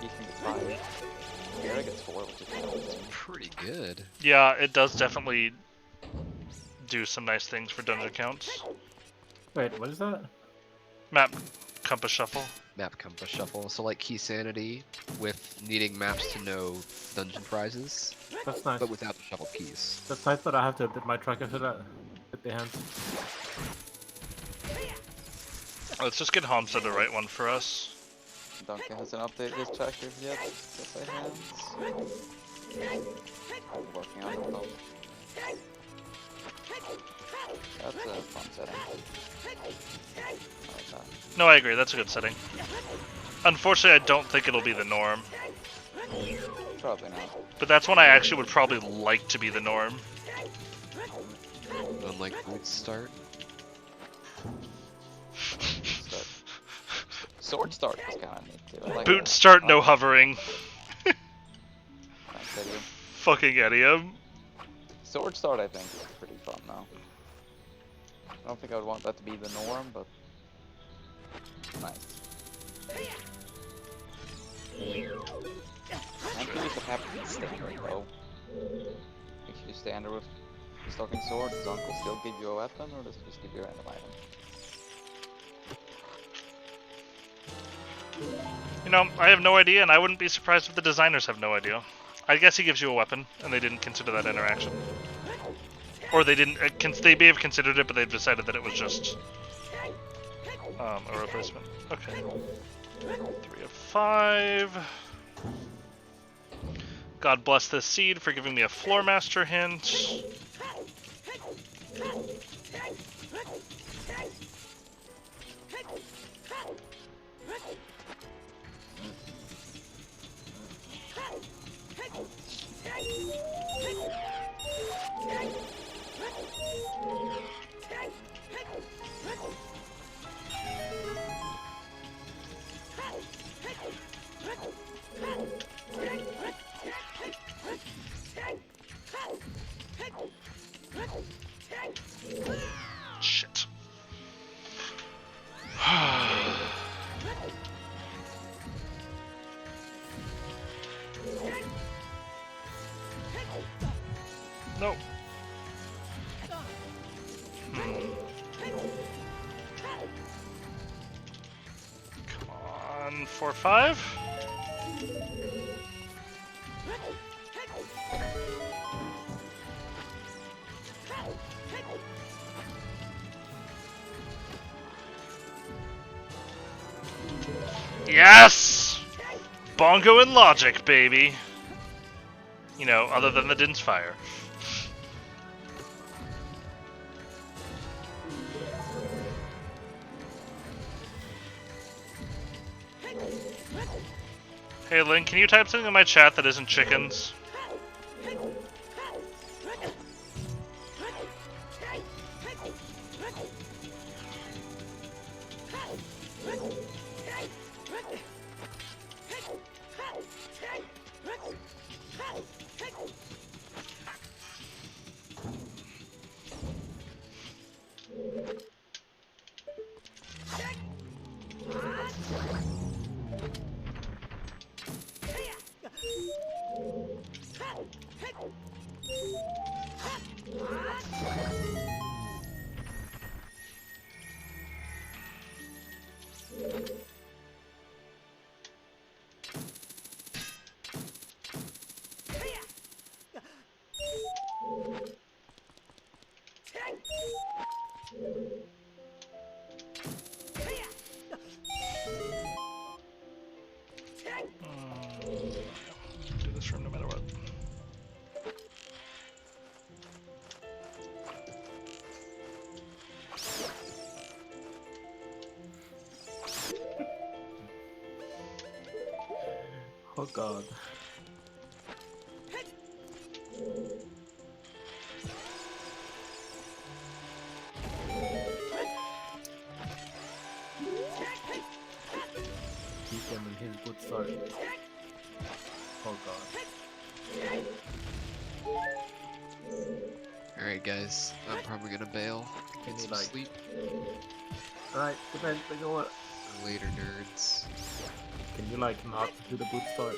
Ethan gets 5. Gary gets 4, which is kind of insane. Pretty good. Yeah, it does definitely do some nice things for dungeon counts. Wait, what is that? Map compass shuffle. Map compass shuffle. So like key sanity with needing maps to know dungeon prizes, That's nice. but without the shuffle keys. That's nice, but I have to update my tracker for that. With the hands. Let's just get Homestead the right one for us. Donkey hasn't updated his trackers yet. Guess I hands. I'm working on it though. That's a fun setting. I like that. No, I agree. That's a good setting. Unfortunately, I don't think it'll be the norm. Probably not. But that's one I actually would probably like to be the norm. Unlike boots start. Sword start is kind of neat too. I like Boot that. start, no hovering. Nice idea. Fucking idiom. Sword start I think is pretty fun now. I don't think I would want that to be the norm, but nice. I'm curious what happens in standard though. If you do standard with stalking sword, does Uncle still give you a weapon or does it just give you a random item? You know, I have no idea, and I wouldn't be surprised if the designers have no idea. I guess he gives you a weapon, and they didn't consider that interaction. Or they didn't, they may have considered it, but they've decided that it was just a replacement. Okay. 3 of 5. God bless this seed for giving me a Floor Master hint. Shit. No. Come on, 4, 5. Yes! Bongo and logic, baby. You know, other than the Din's fire. Hey Link, can you type something in my chat that isn't chickens? Do this room no matter what. Oh god. Keep them in his good side. Oh god. Alright, guys. I'm probably gonna bail. Can Get you, some like- sleep. Alright, depends. You know what? Later, nerds. Can you like not do the boot start?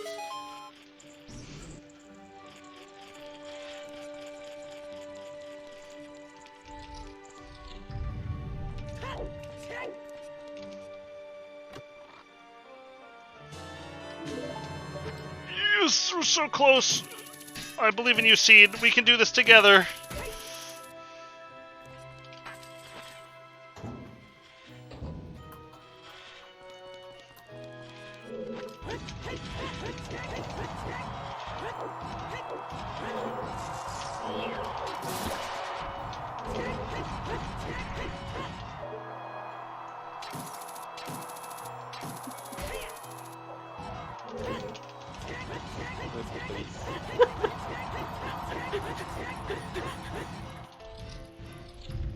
Yes, we're so close. I believe in you, Seed. We can do this together.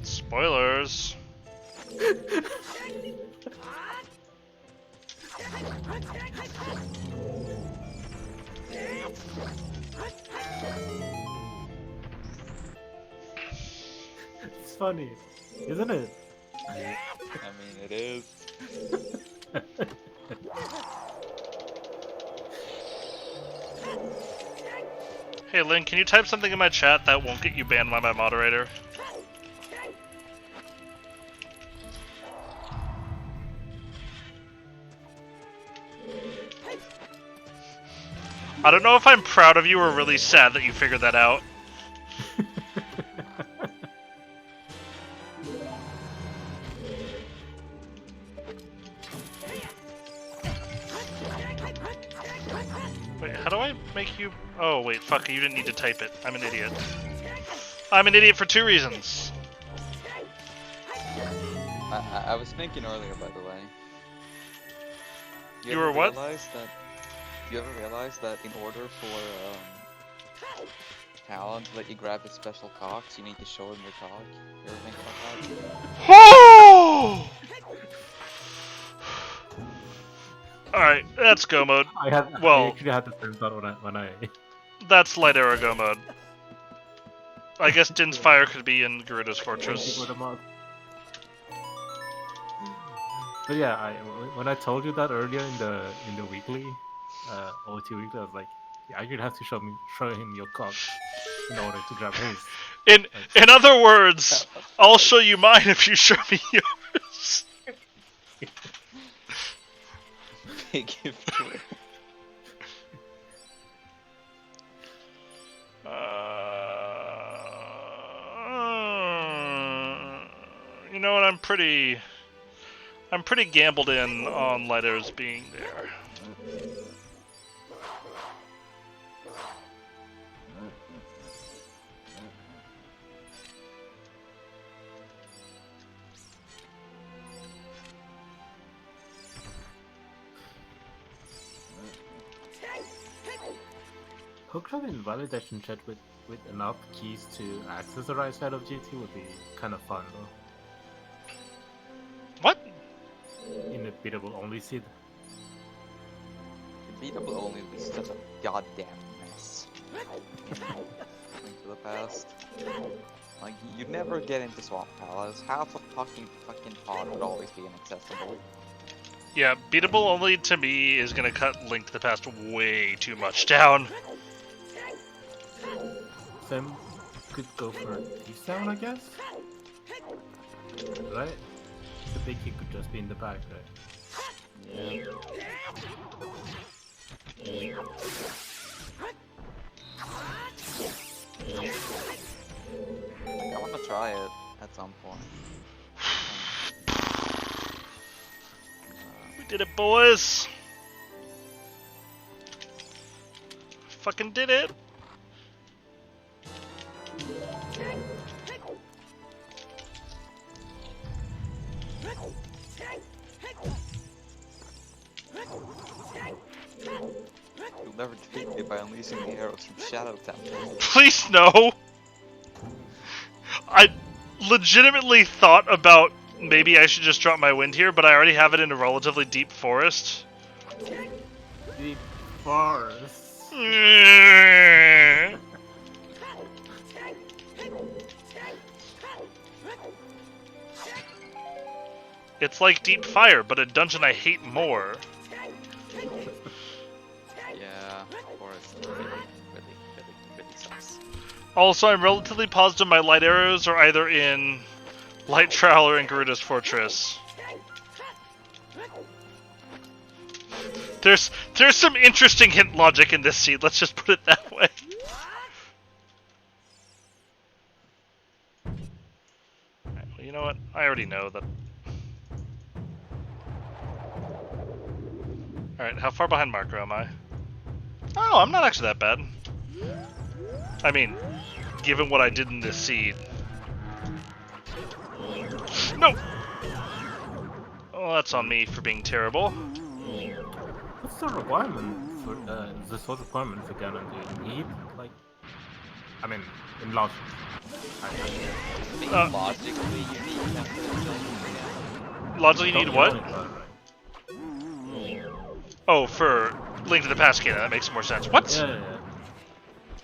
Spoilers. It's funny, isn't it? I mean, it is. Hey, Lynn, can you type something in my chat that won't get you banned by my moderator? I don't know if I'm proud of you or really sad that you figured that out. Wait, how do I make you... Oh, wait, fuck, you didn't need to type it. I'm an idiot. I'm an idiot for 2 reasons. I was thinking earlier, by the way. You were what? You ever realize that in order for Talon to let you grab his special cocks, you need to show him your cock? You ever think about that? Oh! Alright, that's go mode. I Well- actually had the same thought when I That's light arrow go mode. I guess Din's Fire could be in Garuda's thank you Fortress. for the mod. But yeah, when I told you that earlier in the weekly, OT weekly, I was like, yeah, you'd have to show him your cock in order to grab his. In other words, I'll show you mine if you show me yours. Big if true. You know what? I'm pretty gambled in on letters being there. Hookup in validation chat with enough keys to access the right side of GT would be kind of fun though. What? In a beatable only seed. Beatable only is such a goddamn mess. Link to the past. Like, you'd never get into Swamp Palace. Half a fucking pod would always be inaccessible. Yeah, beatable only to me is gonna cut Link to the Past way too much down. Sam could go for East Town, I guess? Right? I think he could just be in the back, right? Yeah. Like, I wanna try it at some point. We did it, boys! Fucking did it! You'll never defeat me by unleashing the arrows from Shadow Temple. Please no! I legitimately thought about maybe I should just drop my wind here, but I already have it in a relatively deep forest. Deep forest. It's like Deep Fire, but a dungeon I hate more. Yeah, Forest really sucks. Also, I'm relatively positive my light arrows are either in Light Trowel or in Garuda's Fortress. There's some interesting hint logic in this seed, let's just put it that way. Alright, well, you know what? I already know that. Alright, how far behind Marco am I? Oh, I'm not actually that bad. I mean, given what I did in this seed. No! Oh, that's on me for being terrible. What's the requirement for the sort of requirement for Ganon? Do you need like? I mean, in logic. I think Uh, logically you need temporary Logically, you need what? Right. Oh, for Link to the Past canon, that makes more sense. What? Yeah.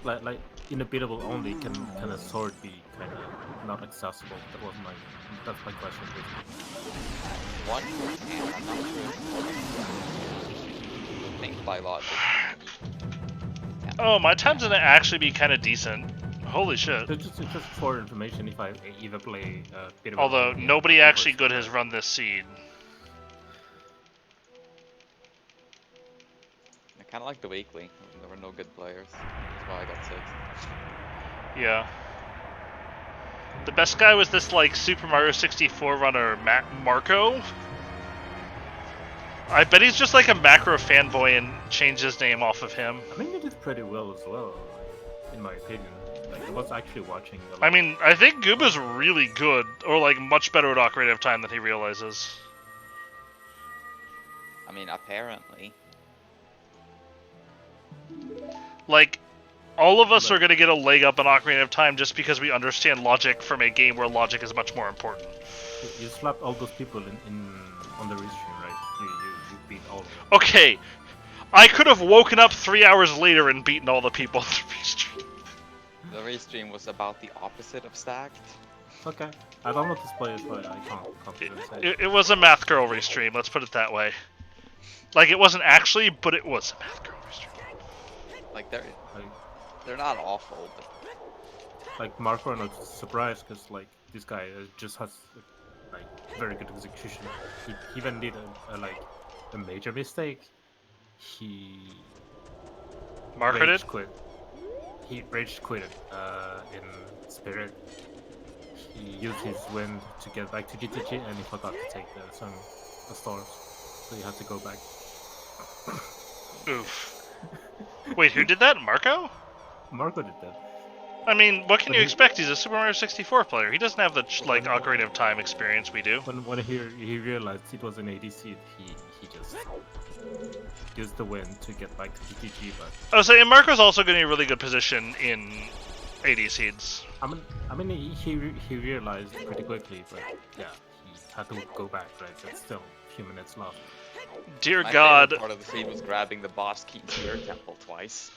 Like in a beatable only, can a sword be kind of not accessible? That's my question. One can, I'm not sure. I think by logic. Oh, my time's gonna actually be kind of decent. Holy shit. Just for information, if I either play beatable Although, only nobody or actually good conversion. has run this seed. I kind of like the weekly. There were no good players. That's why I got 6. Yeah. The best guy was this, like, Super Mario 64 runner, Marco. I bet he's just like a macro fanboy and changed his name off of him. I think he did pretty well as well, in my opinion. Like, I was actually watching the I mean, I think Gooba's really good, or like much better at Ocarina of Time than he realizes. I mean, apparently. Like, all of us are gonna get a leg up on Ocarina of Time just because we understand logic from a game where logic is much more important. You slapped all those people in on the restream, right? You beat all of them. Okay, I could have woken up 3 hours later and beaten all the people on the restream. The restream was about the opposite of stacked. Okay. I don't know this player, so I can't confidently say. It was a Math Girl restream, let's put it that way. Like, it wasn't actually, but it was a Math Girl restream. Like they're not awful, but Like Marco, I'm not surprised because like this guy just has like very good execution. He even did a major mistake. He Marketed? rage quit. He rage quit in Spirit. He used his wind to get back to GTG and he forgot to take the stars, so he had to go back. Oof. Wait, who did that? Marco? Marco did that. I mean, what can But you he- expect? He's a Super Mario 64 player. He doesn't have the, like, Ocarina of Time experience we do. When he realized it was an ADC, he just used the win to get back to GTG. But I was saying, Marco's also getting a really good position in AD Seeds. I mean he realized pretty quickly, but yeah, he had to go back. Right, there's still a few minutes left. Dear my God, favorite part of the feed was grabbing the boss key to your temple twice.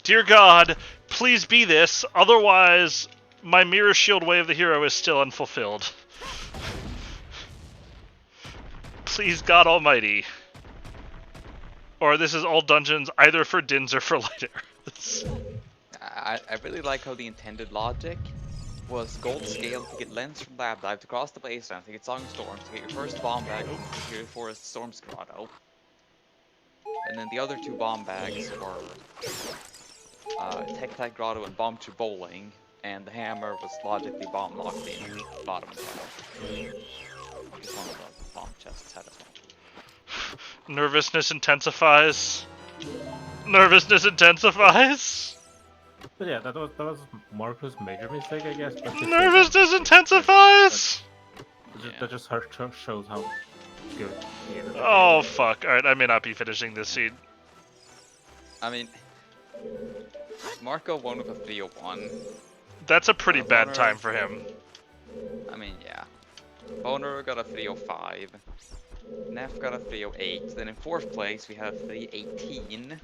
dear God, please be this, otherwise my Mirror Shield Way of the Hero is still unfulfilled. Please, God Almighty. Or this is all dungeons either for Dins or for Light Arrows. I really like how the intended logic was gold scale to get Lens from Lab Dive to cross the baseline to get Song of Storms to get your first bomb bag from Security Forest Storm's Grotto. And then the other 2 bomb bags were Tech Tag Grotto and Bomb to Bowling, and the hammer was logically bomb locked in bottom of the tunnel. Just one of the bomb chests had it. Nervousness intensifies. Nervousness intensifies. But yeah, that was Marco's major mistake, I guess. But this Nervousness intensifies. that just shows how good he is. Oh fuck! Alright, I may not be finishing this seed. I mean, Marco won with a 301. That's a pretty bad Boner. time for him. I mean, yeah. Boner got a 305. Neff got a 308. Then in 4th place we have 318.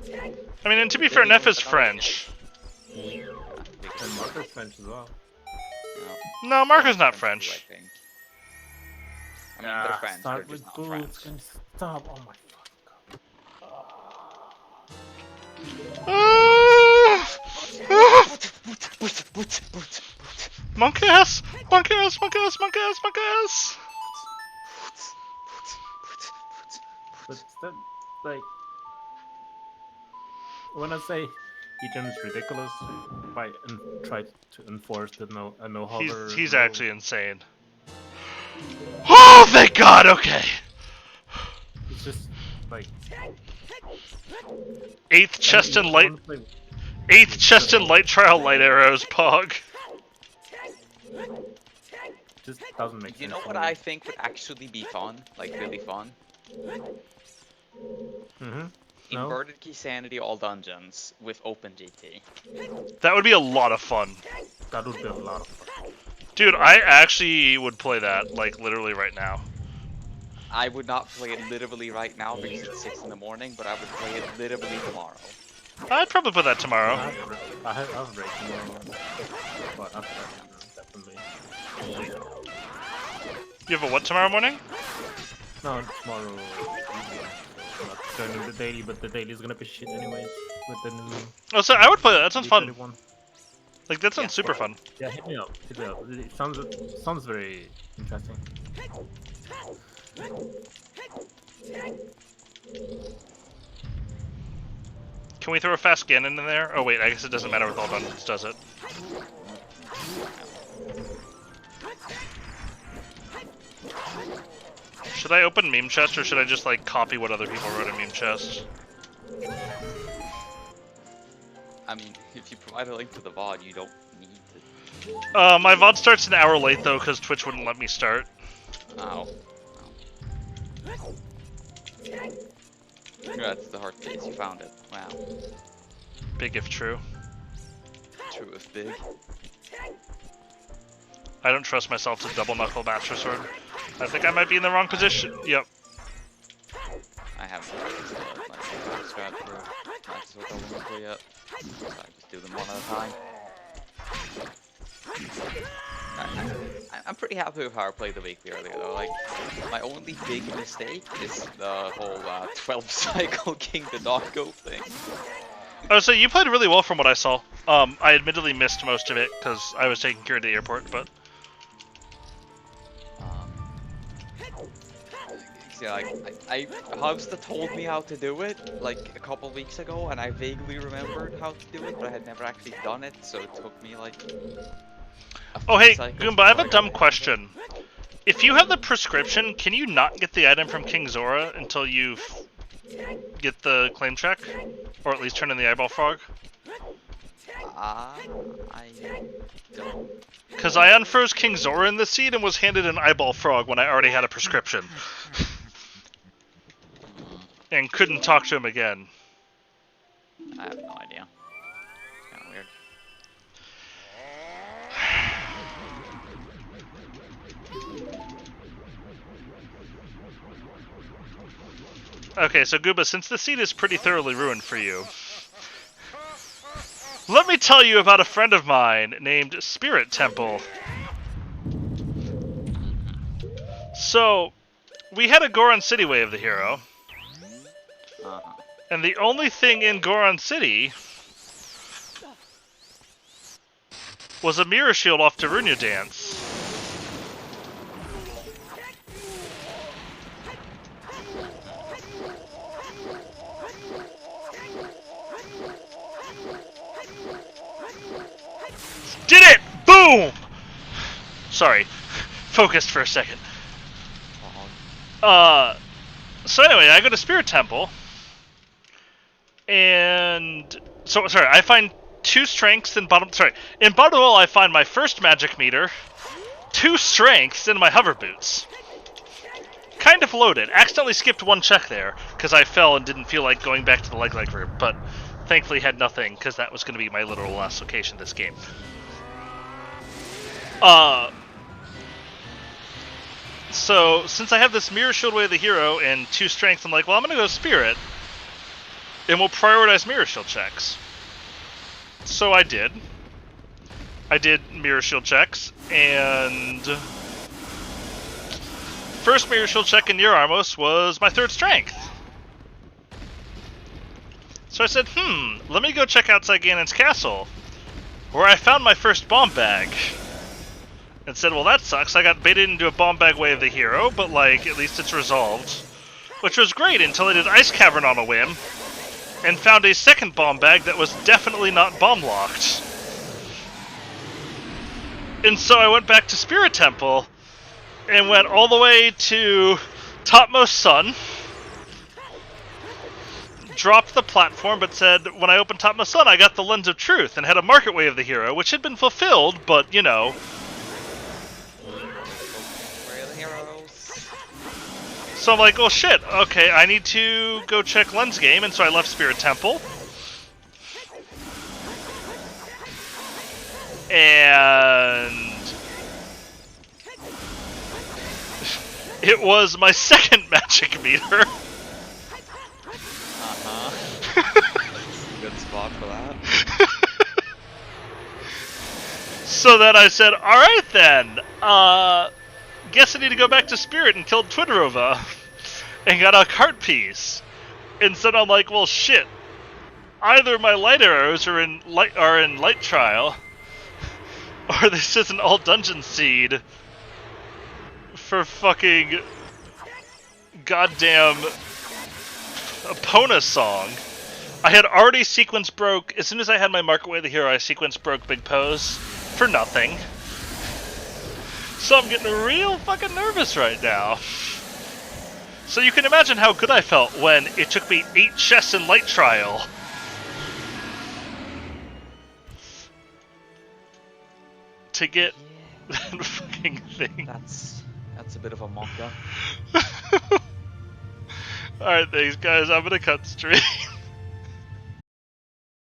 I mean, and to be fair, Neff is French. Yeah, And Marco's French as well. you know, No, Marco's not I French. think. I mean, they're friends, they're start just with not boots friends. and stop. Oh my fucking god. Monk ass! Monk ass! Monk ass! Monk ass! Monk ass! But that, like, when I say Eden is ridiculous by try to enforce the no hover He's rule, actually insane. Oh, thank God! Okay. it's just like 8th chest and light. wanna play, 8th chest and light trial light arrows. Pog. just doesn't make sense. You know to what me. I think would actually be fun? Like, really fun? Mm-hmm. No? Inverted Key Sanity all dungeons with Open GT. That would be a lot of fun. That would be a lot of fun. Dude, I actually would play that, like, literally right now. I would not play it literally right now because it's 6 in the morning, but I would play it literally tomorrow. I'd probably put that tomorrow. I have read tomorrow, but after that, definitely. You have a what tomorrow morning? No, tomorrow evening. I'm not joining the daily, but the daily is gonna be shit anyways with the new. Oh, so I would play that. That sounds fun. 31. Like, that sounds super fun. Yeah, hit me up. Hit me up. It sounds very interesting. Can we throw a fast Ganon in there? Oh wait, I guess it doesn't matter with all dungeons, does it? Should I open meme chest or should I just like copy what other people wrote in meme chest? I mean, if you provide a link to the VOD, you don't need to. My VOD starts an hour late though because Twitch wouldn't let me start. Oh. Congrats, the heart case, you found it. Wow. Big if true. True if big. I don't trust myself to double knuckle Master Sword. I think I might be in the wrong position. Yep. I haven't practiced yet. Like, I've scratched through practice with double knuckle yet. So I just do them one at a time. I'm pretty happy with how I played the weekly earlier though. Like, my only big mistake is the whole 12 cycle King the Doggo thing. Oh, so you played really well from what I saw. I admittedly missed most of it because I was taking care of the airport, but... Yeah, like, Hubsta told me how to do it, like, a couple weeks ago, and I vaguely remembered how to do it, but I had never actually done it, so it took me, like... Oh hey, cycles Goomba, I have a before I dumb got question. If you have the prescription, can you not get the item from King Zora until you get the claim check? Or at least turn in the eyeball frog? I don't... Because I unfroze King Zora in the seed and was handed an eyeball frog when I already had a prescription. And couldn't talk to him again. I have no idea. It's kind of weird. Okay, so Gooba, since the seed is pretty thoroughly ruined for you, let me tell you about a friend of mine named Spirit Temple. So, we had a Goron City Way of the Hero, and the only thing in Goron City was a mirror shield off Darunia Dance. Did it! Boom! Sorry. Focused for a second. So anyway, I go to Spirit Temple. And... So, sorry, I find 2 strengths in bottom... Sorry, in bottom wall I find my first magic meter, 2 strengths in my hover boots. Kind of loaded. Accidentally skipped 1 check there, because I fell and didn't feel like going back to the leg room, but thankfully had nothing, because that was going to be my literal last location this game. So, since I have this Mirror Shield Way of the Hero and 2 strengths, I'm like, well, I'm gonna go Spirit, and we'll prioritize Mirror Shield checks. So I did. I did Mirror Shield checks, and first mirror shield check in Nier Armos was my 3rd strength. So I said, let me go check outside Ganon's castle, where I found my first bomb bag. And said, well, that sucks. I got baited into a bomb bag way of the hero, but, like, at least it's resolved. Which was great until I did Ice Cavern on a whim, and found a second bomb bag that was definitely not bomb-locked. And so I went back to Spirit Temple, and went all the way to Topmost Sun, dropped the platform, but said, when I opened Topmost Sun, I got the Lens of Truth, and had a Market Way of the hero, which had been fulfilled, but, you know... Where are the heroes? So I'm like, oh shit, okay, I need to go check Lens Game, and so I left Spirit Temple. And... it was my second magic meter. Good spot for that. So then I said, alright then, guess I need to go back to Spirit and kill Twinrova. And got a cart piece. And so I'm like, well shit. Either my light arrows are in light trial, or this is an all dungeon seed for fucking goddamn Epona song. I had already sequence broke, as soon as I had my Market Way of the Hero, I sequence broke Big Pose for nothing. So I'm getting real fucking nervous right now. So you can imagine how good I felt when it took me 8 chests in Light Trial to get that fucking thing. That's a bit of a mock-up. Alright, thanks guys, I'm gonna cut stream.